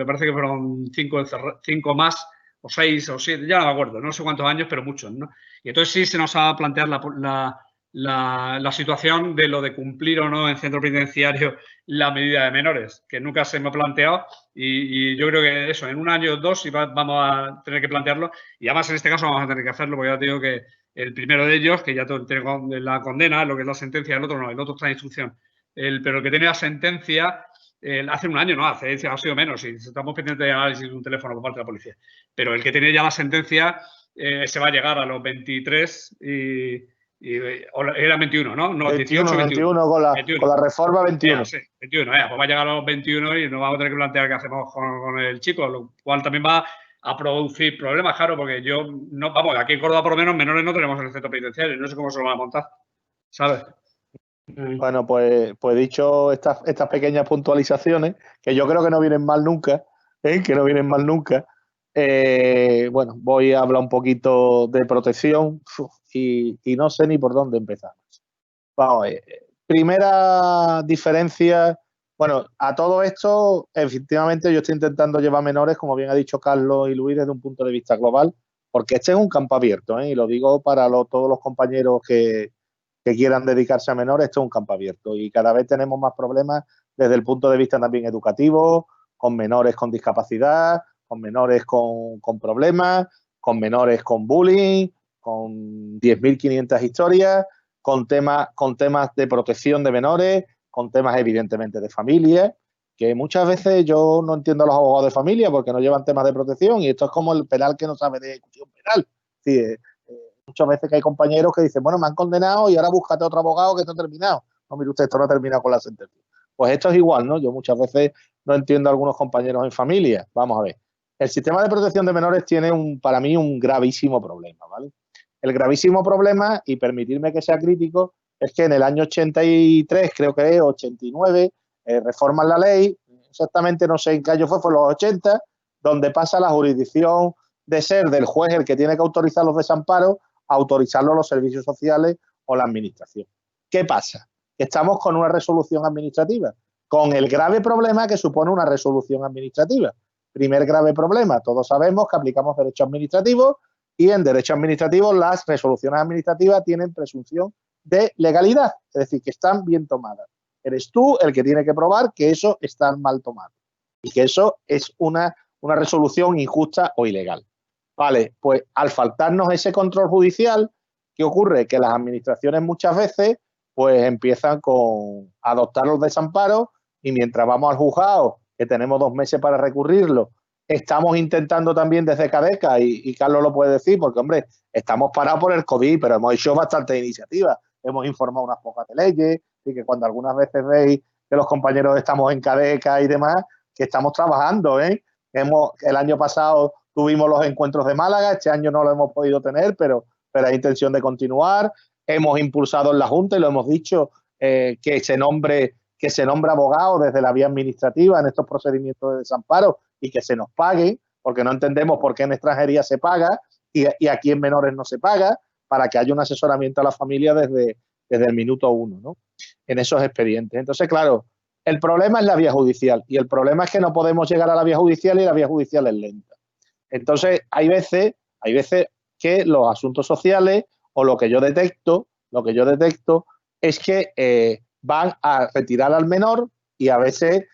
parece que fueron 5 más, o 6 o 7, ya no me acuerdo, no sé cuántos años, pero muchos, ¿no? Y entonces sí se nos va a plantear la situación de lo de cumplir o no en centro penitenciario la medida de menores, que nunca se me ha planteado y yo creo que eso, en 1 año o 2 sí vamos a tener que plantearlo y además en este caso vamos a tener que hacerlo porque ya te digo que el primero de ellos, que ya tiene la condena, lo que es la sentencia, el otro no, el otro está en instrucción. pero el que tiene la sentencia, hace un año, no, ha sido menos, y estamos pendientes de análisis de un teléfono por parte de la policía. Pero el que tiene ya la sentencia se va a llegar a los 23 era 21, ¿no? No, 18, 21 con la reforma 21. Sí, 21, pues va a llegar a los 21 y nos vamos a tener que plantear qué hacemos con el chico, lo cual también va a producir problemas, claro, porque aquí en Córdoba por lo menos menores no tenemos en el centro penitenciario, no sé cómo se lo van a montar, ¿sabes? Bueno, pues dicho estas pequeñas puntualizaciones, que yo creo que no vienen mal nunca, bueno, voy a hablar un poquito de protección y no sé ni por dónde empezar. Vamos a ver. Primera diferencia, bueno, a todo esto, efectivamente yo estoy intentando llevar menores, como bien ha dicho Carlos y Luis, desde un punto de vista global, porque este es un campo abierto, y lo digo para todos los compañeros que quieran dedicarse a menores, esto es un campo abierto y cada vez tenemos más problemas desde el punto de vista también educativo, con menores con discapacidad, con menores con problemas, con menores con bullying, con 10.500 historias, con temas de protección de menores, con temas evidentemente de familia, que muchas veces yo no entiendo a los abogados de familia porque no llevan temas de protección y esto es como el penal que no sabe de ejecución penal. Sí, muchas veces que hay compañeros que dicen, bueno, me han condenado y ahora búscate otro abogado que esto ha terminado. No, mire usted, esto no ha terminado con la sentencia. Pues esto es igual, ¿no? Yo muchas veces no entiendo a algunos compañeros en familia. Vamos a ver. El sistema de protección de menores tiene para mí un gravísimo problema, ¿vale? El gravísimo problema, y permitirme que sea crítico, es que en el año 83, creo que es, 89, reforman la ley, exactamente no sé en qué año fue los 80, donde pasa la jurisdicción de ser del juez el que tiene que autorizar los desamparos a autorizarlo los servicios sociales o la administración. ¿Qué pasa? Estamos con una resolución administrativa, con el grave problema que supone una resolución administrativa. Primer grave problema, todos sabemos que aplicamos derecho administrativo y en derecho administrativo las resoluciones administrativas tienen presunción de legalidad, es decir, que están bien tomadas. Eres tú el que tiene que probar que eso está mal tomado y que eso es una resolución injusta o ilegal. Vale, pues al faltarnos ese control judicial, ¿qué ocurre? Que las administraciones muchas veces pues empiezan con adoptar los desamparos y mientras vamos al juzgado, que tenemos 2 meses para recurrirlo, estamos intentando también desde CADECA, y Carlos lo puede decir, porque, hombre, estamos parados por el COVID, pero hemos hecho bastantes iniciativas. Hemos informado unas pocas de leyes y que cuando algunas veces veis que los compañeros estamos en CADECA y demás, que estamos trabajando, el año pasado tuvimos los encuentros de Málaga, este año no lo hemos podido tener, pero hay intención de continuar. Hemos impulsado en la Junta y lo hemos dicho, que se nombre abogado desde la vía administrativa en estos procedimientos de desamparo y que se nos pague, porque no entendemos por qué en extranjería se paga y aquí en menores no se paga, para que haya un asesoramiento a la familia desde el minuto 1, ¿no? En esos expedientes. Entonces, claro, el problema es la vía judicial y el problema es que no podemos llegar a la vía judicial y la vía judicial es lenta. Entonces, hay veces que los asuntos sociales o lo que yo detecto es que van a retirar al menor y a veces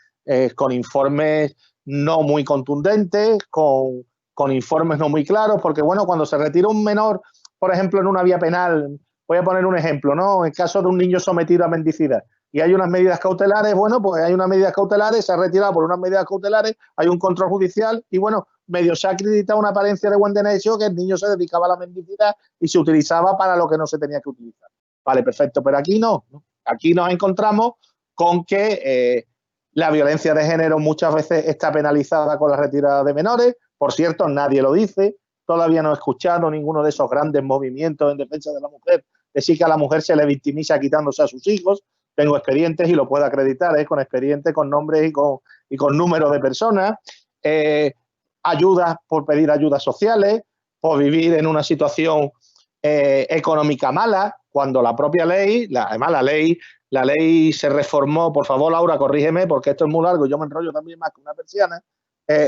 con informes no muy contundentes, con informes no muy claros, porque bueno, cuando se retira un menor, por ejemplo, en una vía penal, voy a poner un ejemplo, ¿no? En caso de un niño sometido a mendicidad y hay unas medidas cautelares, bueno, pues hay unas medidas cautelares, se ha retirado por unas medidas cautelares, hay un control judicial y bueno, medio se ha acreditado una apariencia de buen derecho que el niño se dedicaba a la mendicidad y se utilizaba para lo que no se tenía que utilizar. Vale, perfecto, pero aquí no. Aquí nos encontramos con que la violencia de género muchas veces está penalizada con la retirada de menores. Por cierto, nadie lo dice. Todavía no he escuchado ninguno de esos grandes movimientos en defensa de la mujer, decir que a la mujer se le victimiza quitándose a sus hijos. Tengo expedientes y lo puedo acreditar, con expedientes, con nombres y con números de personas. Ayudas por pedir ayudas sociales, por vivir en una situación económica mala, cuando la propia ley, además la ley se reformó, por favor, Laura, corrígeme, porque esto es muy largo, yo me enrollo también más que una persiana.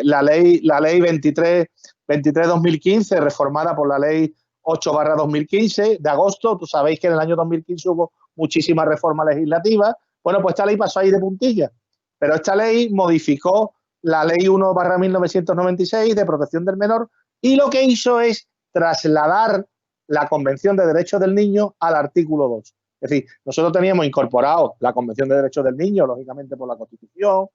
La ley 23/2015, reformada por la ley 8/2015 de agosto. Tú sabéis que en el año 2015 hubo muchísimas reformas legislativas. Bueno, pues esta ley pasó ahí de puntilla, pero esta ley modificó la ley 1/1996 de protección del menor y lo que hizo es trasladar la Convención de Derechos del Niño al artículo 2. Es decir, nosotros teníamos incorporado la Convención de Derechos del Niño, lógicamente por la Constitución,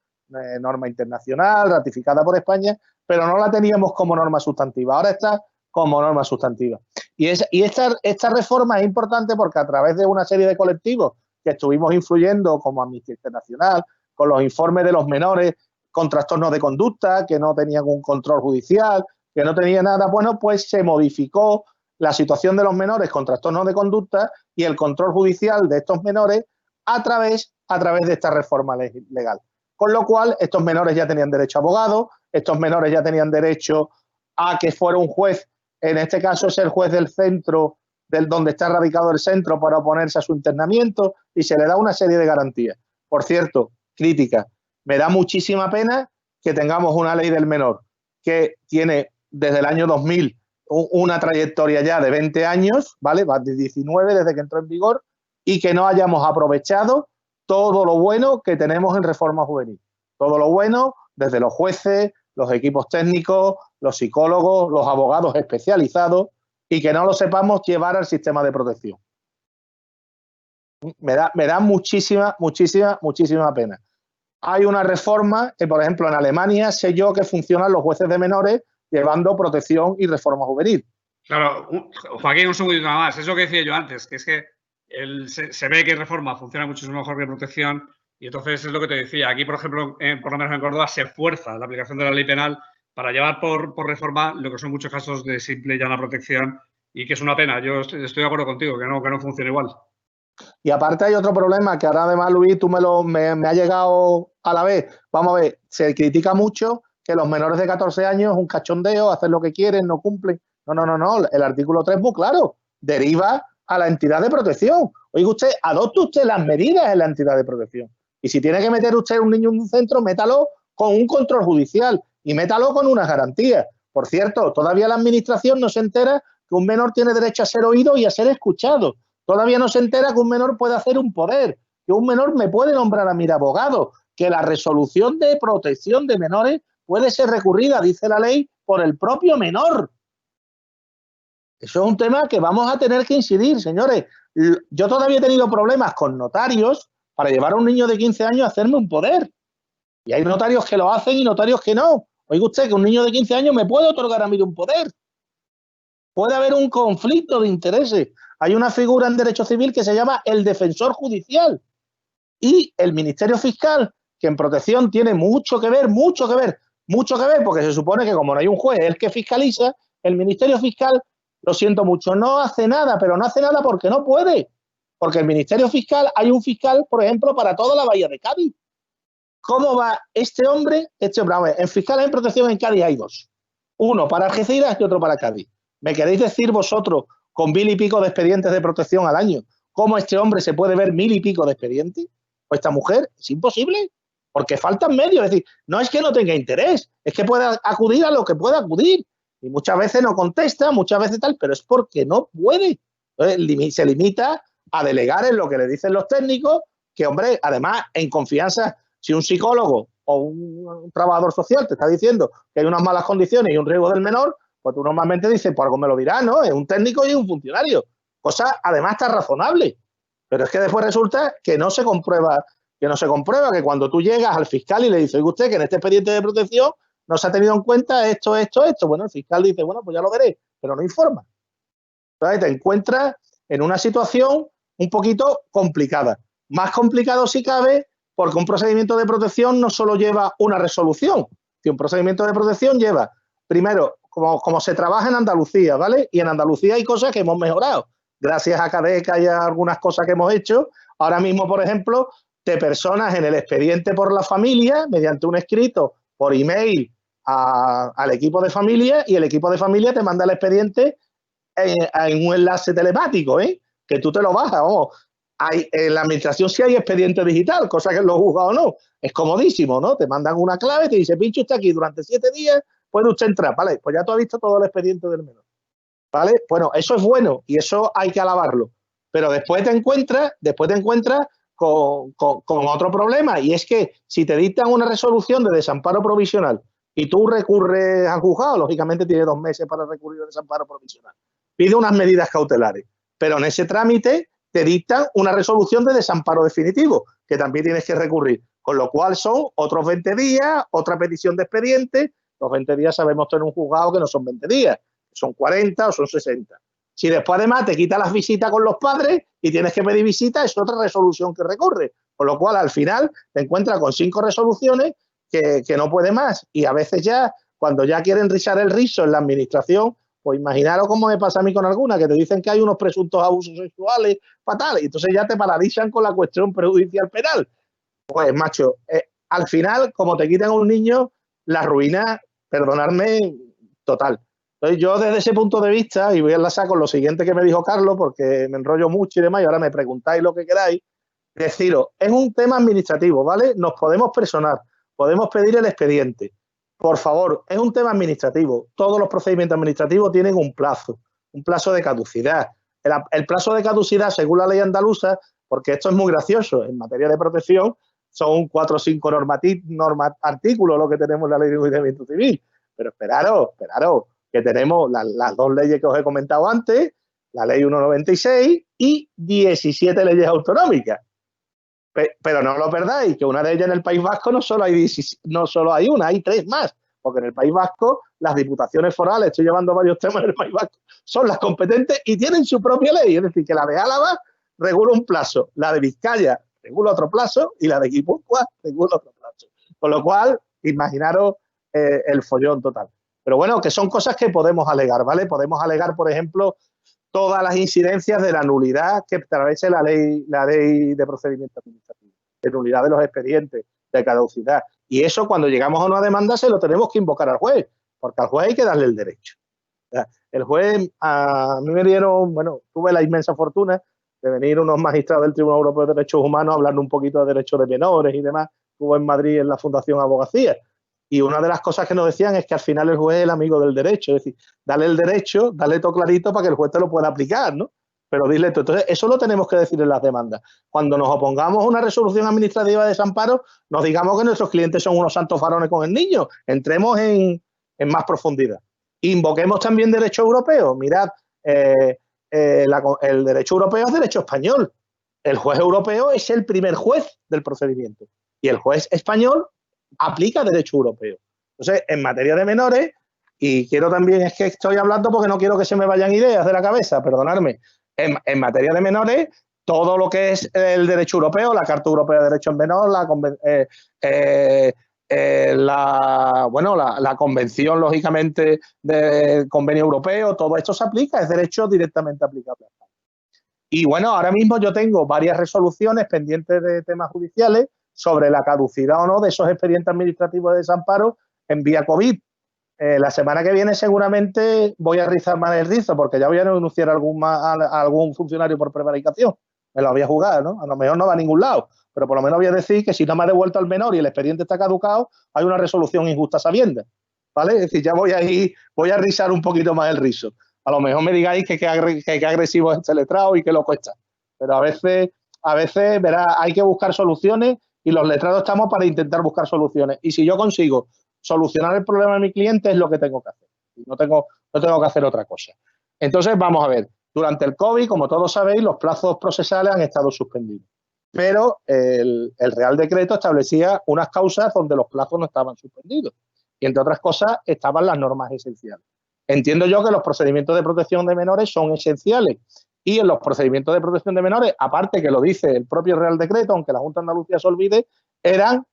norma internacional, ratificada por España, pero no la teníamos como norma sustantiva. Ahora está como norma sustantiva. Y esta reforma es importante porque a través de una serie de colectivos que estuvimos influyendo, como Amnistía Internacional, con los informes de los menores con trastornos de conducta, que no tenían un control judicial, que no tenían nada, bueno, pues se modificó la situación de los menores con trastornos de conducta y el control judicial de estos menores a través de esta reforma legal. Con lo cual, estos menores ya tenían derecho a abogado, estos menores ya tenían derecho a que fuera un juez, en este caso es el juez del centro, donde está radicado el centro, para oponerse a su internamiento, y se le da una serie de garantías. Por cierto, crítica, me da muchísima pena que tengamos una ley del menor que tiene desde el año 2000 una trayectoria ya de 20 años, ¿vale? Va de 19 desde que entró en vigor, y que no hayamos aprovechado todo lo bueno que tenemos en reforma juvenil. Todo lo bueno desde los jueces, los equipos técnicos, los psicólogos, los abogados especializados, y que no lo sepamos llevar al sistema de protección. Me da muchísima pena. Hay una reforma que, por ejemplo, en Alemania sé yo que funcionan los jueces de menores llevando protección y reforma juvenil. Claro, Joaquín, un segundito nada más. Eso que decía yo antes, que es que se ve que reforma funciona muchísimo mejor que protección, y entonces es lo que te decía. Aquí, por ejemplo, por lo menos en Córdoba, se fuerza la aplicación de la ley penal para llevar por reforma lo que son muchos casos de simple y llana protección, y que es una pena. Yo estoy de acuerdo contigo, que no funciona igual. Y aparte hay otro problema, que ahora además, Luis, tú me ha llegado a la vez. Vamos a ver, se critica mucho que los menores de 14 años es un cachondeo, hacen lo que quieren, no cumplen. No. El artículo 3 muy claro, deriva a la entidad de protección. Oiga usted, adopte usted las medidas en la entidad de protección. Y si tiene que meter usted un niño en un centro, métalo con un control judicial y métalo con unas garantías. Por cierto, todavía la administración no se entera que un menor tiene derecho a ser oído y a ser escuchado. Todavía no se entera que un menor puede hacer un poder, que un menor me puede nombrar a mi abogado, que la resolución de protección de menores puede ser recurrida, dice la ley, por el propio menor. Eso es un tema que vamos a tener que incidir, señores. Yo todavía he tenido problemas con notarios para llevar a un niño de 15 años a hacerme un poder. Y hay notarios que lo hacen y notarios que no. Oiga usted, que un niño de 15 años me puede otorgar a mí un poder. Puede haber un conflicto de intereses. Hay una figura en derecho civil que se llama el defensor judicial. Y el Ministerio Fiscal, que en protección tiene mucho que ver, porque se supone que como no hay un juez, el que fiscaliza, el Ministerio Fiscal, lo siento mucho, no hace nada, pero no hace nada porque no puede. Porque el Ministerio Fiscal, hay un fiscal, por ejemplo, para toda la bahía de Cádiz. ¿Cómo va este hombre? A ver, en fiscales en protección en Cádiz hay dos. Uno para Algeciras y otro para Cádiz. ¿Me queréis decir vosotros, con 1000 y pico de expedientes de protección al año, cómo este hombre se puede ver 1000 y pico de expedientes? ¿O esta mujer? Es imposible, porque faltan medios. Es decir, no es que no tenga interés, es que puede acudir a lo que pueda acudir. Y muchas veces no contesta, muchas veces tal, pero es porque no puede. Entonces, se limita a delegar en lo que le dicen los técnicos, que, hombre, además, en confianza, si un psicólogo o un trabajador social te está diciendo que hay unas malas condiciones y un riesgo del menor, pues tú normalmente dices, pues algo me lo dirá, ¿no? Es un técnico y un funcionario. Cosa, además, está razonable. Pero es que después resulta que no se comprueba, que cuando tú llegas al fiscal y le dices, oiga usted, que en este expediente de protección no se ha tenido en cuenta esto. Bueno, el fiscal dice, bueno, pues ya lo veré, pero no informa. Entonces te encuentras en una situación un poquito complicada. Más complicado si cabe, porque un procedimiento de protección no solo lleva una resolución. Si un procedimiento de protección lleva, primero, como se trabaja en Andalucía, ¿vale? Y en Andalucía hay cosas que hemos mejorado. Gracias a CADECA y a algunas cosas que hemos hecho. Ahora mismo, por ejemplo, te personas en el expediente por la familia, mediante un escrito por email al equipo de familia, y el equipo de familia te manda el expediente en un enlace telemático, que tú te lo bajas. En la administración sí hay expediente digital, cosa que en los juzgados no. Es comodísimo, ¿no? Te mandan una clave, te dice, pinche usted aquí durante 7 días, puede usted entrar, ¿vale? Pues ya tú has visto todo el expediente del menor, ¿vale? Bueno, eso es bueno y eso hay que alabarlo. Pero después te encuentras con otro problema, y es que si te dictan una resolución de desamparo provisional y tú recurres al juzgado, lógicamente tiene 2 meses para recurrir al desamparo provisional. Pide unas medidas cautelares, pero en ese trámite te dictan una resolución de desamparo definitivo, que también tienes que recurrir. Con lo cual son otros 20 días, otra petición de expediente. Los 20 días sabemos tener un juzgado que no son 20 días, son 40 o son 60. Si después además te quitas las visitas con los padres y tienes que pedir visitas, es otra resolución que recurre. Con lo cual, al final, te encuentras con 5 resoluciones que no puede más. Y a veces ya, cuando ya quieren rizar el rizo en la administración, pues imaginaros cómo me pasa a mí con algunas, que te dicen que hay unos presuntos abusos sexuales fatales, y entonces ya te paralizan con la cuestión prejudicial penal. Pues, macho, al final, como te quitan a un niño, la ruina, perdonadme, total. Entonces, yo desde ese punto de vista, y voy a enlazar con lo siguiente que me dijo Carlos, porque me enrollo mucho y demás, y ahora me preguntáis lo que queráis, deciros, es un tema administrativo, ¿vale? Nos podemos personar, podemos pedir el expediente. Por favor, es un tema administrativo. Todos los procedimientos administrativos tienen un plazo de caducidad. El plazo de caducidad, según la ley andaluza, porque esto es muy gracioso, en materia de protección son 4 o 5 artículos lo que tenemos en la ley de enjuiciamiento civil. Pero esperaros, que tenemos las 2 leyes que os he comentado antes, la ley 196 y 17 leyes autonómicas. Pero no lo perdáis, que una de ellas en el País Vasco no solo hay una, hay 3 más, porque en el País Vasco las diputaciones forales, estoy llevando varios temas en el País Vasco, son las competentes y tienen su propia ley, es decir, que la de Álava regula un plazo, la de Vizcaya regula otro plazo y la de Guipúzcoa regula otro plazo. Con lo cual, imaginaros el follón total. Pero bueno, que son cosas que podemos alegar, ¿vale? Podemos alegar, por ejemplo, todas las incidencias de la nulidad que establece la ley de procedimiento administrativo, de nulidad de los expedientes, de caducidad. Y eso, cuando llegamos a una demanda, se lo tenemos que invocar al juez, porque al juez hay que darle el derecho. El juez, a mí me dieron, bueno, tuve la inmensa fortuna de venir unos magistrados del Tribunal Europeo de Derechos Humanos hablando un poquito de derechos de menores y demás. Estuvo en Madrid en la Fundación Abogacía. Y una de las cosas que nos decían es que al final el juez es el amigo del derecho. Es decir, dale el derecho, dale todo clarito para que el juez te lo pueda aplicar, ¿no? Pero dile esto. Entonces, eso lo tenemos que decir en las demandas. Cuando nos opongamos a una resolución administrativa de desamparo, nos digamos que nuestros clientes son unos santos varones con el niño. Entremos en más profundidad. Invoquemos también derecho europeo. Mirad, el derecho europeo es derecho español. El juez europeo es el primer juez del procedimiento. Y el juez español aplica derecho europeo. Entonces, en materia de menores, y quiero también, es que estoy hablando porque no quiero que se me vayan ideas de la cabeza, perdonadme, en materia de menores, todo lo que es el derecho europeo, la Carta Europea de Derechos Menores, la convención, lógicamente, del convenio europeo, todo esto se aplica, es derecho directamente aplicable. Y bueno, ahora mismo yo tengo varias resoluciones pendientes de temas judiciales sobre la caducidad o no de esos expedientes administrativos de desamparo en vía COVID. La semana que viene seguramente voy a rizar más el rizo porque ya voy a denunciar a algún funcionario por prevaricación. Me lo voy a jugar, ¿no? A lo mejor no va a ningún lado, pero por lo menos voy a decir que si no me ha devuelto al menor y el expediente está caducado, hay una resolución injusta sabienda, ¿vale? Es decir, ya voy a rizar un poquito más el rizo. A lo mejor me digáis que qué agresivo es este letrado y que lo cuesta. Pero a veces, verá, hay que buscar soluciones y los letrados estamos para intentar buscar soluciones. Y si yo consigo solucionar el problema de mi cliente, es lo que tengo que hacer. No tengo que hacer otra cosa. Entonces, vamos a ver. Durante el COVID, como todos sabéis, los plazos procesales han estado suspendidos. Pero el Real Decreto establecía unas causas donde los plazos no estaban suspendidos. Y, entre otras cosas, estaban las normas esenciales. Entiendo yo que los procedimientos de protección de menores son esenciales. Y en los procedimientos de protección de menores, aparte que lo dice el propio Real Decreto, aunque la Junta de Andalucía se olvide,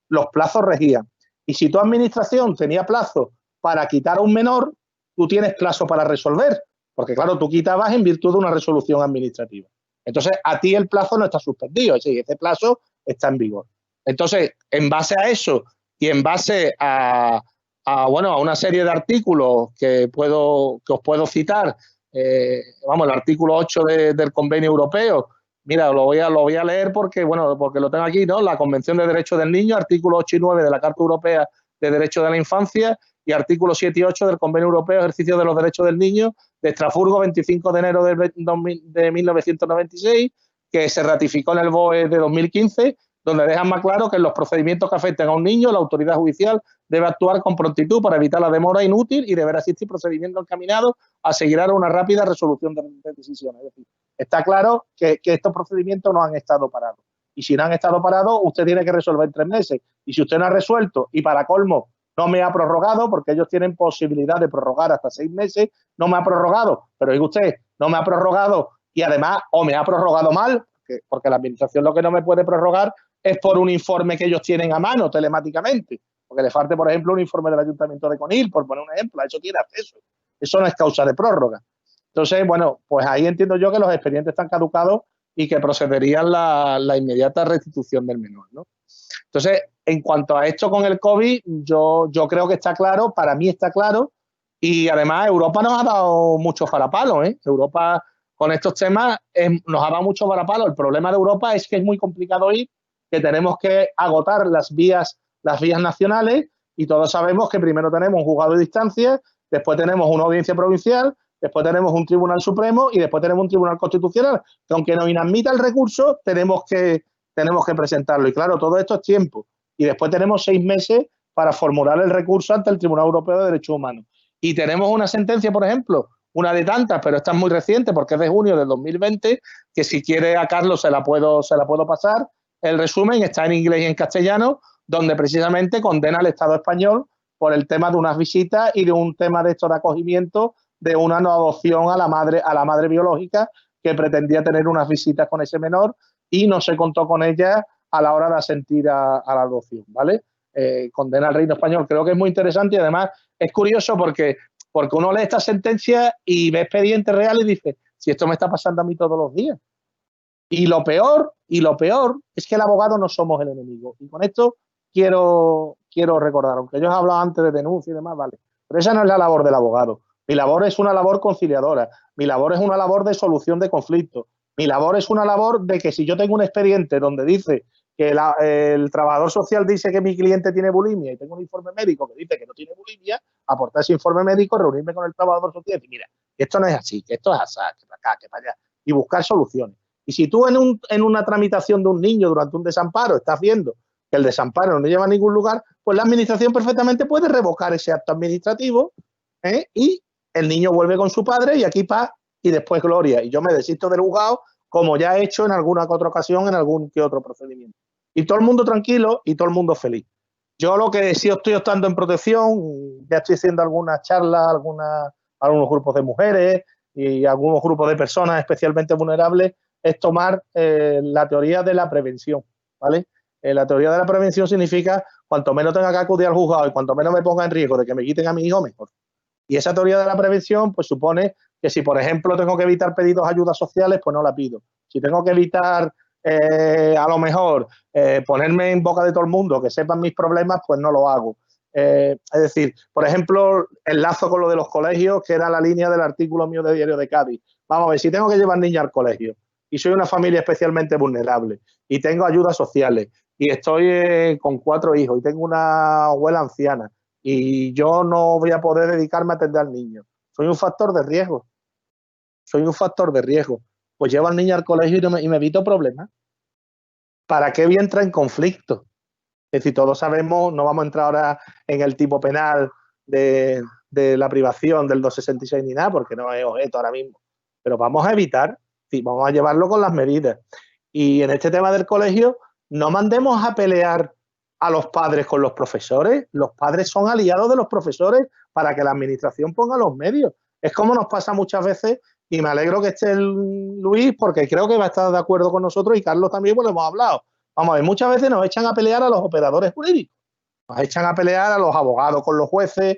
los plazos regían. Y si tu administración tenía plazo para quitar a un menor, tú tienes plazo para resolver. Porque, claro, tú quitabas en virtud de una resolución administrativa. Entonces, a ti el plazo no está suspendido. Es decir, ese plazo está en vigor. Entonces, en base a eso y en base a una serie de artículos que os puedo citar, el artículo 8 del Convenio Europeo. Mira, lo voy a leer porque lo tengo aquí, ¿no? La Convención de Derechos del Niño, artículo 8 y 9 de la Carta Europea de Derechos de la Infancia y artículo 7 y 8 del Convenio Europeo de Ejercicio de los Derechos del Niño de Estrasburgo, 25 de enero de 1996, que se ratificó en el BOE de 2015, donde dejan más claro que en los procedimientos que afecten a un niño, la autoridad judicial debe actuar con prontitud para evitar la demora inútil y deberá existir procedimientos encaminados a seguir a una rápida resolución de decisiones. Es decir, está claro que estos procedimientos no han estado parados. Y si no han estado parados, usted tiene que resolver en 3 meses. Y si usted no ha resuelto y para colmo no me ha prorrogado, porque ellos tienen posibilidad de prorrogar hasta 6 meses, no me ha prorrogado. Pero diga usted, no me ha prorrogado y además o me ha prorrogado mal, porque la administración lo que no me puede prorrogar es por un informe que ellos tienen a mano telemáticamente. Porque le falte, por ejemplo, un informe del Ayuntamiento de Conil, por poner un ejemplo, a eso tiene acceso. Eso no es causa de prórroga. Entonces, bueno, pues ahí entiendo yo que los expedientes están caducados y que procederían la inmediata restitución del menor, ¿no? Entonces, en cuanto a esto con el COVID, yo creo que está claro, para mí está claro, y además Europa nos ha dado muchos varapalos, ¿eh? Europa con estos temas nos ha dado muchos varapalos. El problema de Europa es que es muy complicado ir, que tenemos que agotar las vías nacionales y todos sabemos que primero tenemos un juzgado de distancia, después tenemos una audiencia provincial, después tenemos un tribunal supremo y después tenemos un tribunal constitucional, que aunque nos inadmita el recurso, tenemos que presentarlo. Y claro, todo esto es tiempo. Y después tenemos 6 meses para formular el recurso ante el Tribunal Europeo de Derechos Humanos. Y tenemos una sentencia, por ejemplo, una de tantas, pero esta es muy reciente porque es de junio del 2020, que si quiere a Carlos se la puedo pasar. El resumen está en inglés y en castellano, donde precisamente condena al Estado español por el tema de unas visitas y de un tema de esto de acogimiento de una no adopción a la madre biológica que pretendía tener unas visitas con ese menor y no se contó con ella a la hora de asentir a la adopción, ¿vale? Condena al reino español. Creo que es muy interesante y además es curioso porque uno lee esta sentencia y ve expedientes reales y dice, si esto me está pasando a mí todos los días. Y lo peor es que el abogado no somos el enemigo. Y con esto quiero recordar, aunque yo he hablado antes de denuncia y demás, vale, pero esa no es la labor del abogado. Mi labor es una labor conciliadora, mi labor es una labor de solución de conflictos, mi labor es una labor de que si yo tengo un expediente donde dice que el trabajador social dice que mi cliente tiene bulimia y tengo un informe médico que dice que no tiene bulimia, aportar ese informe médico, reunirme con el trabajador social y decir, mira, esto no es así, que esto es así, que para acá, que para allá, y buscar soluciones. Y si tú en una tramitación de un niño durante un desamparo estás viendo que el desamparo no lleva a ningún lugar, pues la administración perfectamente puede revocar ese acto administrativo y el niño vuelve con su padre y aquí paz y después gloria. Y yo me desisto del juzgado como ya he hecho en alguna que otra ocasión en algún que otro procedimiento. Y todo el mundo tranquilo y todo el mundo feliz. Yo lo que sí estoy optando en protección, ya estoy haciendo algunas charlas, algunos grupos de mujeres y algunos grupos de personas especialmente vulnerables, es tomar la teoría de la prevención, ¿vale? La teoría de la prevención significa cuanto menos tenga que acudir al juzgado y cuanto menos me ponga en riesgo de que me quiten a mi hijo, mejor. Y esa teoría de la prevención pues supone que si, por ejemplo, tengo que evitar pedidos de ayudas sociales, pues no la pido. Si tengo que evitar, a lo mejor, ponerme en boca de todo el mundo, que sepan mis problemas, pues no lo hago. Es decir, por ejemplo, enlazo con lo de los colegios, que era la línea del artículo mío de Diario de Cádiz. Vamos a ver, si tengo que llevar niñas al colegio y soy una familia especialmente vulnerable y tengo ayudas sociales y estoy con 4 hijos y tengo una abuela anciana y yo no voy a poder dedicarme a atender al niño, soy un factor de riesgo. Pues llevo al niño al colegio y me evito problemas. ¿Para qué voy a entrar en conflicto? Es decir, todos sabemos, no vamos a entrar ahora en el tipo penal de la privación del 266 ni nada, porque no es objeto ahora mismo, pero vamos a evitar, sí, vamos a llevarlo con las medidas. Y en este tema del colegio, no mandemos a pelear a los padres con los profesores. Los padres son aliados de los profesores para que la administración ponga los medios. Es como nos pasa muchas veces, y me alegro que esté Luis, porque creo que va a estar de acuerdo con nosotros, y Carlos también, pues lo hemos hablado. Vamos a ver, muchas veces nos echan a pelear a los operadores jurídicos, nos echan a pelear a los abogados con los jueces,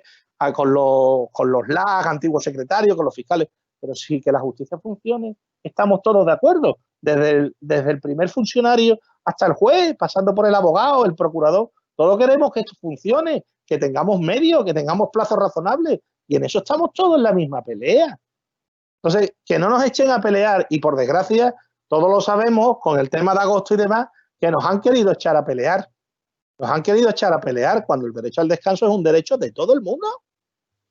con los LAG, antiguos secretarios, con los fiscales, pero sí que la justicia funcione, estamos todos de acuerdo, desde el primer funcionario hasta el juez, pasando por el abogado, el procurador, todos queremos que esto funcione, que tengamos medios, que tengamos plazos razonables, y en eso estamos todos en la misma pelea. Entonces, que no nos echen a pelear, y por desgracia, todos lo sabemos, con el tema de agosto y demás, que nos han querido echar a pelear. Nos han querido echar a pelear cuando el derecho al descanso es un derecho de todo el mundo.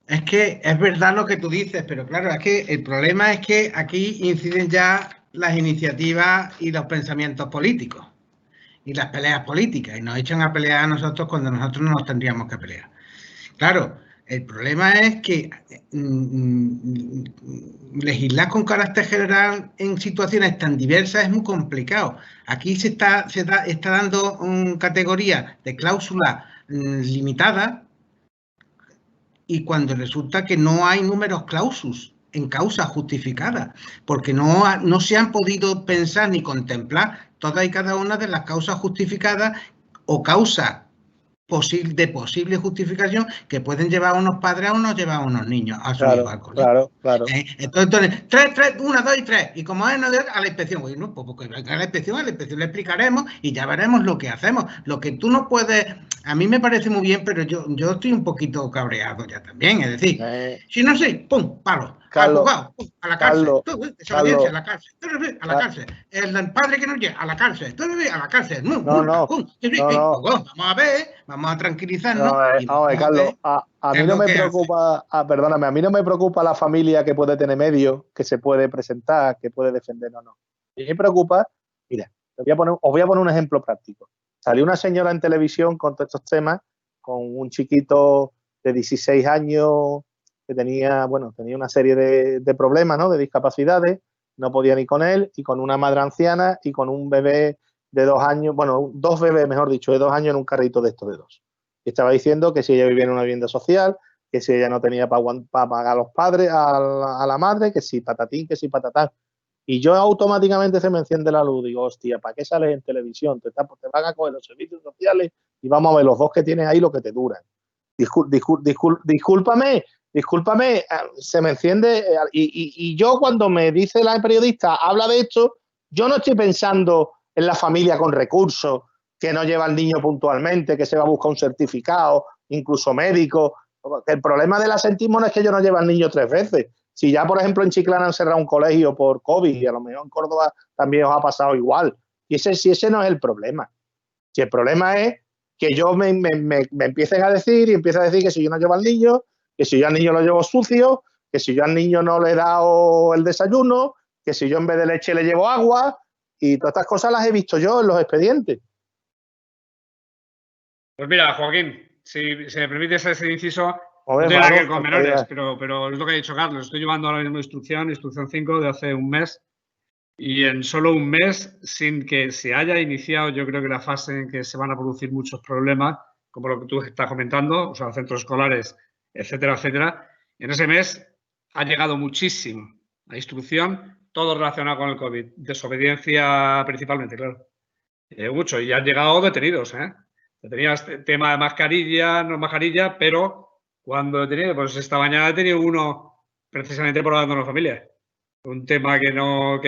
Es que es verdad lo que tú dices, pero claro, es que el problema es que aquí inciden ya las iniciativas y los pensamientos políticos. y las peleas políticas y nos echan a pelear a nosotros cuando nosotros no nos tendríamos que pelear. Claro, el problema es que legislar con carácter general en situaciones tan diversas es muy complicado. Aquí se está dando categoría de cláusula limitada y cuando resulta que no hay números clausus en causas justificadas, porque no se han podido pensar ni contemplar todas y cada una de las causas justificadas o causas de posible justificación que pueden llevar a unos padres o no llevar a unos niños a su hijo al colegio. Claro. Entonces, 1, 2 y 3. Y como es, no, a la inspección. Bueno, pues porque venga a la inspección le explicaremos y ya veremos lo que hacemos. Lo que tú no puedes. A mí me parece muy bien, pero yo estoy un poquito cabreado ya también. Es decir, si no sé, pum, palo. Al juzgado, pum, a la cárcel. Desobediencia, a la cárcel. A la cárcel. El padre que no llega, a la cárcel. A la cárcel. No. Vamos a ver, vamos a tranquilizarnos. Carlos, a mí no me preocupa, perdóname, a mí no me preocupa la familia que puede tener medios, que se puede presentar, que puede defender o no. A mí me preocupa, mira, os voy a poner un ejemplo práctico. Salió una señora en televisión con todos estos temas, con un chiquito de 16 años que tenía una serie de problemas, ¿no? De discapacidades, no podía ni con él, y con una madre anciana y con un bebé de 2 años, dos bebés, mejor dicho, de 2 años en un carrito de estos de 2. Y estaba diciendo que si ella vivía en una vivienda social, que si ella no tenía para pagar a los padres, a la madre, que si patatín, que si patatán. Y yo automáticamente se me enciende la luz. Digo, hostia, ¿para qué sales en televisión? Te van a coger los servicios sociales y vamos a ver los dos que tienes ahí lo que te duran. Discúlpame, se me enciende. Y yo cuando me dice la periodista, habla de esto, yo no estoy pensando en la familia con recursos, que no lleva al niño puntualmente, que se va a buscar un certificado, incluso médico. El problema del asentismo no es que yo no lleve al niño 3 veces. Si ya, por ejemplo, en Chiclana han cerrado un colegio por COVID y a lo mejor en Córdoba también os ha pasado igual. Y ese no es el problema. Si el problema es que yo me empiecen a decir que si yo no llevo al niño, que si yo al niño lo llevo sucio, que si yo al niño no le he dado el desayuno, que si yo en vez de leche le llevo agua, y todas estas cosas las he visto yo en los expedientes. Pues mira, Joaquín, si me permites ese inciso, no tiene nada que ver con menores, pero es lo que ha dicho Carlos. Estoy llevando ahora mismo instrucción 5 de hace un mes, y en solo un mes, sin que se haya iniciado, yo creo que la fase en que se van a producir muchos problemas, como lo que tú estás comentando, o sea, centros escolares, etcétera, etcétera, en ese mes ha llegado muchísimo a instrucción, todo relacionado con el COVID, desobediencia principalmente, claro. Mucho, y han llegado detenidos, Tenías tema de mascarilla, no mascarilla, pero cuando he tenido, pues esta mañana he tenido uno precisamente por hablando de la familia. Un tema que no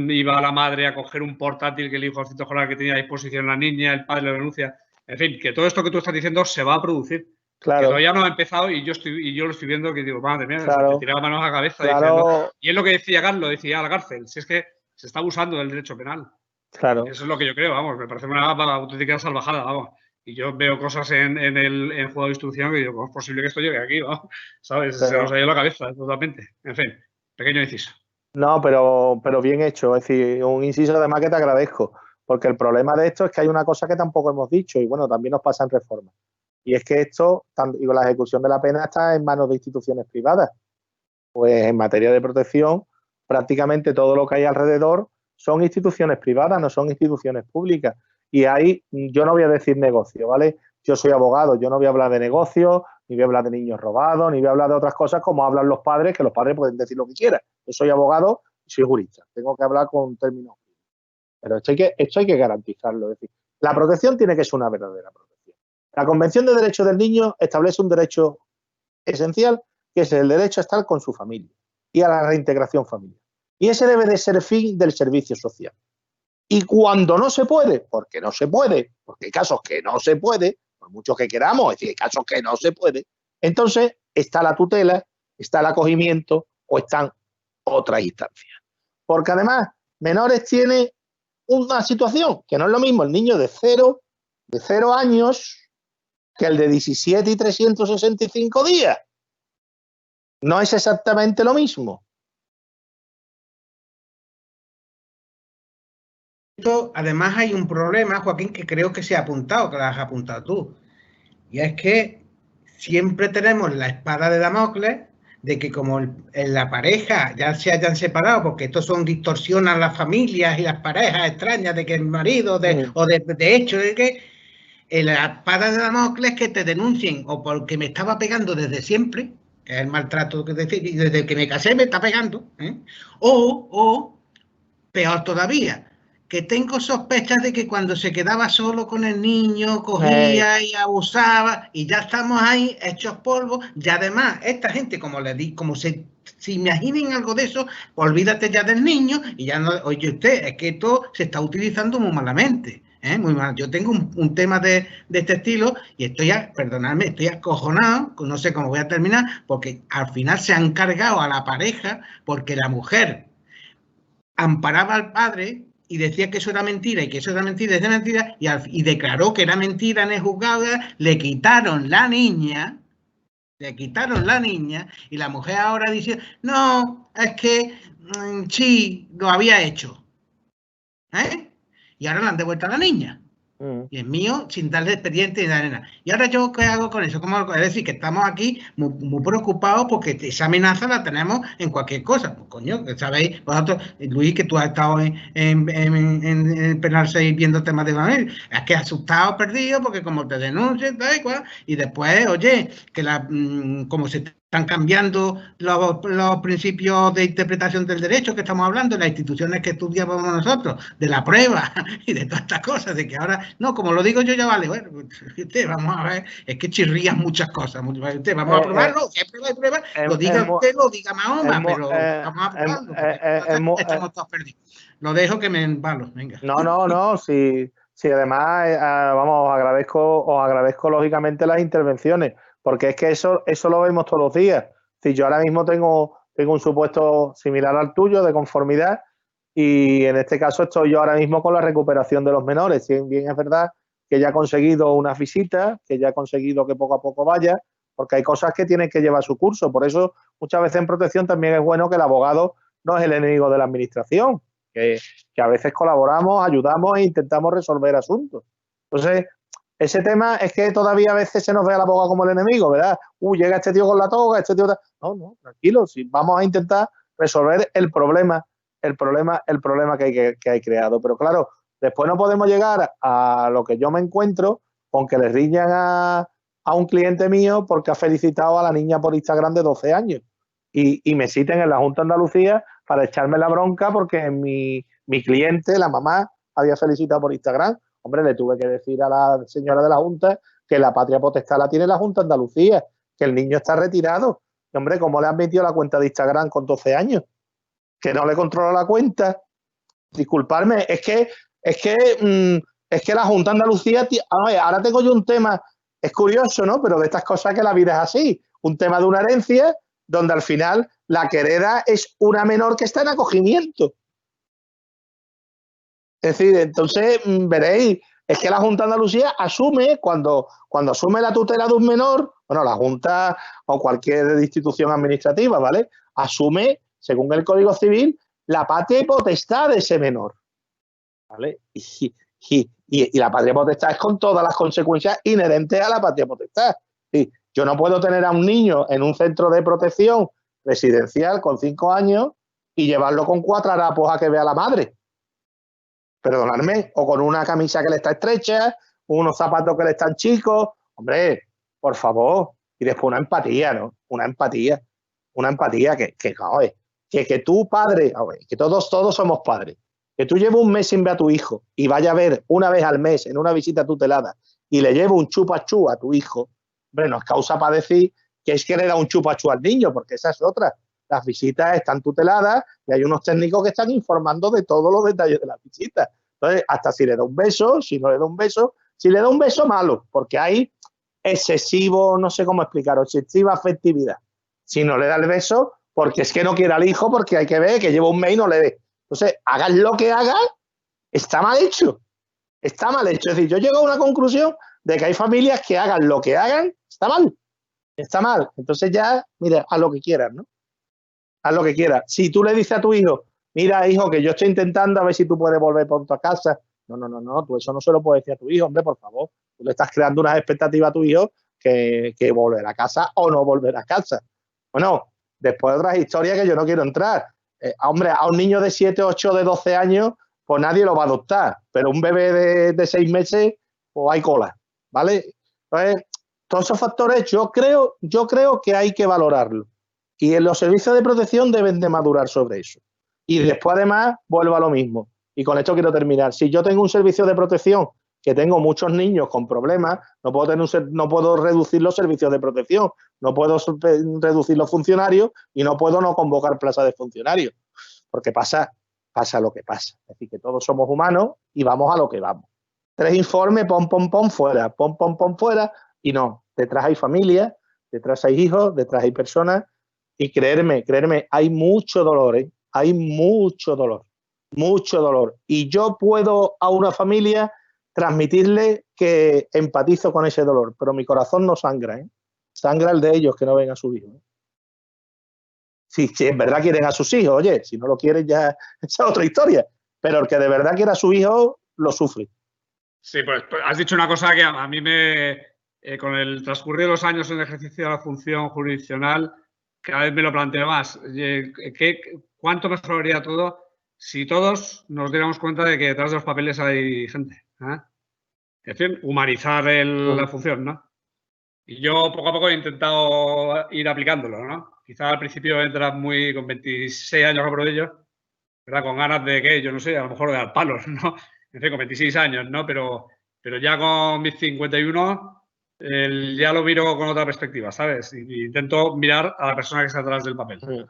iba a la madre a coger un portátil que el hijo del centro escolar que tenía a disposición la niña, el padre le renuncia. En fin, que todo esto que tú estás diciendo se va a producir. Claro. Que todavía no ha empezado y yo lo estoy viendo que digo, madre mía, me tiraba manos a la cabeza. Diciendo, y es lo que decía Carlos, decía a la cárcel, si es que se está abusando del derecho penal. Claro. Eso es lo que yo creo, vamos, me parece una auténtica salvajada, vamos. Y yo veo cosas en juego de instrucción que digo, ¿cómo es posible que esto llegue aquí? ¿No? ¿Sabes? Se nos ha ido la cabeza totalmente. En fin, pequeño inciso. No, pero bien hecho. Es decir, un inciso además que te agradezco. Porque el problema de esto es que hay una cosa que tampoco hemos dicho y bueno, también nos pasa en reforma. Y es que esto, la ejecución de la pena está en manos de instituciones privadas. Pues en materia de protección, prácticamente todo lo que hay alrededor son instituciones privadas, no son instituciones públicas. Y ahí yo no voy a decir negocio, ¿vale? Yo soy abogado, yo no voy a hablar de negocios, ni voy a hablar de niños robados, ni voy a hablar de otras cosas como hablan los padres, que los padres pueden decir lo que quieran. Yo soy abogado y soy jurista, tengo que hablar con términos. Pero esto hay que garantizarlo. Es decir, la protección tiene que ser una verdadera protección. La Convención de Derechos del Niño establece un derecho esencial, que es el derecho a estar con su familia y a la reintegración familiar. Y ese debe de ser el fin del servicio social. Y cuando no se puede, porque no se puede, porque hay casos que no se puede, por mucho que queramos, es decir, hay casos que no se puede, entonces está la tutela, está el acogimiento o están otras instancias. Porque además, menores tiene una situación que no es lo mismo el niño de 0 años que el de 17 y 365 días. No es exactamente lo mismo. Además hay un problema, Joaquín, que creo que se ha apuntado, que lo has apuntado tú. Y es que siempre tenemos la espada de Damocles de que como en la pareja ya se hayan separado, porque estos son distorsionan las familias y las parejas extrañas de que el marido, o de hecho, de que la espada de Damocles que te denuncien o porque me estaba pegando desde siempre, que es el maltrato que decir, y desde que me casé me está pegando, o peor todavía, que tengo sospechas de que cuando se quedaba solo con el niño, cogía y abusaba, y ya estamos ahí hechos polvo. Y además, esta gente, como le di, como se imaginen algo de eso, olvídate ya del niño y ya no, oye usted, es que esto se está utilizando muy malamente. Muy mal. Yo tengo un tema de este estilo y perdonadme, estoy acojonado, no sé cómo voy a terminar, porque al final se han cargado a la pareja porque la mujer amparaba al padre y decía que eso era mentira y que eso era mentira, y declaró que era mentira en el juzgado, le quitaron la niña y la mujer ahora dice, no, es que sí, lo había hecho. Y ahora le han devuelto a la niña. Y es mío sin darle expediente ni darle nada. ¿Y ahora yo qué hago con eso? Es decir, que estamos aquí muy preocupados porque esa amenaza la tenemos en cualquier cosa. Pues coño, sabéis, vosotros, Luis, que tú has estado en Penal 6 viendo temas de familia, es que asustado, perdido, porque como te denuncian, tal y cual, y después, oye, que como se están cambiando los principios de interpretación del derecho que estamos hablando, las instituciones que estudiamos nosotros, de la prueba y de todas estas cosas, de que ahora, no, como lo digo yo ya vale, bueno, usted, vamos a ver, es que chirrían muchas cosas, usted, vamos a probarlo, siempre hay pruebas, lo diga usted, lo diga Mahoma, pero vamos a probarlo, porque estamos todos perdidos. Lo dejo que me embalo, venga. No, sí, además, vamos, os agradezco lógicamente las intervenciones, porque es que eso lo vemos todos los días. Si yo ahora mismo tengo un supuesto similar al tuyo de conformidad y en este caso estoy yo ahora mismo con la recuperación de los menores. Si bien es verdad que ya he conseguido unas visitas, que ya he conseguido que poco a poco vaya, porque hay cosas que tienen que llevar su curso. Por eso muchas veces en protección también es bueno que el abogado no es el enemigo de la administración, que a veces colaboramos, ayudamos e intentamos resolver asuntos. Entonces, ese tema es que todavía a veces se nos ve al abogado como el enemigo, ¿verdad? Llega este tío con la toga, este tío... No, tranquilo, si vamos a intentar resolver el problema que hay creado. Pero claro, después no podemos llegar a lo que yo me encuentro con que le riñan a un cliente mío porque ha felicitado a la niña por Instagram de 12 años y me citen en la Junta de Andalucía para echarme la bronca porque mi cliente, la mamá, había felicitado por Instagram. Hombre, le tuve que decir a la señora de la Junta que la patria potestad la tiene la Junta de Andalucía, que el niño está retirado. Y, hombre, ¿cómo le han metido la cuenta de Instagram con 12 años? Que no le controla la cuenta. Disculparme, es que la Junta de Andalucía, ahora tengo yo un tema, es curioso, ¿no? Pero de estas cosas que la vida es así, un tema de una herencia donde al final la que hereda es una menor que está en acogimiento. Es decir, entonces veréis, es que la Junta de Andalucía asume, cuando asume la tutela de un menor, bueno, la Junta o cualquier institución administrativa, ¿vale? Asume, según el Código Civil, la patria potestad de ese menor, ¿vale? Y la patria potestad es con todas las consecuencias inherentes a la patria potestad. Sí, yo no puedo tener a un niño en un centro de protección residencial con 5 años y llevarlo con 4 harapos a que vea a la madre. Perdonadme, o con una camisa que le está estrecha, unos zapatos que le están chicos. Hombre, por favor. Y después una empatía, ¿no? Una empatía que tu padre, que todos somos padres, que tú lleves un mes sin ver a tu hijo y vaya a ver una vez al mes en una visita tutelada y le lleve un chupachú a tu hijo, hombre, no es causa para decir que es que le da un chupachú al niño, porque esa es otra. Las visitas están tuteladas y hay unos técnicos que están informando de todos los detalles de las visitas. Entonces, hasta si le da un beso, si no le da un beso, si le da un beso, malo, porque hay excesivo, no sé cómo explicarlo, excesiva afectividad. Si no le da el beso, porque es que no quiere al hijo, porque hay que ver que lleva un mes y no le dé. Entonces, hagan lo que hagan, está mal hecho. Está mal hecho. Es decir, yo llego a una conclusión de que hay familias que hagan lo que hagan, está mal. Está mal. Entonces ya, mira, haz lo que quieras, ¿no? Haz lo que quieras. Si tú le dices a tu hijo, mira, hijo, que yo estoy intentando a ver si tú puedes volver pronto a casa. No, tú eso no se lo puedes decir a tu hijo, hombre, por favor. Tú le estás creando unas expectativas a tu hijo que volver a casa o no volver a casa. Bueno, después otras historias que yo no quiero entrar. Hombre, a un niño de 7, 8, de 12 años, pues nadie lo va a adoptar, pero un bebé de 6 meses, pues hay cola, ¿vale? Entonces, todos esos factores yo creo que hay que valorarlo. Y en los servicios de protección deben de madurar sobre eso. Y después, además, vuelvo a lo mismo. Y con esto quiero terminar. Si yo tengo un servicio de protección que tengo muchos niños con problemas, no puedo reducir los servicios de protección, no puedo reducir los funcionarios y no puedo no convocar plazas de funcionarios. Porque pasa lo que pasa. Es decir, que todos somos humanos y vamos a lo que vamos. 3 informes, fuera, fuera. Y no, detrás hay familias, detrás hay hijos, detrás hay personas. Y creerme, hay mucho dolor, ¿eh? Hay mucho dolor. Y yo puedo a una familia transmitirle que empatizo con ese dolor, pero mi corazón no sangra, ¿eh? Sangra el de ellos que no ven a sus hijos, ¿eh? Si en verdad quieren a sus hijos, oye, si no lo quieren ya esa es otra historia, pero el que de verdad quiera a su hijo lo sufre. Sí, pues has dicho una cosa que a mí con el transcurrir de los años en el ejercicio de la función jurisdiccional, cada vez me lo planteo más. ¿Cuánto mejoraría todo si todos nos diéramos cuenta de que detrás de los papeles hay gente? Es decir, humanizar la función, ¿no? Y yo poco a poco he intentado ir aplicándolo, ¿no? Quizá al principio entras con 26 años por ello, ¿verdad? Con ganas de que, yo no sé, a lo mejor de dar palos, ¿no? En fin, con 26 años, ¿no? Pero ya con mis 51 ya lo miro con otra perspectiva, ¿sabes? Y intento mirar a la persona que está detrás del papel. Sí.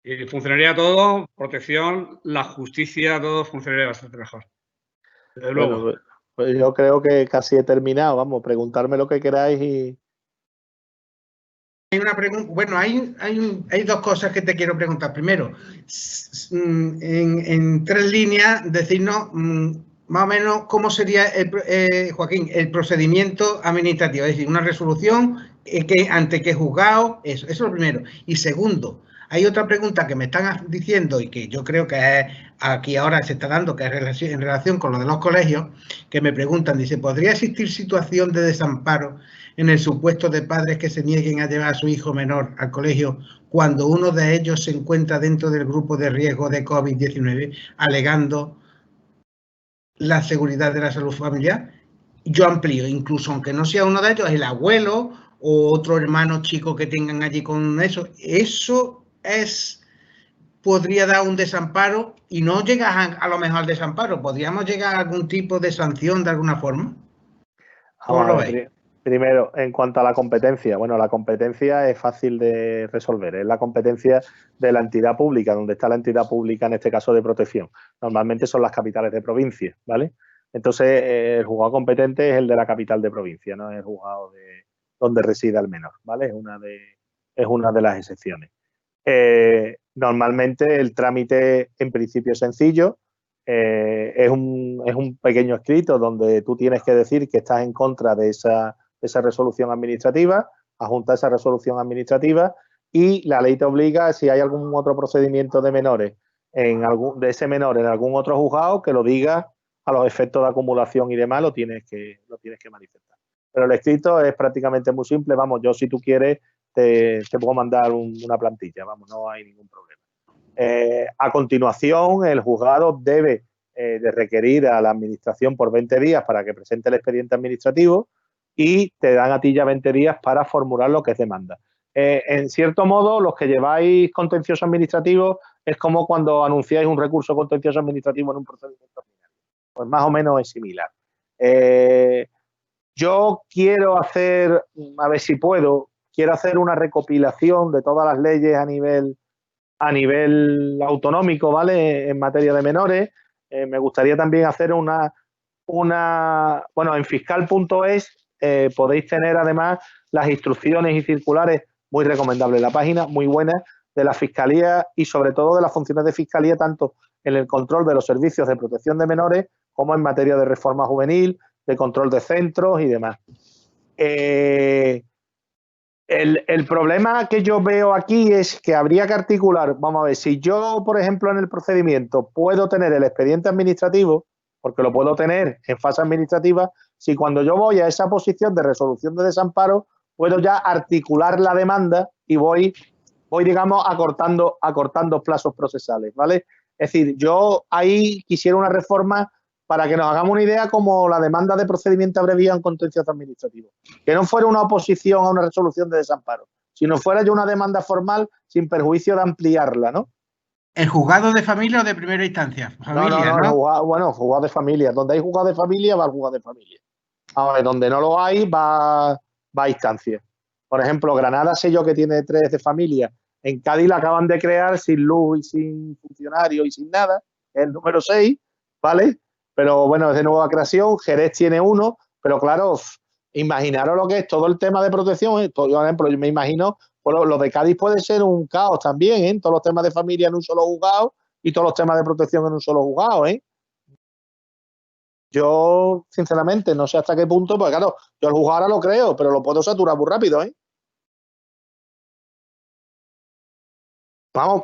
Y funcionaría todo, protección, la justicia, todo funcionaría bastante mejor. Desde luego. Bueno, pues yo creo que casi he terminado. Vamos, preguntarme lo que queráis y... Hay una pregunta, bueno, hay 2 cosas que te quiero preguntar. Primero, en 3 líneas, decirnos más o menos cómo sería, Joaquín, el procedimiento administrativo, es decir, una resolución, ante qué juzgado, eso es lo primero. Y segundo, hay otra pregunta que me están diciendo y que yo creo que aquí ahora se está dando, que es en relación con lo de los colegios, que me preguntan, dice, ¿podría existir situación de desamparo en el supuesto de padres que se nieguen a llevar a su hijo menor al colegio cuando uno de ellos se encuentra dentro del grupo de riesgo de COVID-19, alegando la seguridad de la salud familiar? Yo amplío, incluso aunque no sea uno de ellos, el abuelo o otro hermano chico que tengan allí con eso podría dar un desamparo y no llegas a lo mejor al desamparo, podríamos llegar a algún tipo de sanción de alguna forma. ¿Cómo lo veis? Primero, en cuanto a la competencia, bueno, la competencia es fácil de resolver, es la competencia de la entidad pública, donde está la entidad pública en este caso de protección. Normalmente son las capitales de provincia, ¿vale? Entonces, el juzgado competente es el de la capital de provincia, no es el juzgado de donde resida el menor, ¿vale? Es una de las excepciones. Normalmente el trámite en principio es sencillo. Es un pequeño escrito donde tú tienes que decir que estás en contra de esa resolución administrativa, adjunta esa resolución administrativa y la ley te obliga, si hay algún otro procedimiento de menores de ese menor en algún otro juzgado, que lo diga a los efectos de acumulación y demás, lo tienes que manifestar. Pero el escrito es prácticamente muy simple. Vamos, yo si tú quieres te puedo mandar una plantilla, vamos, no hay ningún problema. A continuación, el juzgado debe de requerir a la administración por 20 días para que presente el expediente administrativo y te dan a ti ya 20 días para formular lo que es demanda. En cierto modo, los que lleváis contencioso administrativo es como cuando anunciáis un recurso contencioso administrativo en un procedimiento ordinario. Pues más o menos es similar. Yo quiero hacer, a ver si puedo, una recopilación de todas las leyes a nivel autonómico, ¿vale? En materia de menores. Me gustaría también hacer bueno, en fiscal.es podéis tener además las instrucciones y circulares, muy recomendables la página, muy buena, de la Fiscalía y sobre todo de las funciones de Fiscalía, tanto en el control de los servicios de protección de menores como en materia de reforma juvenil, de control de centros y demás. El problema que yo veo aquí es que habría que articular, vamos a ver, si yo, por ejemplo, en el procedimiento puedo tener el expediente administrativo, porque lo puedo tener en fase administrativa, si cuando yo voy a esa posición de resolución de desamparo, puedo ya articular la demanda y voy digamos, acortando plazos procesales, ¿vale? Es decir, yo ahí quisiera una reforma para que nos hagamos una idea como la demanda de procedimiento abreviado en contencioso administrativo. Que no fuera una oposición a una resolución de desamparo, sino fuera ya una demanda formal sin perjuicio de ampliarla, ¿no? ¿El juzgado de familia o de primera instancia? Familia, no, juzgado de familia. Donde hay juzgado de familia, va al juzgado de familia. Ahora, donde no lo hay, va a instancia. Por ejemplo, Granada sé yo que tiene 3 de familia. En Cádiz la acaban de crear sin luz y sin funcionarios y sin nada. Es el número 6, ¿vale? Pero bueno, es de nueva creación. Jerez tiene 1, pero claro, imaginaros lo que es todo el tema de protección. Yo, por ejemplo, yo me imagino, bueno, lo de Cádiz puede ser un caos también, ¿eh? Todos los temas de familia en un solo juzgado y todos los temas de protección en un solo juzgado, ¿eh? Yo, sinceramente, no sé hasta qué punto, porque claro, yo el juzgado ahora lo creo, pero lo puedo saturar muy rápido, ¿eh? Vamos,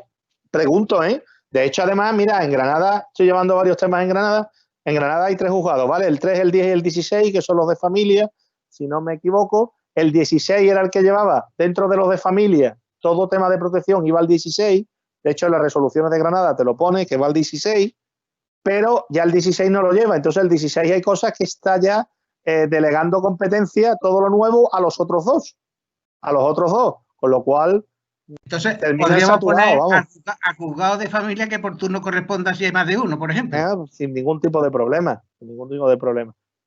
pregunto, ¿eh? De hecho, además, mira, en Granada, estoy llevando varios temas en Granada. En Granada hay 3 juzgados, ¿vale? El 3, el 10 y el 16, que son los de familia, si no me equivoco. El 16 era el que llevaba, dentro de los de familia, todo tema de protección iba al 16. De hecho, en las resoluciones de Granada te lo pone que va al 16, pero ya el 16 no lo lleva. Entonces, el 16 hay cosas que está ya delegando competencia, todo lo nuevo, a los otros dos. Con lo cual, entonces, podríamos poner a juzgado de familia que por turno corresponda si hay más de uno, por ejemplo. Sin ningún tipo de problema.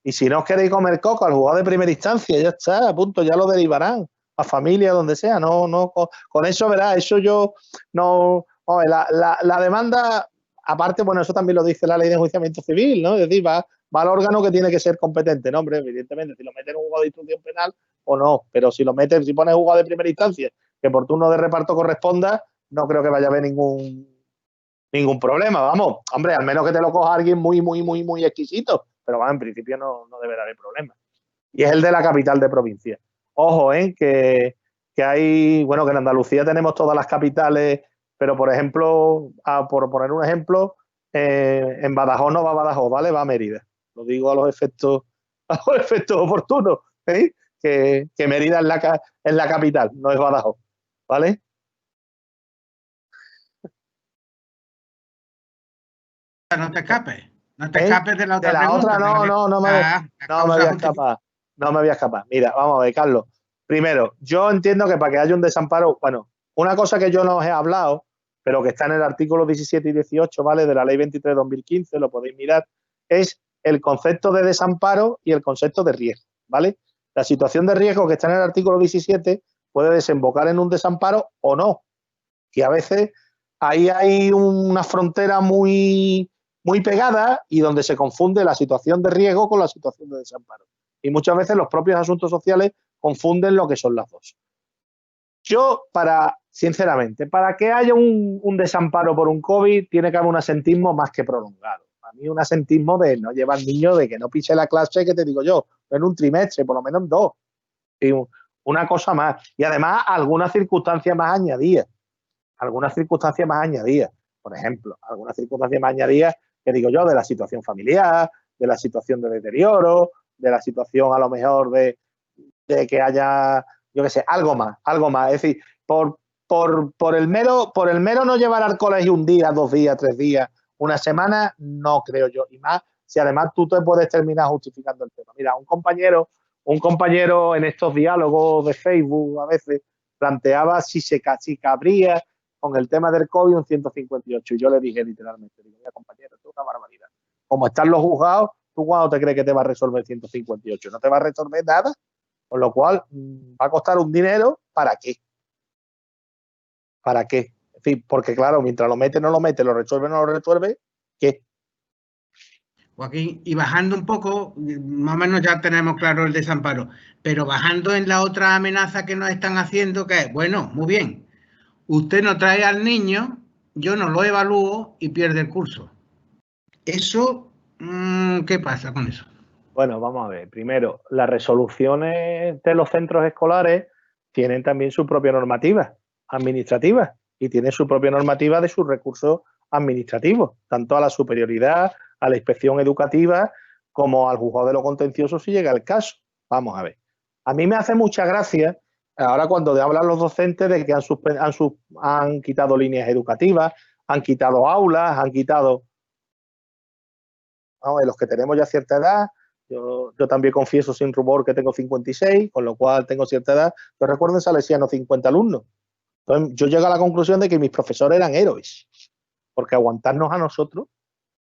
Y si no os queréis comer coco al juzgado de primera instancia, ya está, a punto, ya lo derivarán a familia, donde sea. No, con eso, verás, eso yo no. La demanda, aparte, bueno, eso también lo dice la ley de enjuiciamiento civil, ¿no? Es decir, va al órgano que tiene que ser competente, ¿no? Hombre, evidentemente, si lo meten en un juzgado de instrucción penal o no, pero si pones juzgado de primera instancia, que por turno de reparto corresponda, no creo que vaya a haber ningún problema, vamos. Hombre, al menos que te lo coja alguien muy exquisito, pero en principio no deberá haber problema. Y es el de la capital de provincia. Ojo, que hay, bueno, que en Andalucía tenemos todas las capitales, pero por ejemplo, por poner un ejemplo, en Badajoz no va a Badajoz, ¿vale? Va a Mérida. Lo digo a los efectos oportunos, ¿eh? Que Mérida es la capital, no es Badajoz, ¿vale? No te escapes. No te escapes de la otra pregunta. Otra, no me voy a escapar. Mira, vamos a ver, Carlos. Primero, yo entiendo que para que haya un desamparo, bueno, una cosa que yo no os he hablado, pero que está en el artículo 17 y 18, ¿vale? De la ley 23/2015, lo podéis mirar, es el concepto de desamparo y el concepto de riesgo, ¿vale? La situación de riesgo que está en el artículo 17 puede desembocar en un desamparo o no. Y a veces ahí hay una frontera muy pegada y donde se confunde la situación de riesgo con la situación de desamparo. Y muchas veces los propios asuntos sociales confunden lo que son las dos. Yo, sinceramente, para que haya un desamparo por un COVID, tiene que haber un asentismo más que prolongado. A mí un asentismo de no llevar niño, de que no pise la clase, que te digo yo, en un trimestre, por lo menos en 2. Y una cosa más. Y además, algunas circunstancias más añadidas. Por ejemplo, algunas circunstancias más añadidas que digo yo, de la situación familiar, de la situación de deterioro, de la situación a lo mejor de que haya, yo qué sé, algo más. Es decir, por el mero no llevar al colegio un día, 2 días, 3 días, una semana, no creo yo. Y más si además tú te puedes terminar justificando el tema. Mira, un compañero en estos diálogos de Facebook a veces planteaba si cabría con el tema del COVID un 158. Y yo le dije literalmente, mira, compañero, esto es una barbaridad. Como están los juzgados, ¿tú cuándo te crees que te va a resolver 158? No te va a resolver nada, con lo cual va a costar un dinero. ¿Para qué? En fin, porque claro, mientras lo mete, no lo resuelve, ¿qué? Joaquín, y bajando un poco, más o menos ya tenemos claro el desamparo, pero bajando en la otra amenaza que nos están haciendo, que es, bueno, muy bien, usted no trae al niño, yo no lo evalúo y pierde el curso. Eso, ¿qué pasa con eso? Bueno, vamos a ver. Primero, las resoluciones de los centros escolares tienen también su propia normativa administrativa y tienen su propia normativa de sus recursos administrativos, tanto a la superioridad, a la inspección educativa, como al juzgado de lo contencioso si llega el caso. Vamos a ver. A mí me hace mucha gracia ahora cuando hablan los docentes de que han quitado líneas educativas, han quitado aulas, han quitado... Vamos, los que tenemos ya cierta edad, yo también confieso sin rubor que tengo 56, con lo cual tengo cierta edad. Pero recuerden, salesianos, 50 alumnos. Entonces, yo llego a la conclusión de que mis profesores eran héroes, porque aguantarnos a nosotros,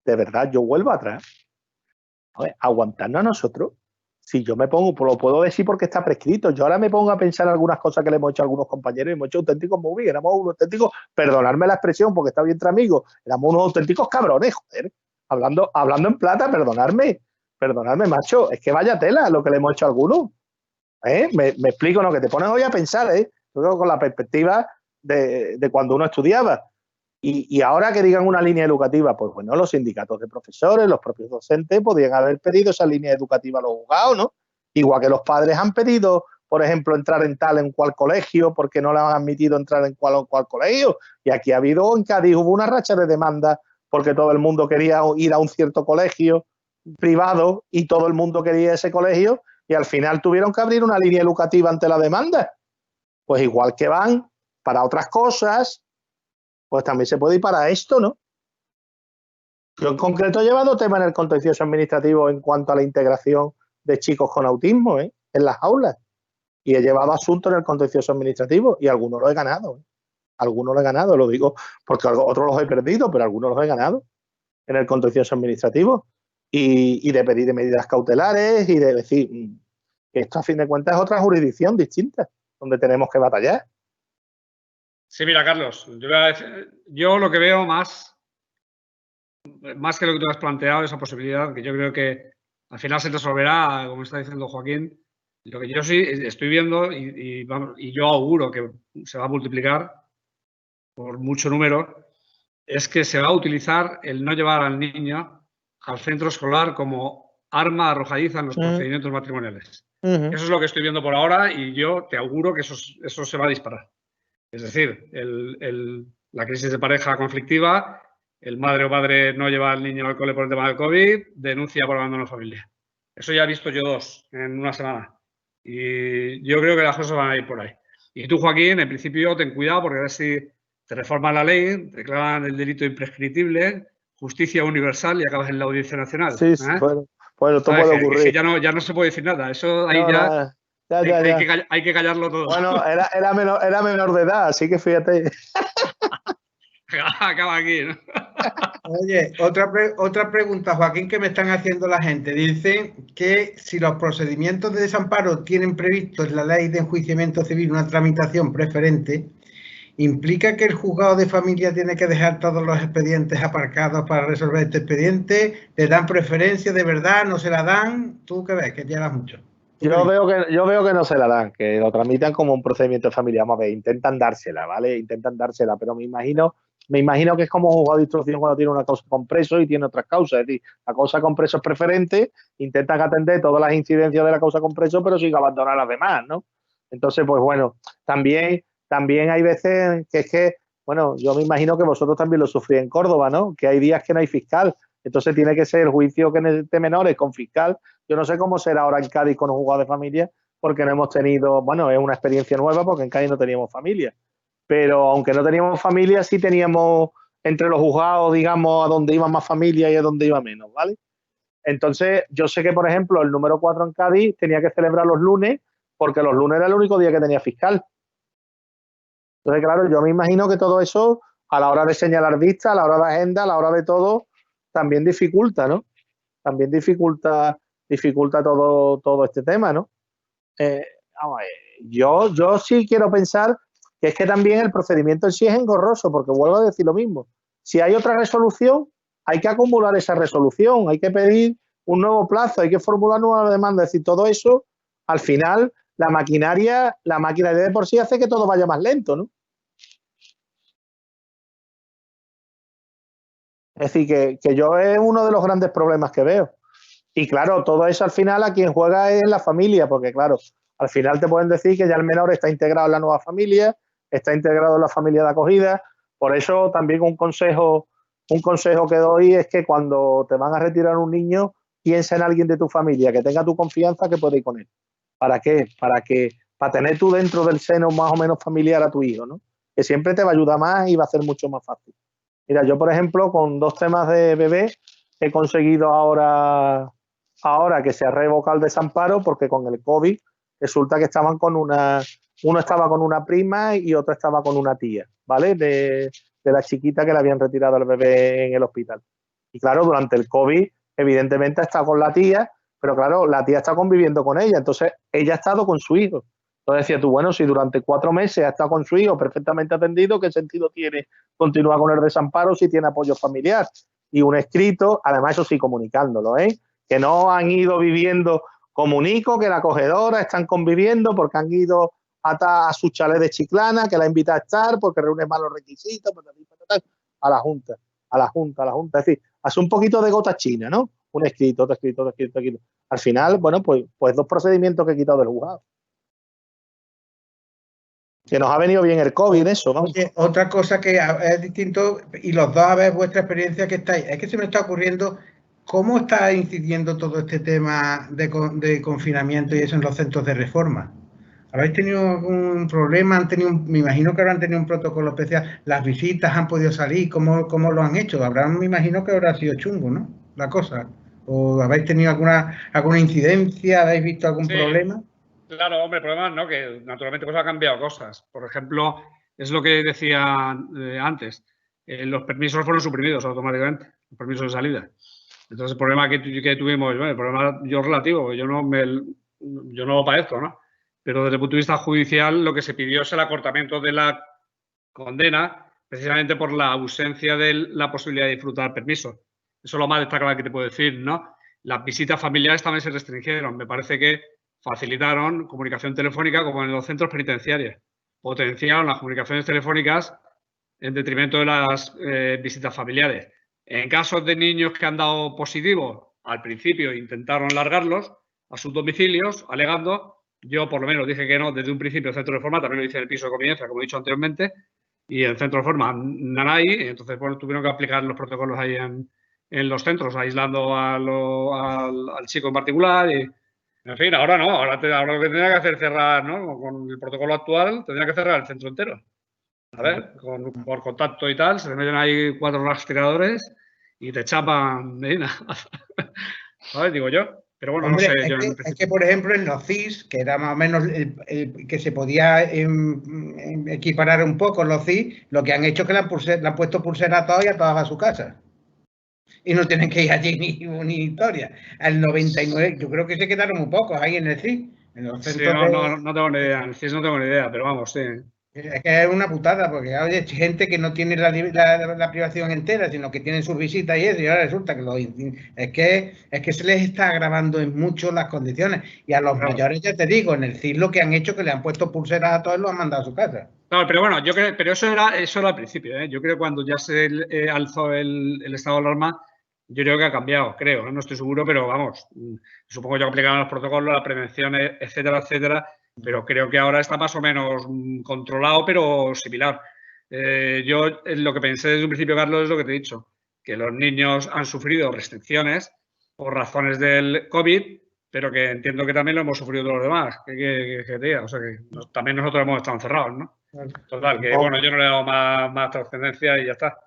de verdad, yo vuelvo atrás. A ver, aguantarnos a nosotros, si yo me pongo, pues lo puedo decir porque está prescrito. Yo ahora me pongo a pensar algunas cosas que le hemos hecho a algunos compañeros y hemos hecho auténticos muy bien. Éramos unos auténticos, perdonadme la expresión porque está bien entre amigos, éramos unos auténticos cabrones, joder. Hablando en plata, perdonadme, macho, es que vaya tela lo que le hemos hecho a algunos. Me explico, ¿no? Que te pones hoy a pensar, con la perspectiva de cuando uno estudiaba. Y ahora que digan una línea educativa, pues bueno, los sindicatos de profesores, los propios docentes podrían haber pedido esa línea educativa a los juzgados, ¿no? Igual que los padres han pedido, por ejemplo, entrar en tal en cual colegio, porque no le han admitido entrar en cual colegio. Y aquí en Cádiz hubo una racha de demandas porque todo el mundo quería ir a un cierto colegio privado y todo el mundo quería ese colegio y al final tuvieron que abrir una línea educativa ante la demanda. Pues igual que van para otras cosas, pues también se puede ir para esto, ¿no? Yo en concreto he llevado temas en el contencioso administrativo en cuanto a la integración de chicos con autismo, en las aulas. Y he llevado asuntos en el contencioso administrativo y algunos los he ganado. Algunos los he ganado, lo digo porque otros los he perdido, pero algunos los he ganado en el contencioso administrativo. Y de pedir medidas cautelares y de decir que esto a fin de cuentas es otra jurisdicción distinta donde tenemos que batallar. Sí, mira, Carlos, yo lo que veo más que lo que tú has planteado, esa posibilidad, que yo creo que al final se resolverá, como está diciendo Joaquín, lo que yo sí estoy viendo y yo auguro que se va a multiplicar por mucho número, es que se va a utilizar el no llevar al niño al centro escolar como arma arrojadiza en los procedimientos matrimoniales. Eso es lo que estoy viendo por ahora y yo te auguro que eso se va a disparar. Es decir, la crisis de pareja conflictiva, el madre o padre no lleva al niño al cole por el tema del COVID, denuncia por abandono familiar. Eso ya he visto yo 2 en una semana. Y yo creo que las cosas van a ir por ahí. Y tú, Joaquín, en principio ten cuidado porque a ver si te reforman la ley, declaran el delito imprescriptible, justicia universal y acabas en la Audiencia Nacional. Sí, bueno, esto puede ocurrir. Es que ya no se puede decir nada. Eso ahí ya... Hay que callarlo todo. Bueno, era menor de edad, así que fíjate. Acaba aquí, ¿no? Oye, otra pregunta, Joaquín, que me están haciendo la gente. Dicen que si los procedimientos de desamparo tienen previsto en la ley de enjuiciamiento civil una tramitación preferente, ¿implica que el juzgado de familia tiene que dejar todos los expedientes aparcados para resolver este expediente? ¿Le dan preferencia de verdad? ¿No se la dan? ¿Tú qué ves? Que llevas mucho. Yo veo que no se la dan, que lo tramitan como un procedimiento de familia. Vamos a ver, intentan dársela, ¿vale? Intentan dársela, pero me imagino que es como un juzgado de instrucción cuando tiene una causa con preso y tiene otras causas. Es decir, la causa con preso es preferente, intentan atender todas las incidencias de la causa con preso, pero sin abandonar las demás, ¿no? Entonces, pues bueno, también hay veces que es que, bueno, yo me imagino que vosotros también lo sufrís en Córdoba, ¿no? Que hay días que no hay fiscal. Entonces tiene que ser el juicio de menores con fiscal. Yo no sé cómo será ahora en Cádiz con un juzgado de familia, porque no hemos tenido, bueno, es una experiencia nueva porque en Cádiz no teníamos familia. Pero aunque no teníamos familia, sí teníamos entre los juzgados, digamos, a donde iba más familia y a donde iba menos, ¿vale? Entonces, yo sé que, por ejemplo, el número 4 en Cádiz tenía que celebrar los lunes, porque los lunes era el único día que tenía fiscal. Entonces, claro, yo me imagino que todo eso, a la hora de señalar vistas, a la hora de agenda, a la hora de todo, también dificulta, ¿no? También dificulta todo este tema, ¿no? Vamos a ver, yo sí quiero pensar que es que también el procedimiento en sí es engorroso, porque vuelvo a decir lo mismo. Si hay otra resolución, hay que acumular esa resolución, hay que pedir un nuevo plazo, hay que formular nueva demanda. Es decir, todo eso, al final, la máquina de por sí hace que todo vaya más lento, ¿no? Es decir, que yo es uno de los grandes problemas que veo. Y claro, todo eso al final a quien juega es la familia, porque claro, Al final te pueden decir que ya el menor está integrado en la nueva familia, está integrado en la familia de acogida. Por eso también un consejo que doy es que cuando te van a retirar un niño, piensa en alguien de tu familia, que tenga tu confianza, que puede ir con él. ¿Para qué? Para tener tú dentro del seno más o menos familiar a tu hijo, ¿no? Que siempre te va a ayudar más y va a ser mucho más fácil. Mira, yo por ejemplo, con 2 temas de bebé, he conseguido ahora que se ha revocado el desamparo, porque con el COVID resulta que estaban uno estaba con una prima y otro estaba con una tía, ¿vale? De la chiquita que le habían retirado al bebé en el hospital. Y claro, durante el COVID, evidentemente ha estado con la tía, pero claro, la tía está conviviendo con ella, entonces ella ha estado con su hijo. Entonces decía tú, bueno, si durante 4 meses ha estado con su hijo perfectamente atendido, ¿qué sentido tiene continuar con el desamparo si tiene apoyo familiar? Y un escrito, además eso sí, comunicándolo, que no han ido viviendo, comunico que la acogedora están conviviendo porque han ido a su chalet de Chiclana, que la invita a estar porque reúne malos requisitos, a la Junta. Es decir, hace un poquito de gota china, ¿no? Un escrito, otro escrito, otro escrito, otro escrito. Al final, bueno, pues 2 procedimientos que he quitado del juzgado. Que nos ha venido bien el COVID, eso, vamos. Oye, otra cosa que es distinto, y los dos a ver vuestra experiencia que estáis, es que se me está ocurriendo cómo está incidiendo todo este tema de confinamiento y eso en los centros de reforma. ¿Habéis tenido algún problema? Me imagino que habrán tenido un protocolo especial. ¿Las visitas han podido salir? ¿Cómo lo han hecho? Me imagino que habrá sido chungo, ¿no? La cosa. ¿O habéis tenido alguna incidencia? ¿Habéis visto algún problema? Claro, hombre, el problema es, ¿no? Que naturalmente pues ha cambiado cosas. Por ejemplo, es lo que decía antes. Los permisos fueron suprimidos automáticamente, los permisos de salida. Entonces, el problema que tuvimos, bueno, el problema yo relativo, yo no lo padezco, ¿no? Pero desde el punto de vista judicial, lo que se pidió es el acortamiento de la condena, precisamente por la ausencia de la posibilidad de disfrutar permiso. Eso es lo más destacable que te puedo decir, ¿no? Las visitas familiares también se restringieron. Me parece que facilitaron comunicación telefónica como en los centros penitenciarios. Potenciaron las comunicaciones telefónicas en detrimento de las visitas familiares. En casos de niños que han dado positivo, al principio intentaron largarlos a sus domicilios, alegando. Yo, por lo menos, dije que no desde un principio en el centro de reforma, también lo hice en el piso de convivencia, como he dicho anteriormente, y en el centro de reforma nanay, entonces bueno, tuvieron que aplicar los protocolos ahí en los centros, aislando al chico en particular. Y, en fin, ahora no, ahora lo que tendría que hacer es cerrar, ¿no? Con el protocolo actual, tendría que cerrar el centro entero. A ver, por contacto y tal, se le meten ahí 4 rastreadores y te chapan medina. ¿Sabes? Digo yo. Pero bueno, hombre, no sé. Es que, por ejemplo, en los CIS, que era más o menos que se podía equiparar un poco los CIS, lo que han hecho es que le han puesto pulsera a todos y a todas a su casa. Y no tienen que ir allí ni historia. Al 99, yo creo que se quedaron muy pocos ahí en el CIS. En los sí, no tengo ni idea. En el CIS no tengo ni idea, pero vamos, sí. Es que es una putada, porque hay gente que no tiene la privación entera, sino que tienen sus visitas y eso, y ahora resulta que es que se les está agravando en mucho las condiciones. Y a los mayores, ya te digo, en el CIS lo que han hecho que le han puesto pulseras a todos y los han mandado a su casa. Claro, pero bueno, yo creo, pero eso era al principio, ¿eh? Yo creo que cuando ya se alzó el estado de alarma, yo creo que ha cambiado, creo, ¿eh? No estoy seguro, pero vamos, supongo yo que aplicaron los protocolos, la prevención, etcétera, etcétera, pero creo que ahora está más o menos controlado, pero similar. Yo lo que pensé desde un principio, Carlos, es lo que te he dicho, que los niños han sufrido restricciones por razones del COVID, pero que entiendo que también lo hemos sufrido todos los demás, o sea que también nosotros hemos estado encerrados, ¿no? Total, que bueno, yo no le he dado más trascendencia y ya está.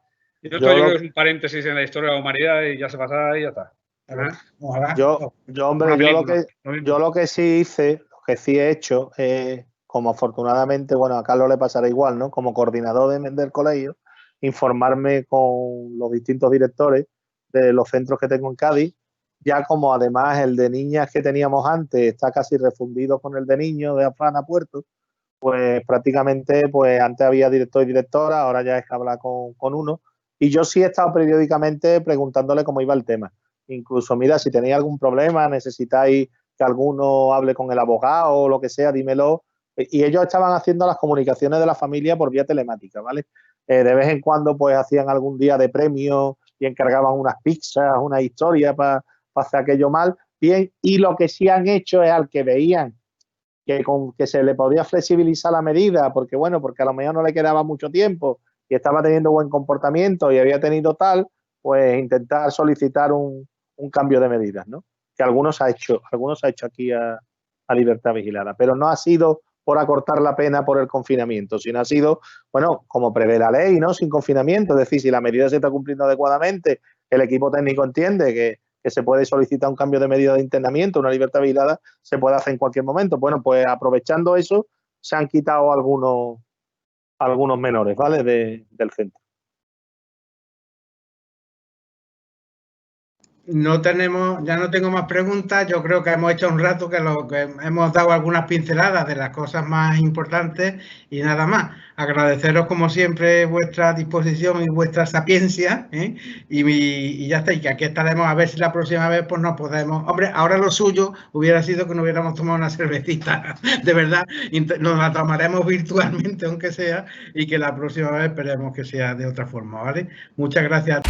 Y esto yo creo que es un paréntesis en la historia de la humanidad y ya se pasa y ya está. Yo lo que sí hice, lo que sí he hecho, como afortunadamente, bueno, a Carlos le pasará igual, ¿no? Como coordinador del colegio, informarme con los distintos directores de los centros que tengo en Cádiz, ya como además el de niñas que teníamos antes está casi refundido con el de niños de Afán a Puerto, pues prácticamente, pues antes había director y directora, ahora ya es que hablar con uno, y yo sí he estado periódicamente preguntándole cómo iba el tema. Incluso, mira, si tenéis algún problema, necesitáis que alguno hable con el abogado o lo que sea, dímelo. Y ellos estaban haciendo las comunicaciones de la familia por vía telemática, ¿vale? De vez en cuando, pues, hacían algún día de premio y encargaban unas pizzas, una historia para hacer aquello mal. Bien, y lo que sí han hecho es al que veían que se le podía flexibilizar la medida, porque bueno, porque a lo mejor no le quedaba mucho tiempo y estaba teniendo buen comportamiento y había tenido tal, pues intentar solicitar un cambio de medidas, ¿no? Que algunos ha hecho aquí a libertad vigilada, pero no ha sido por acortar la pena por el confinamiento, sino ha sido, bueno, como prevé la ley, ¿no? Sin confinamiento, es decir, si la medida se está cumpliendo adecuadamente, el equipo técnico entiende que se puede solicitar un cambio de medida de internamiento, una libertad vigilada, se puede hacer en cualquier momento. Bueno, pues aprovechando eso, se han quitado algunos menores, ¿vale? Del centro. Ya no tengo más preguntas. Yo creo que hemos hecho un rato que hemos dado algunas pinceladas de las cosas más importantes y nada más. Agradeceros como siempre vuestra disposición y vuestra sapiencia, ¿eh? Y ya está, y que aquí estaremos a ver si la próxima vez pues nos podemos... Hombre, ahora lo suyo hubiera sido que nos hubiéramos tomado una cervecita, de verdad, nos la tomaremos virtualmente aunque sea, y que la próxima vez esperemos que sea de otra forma, ¿vale? Muchas gracias.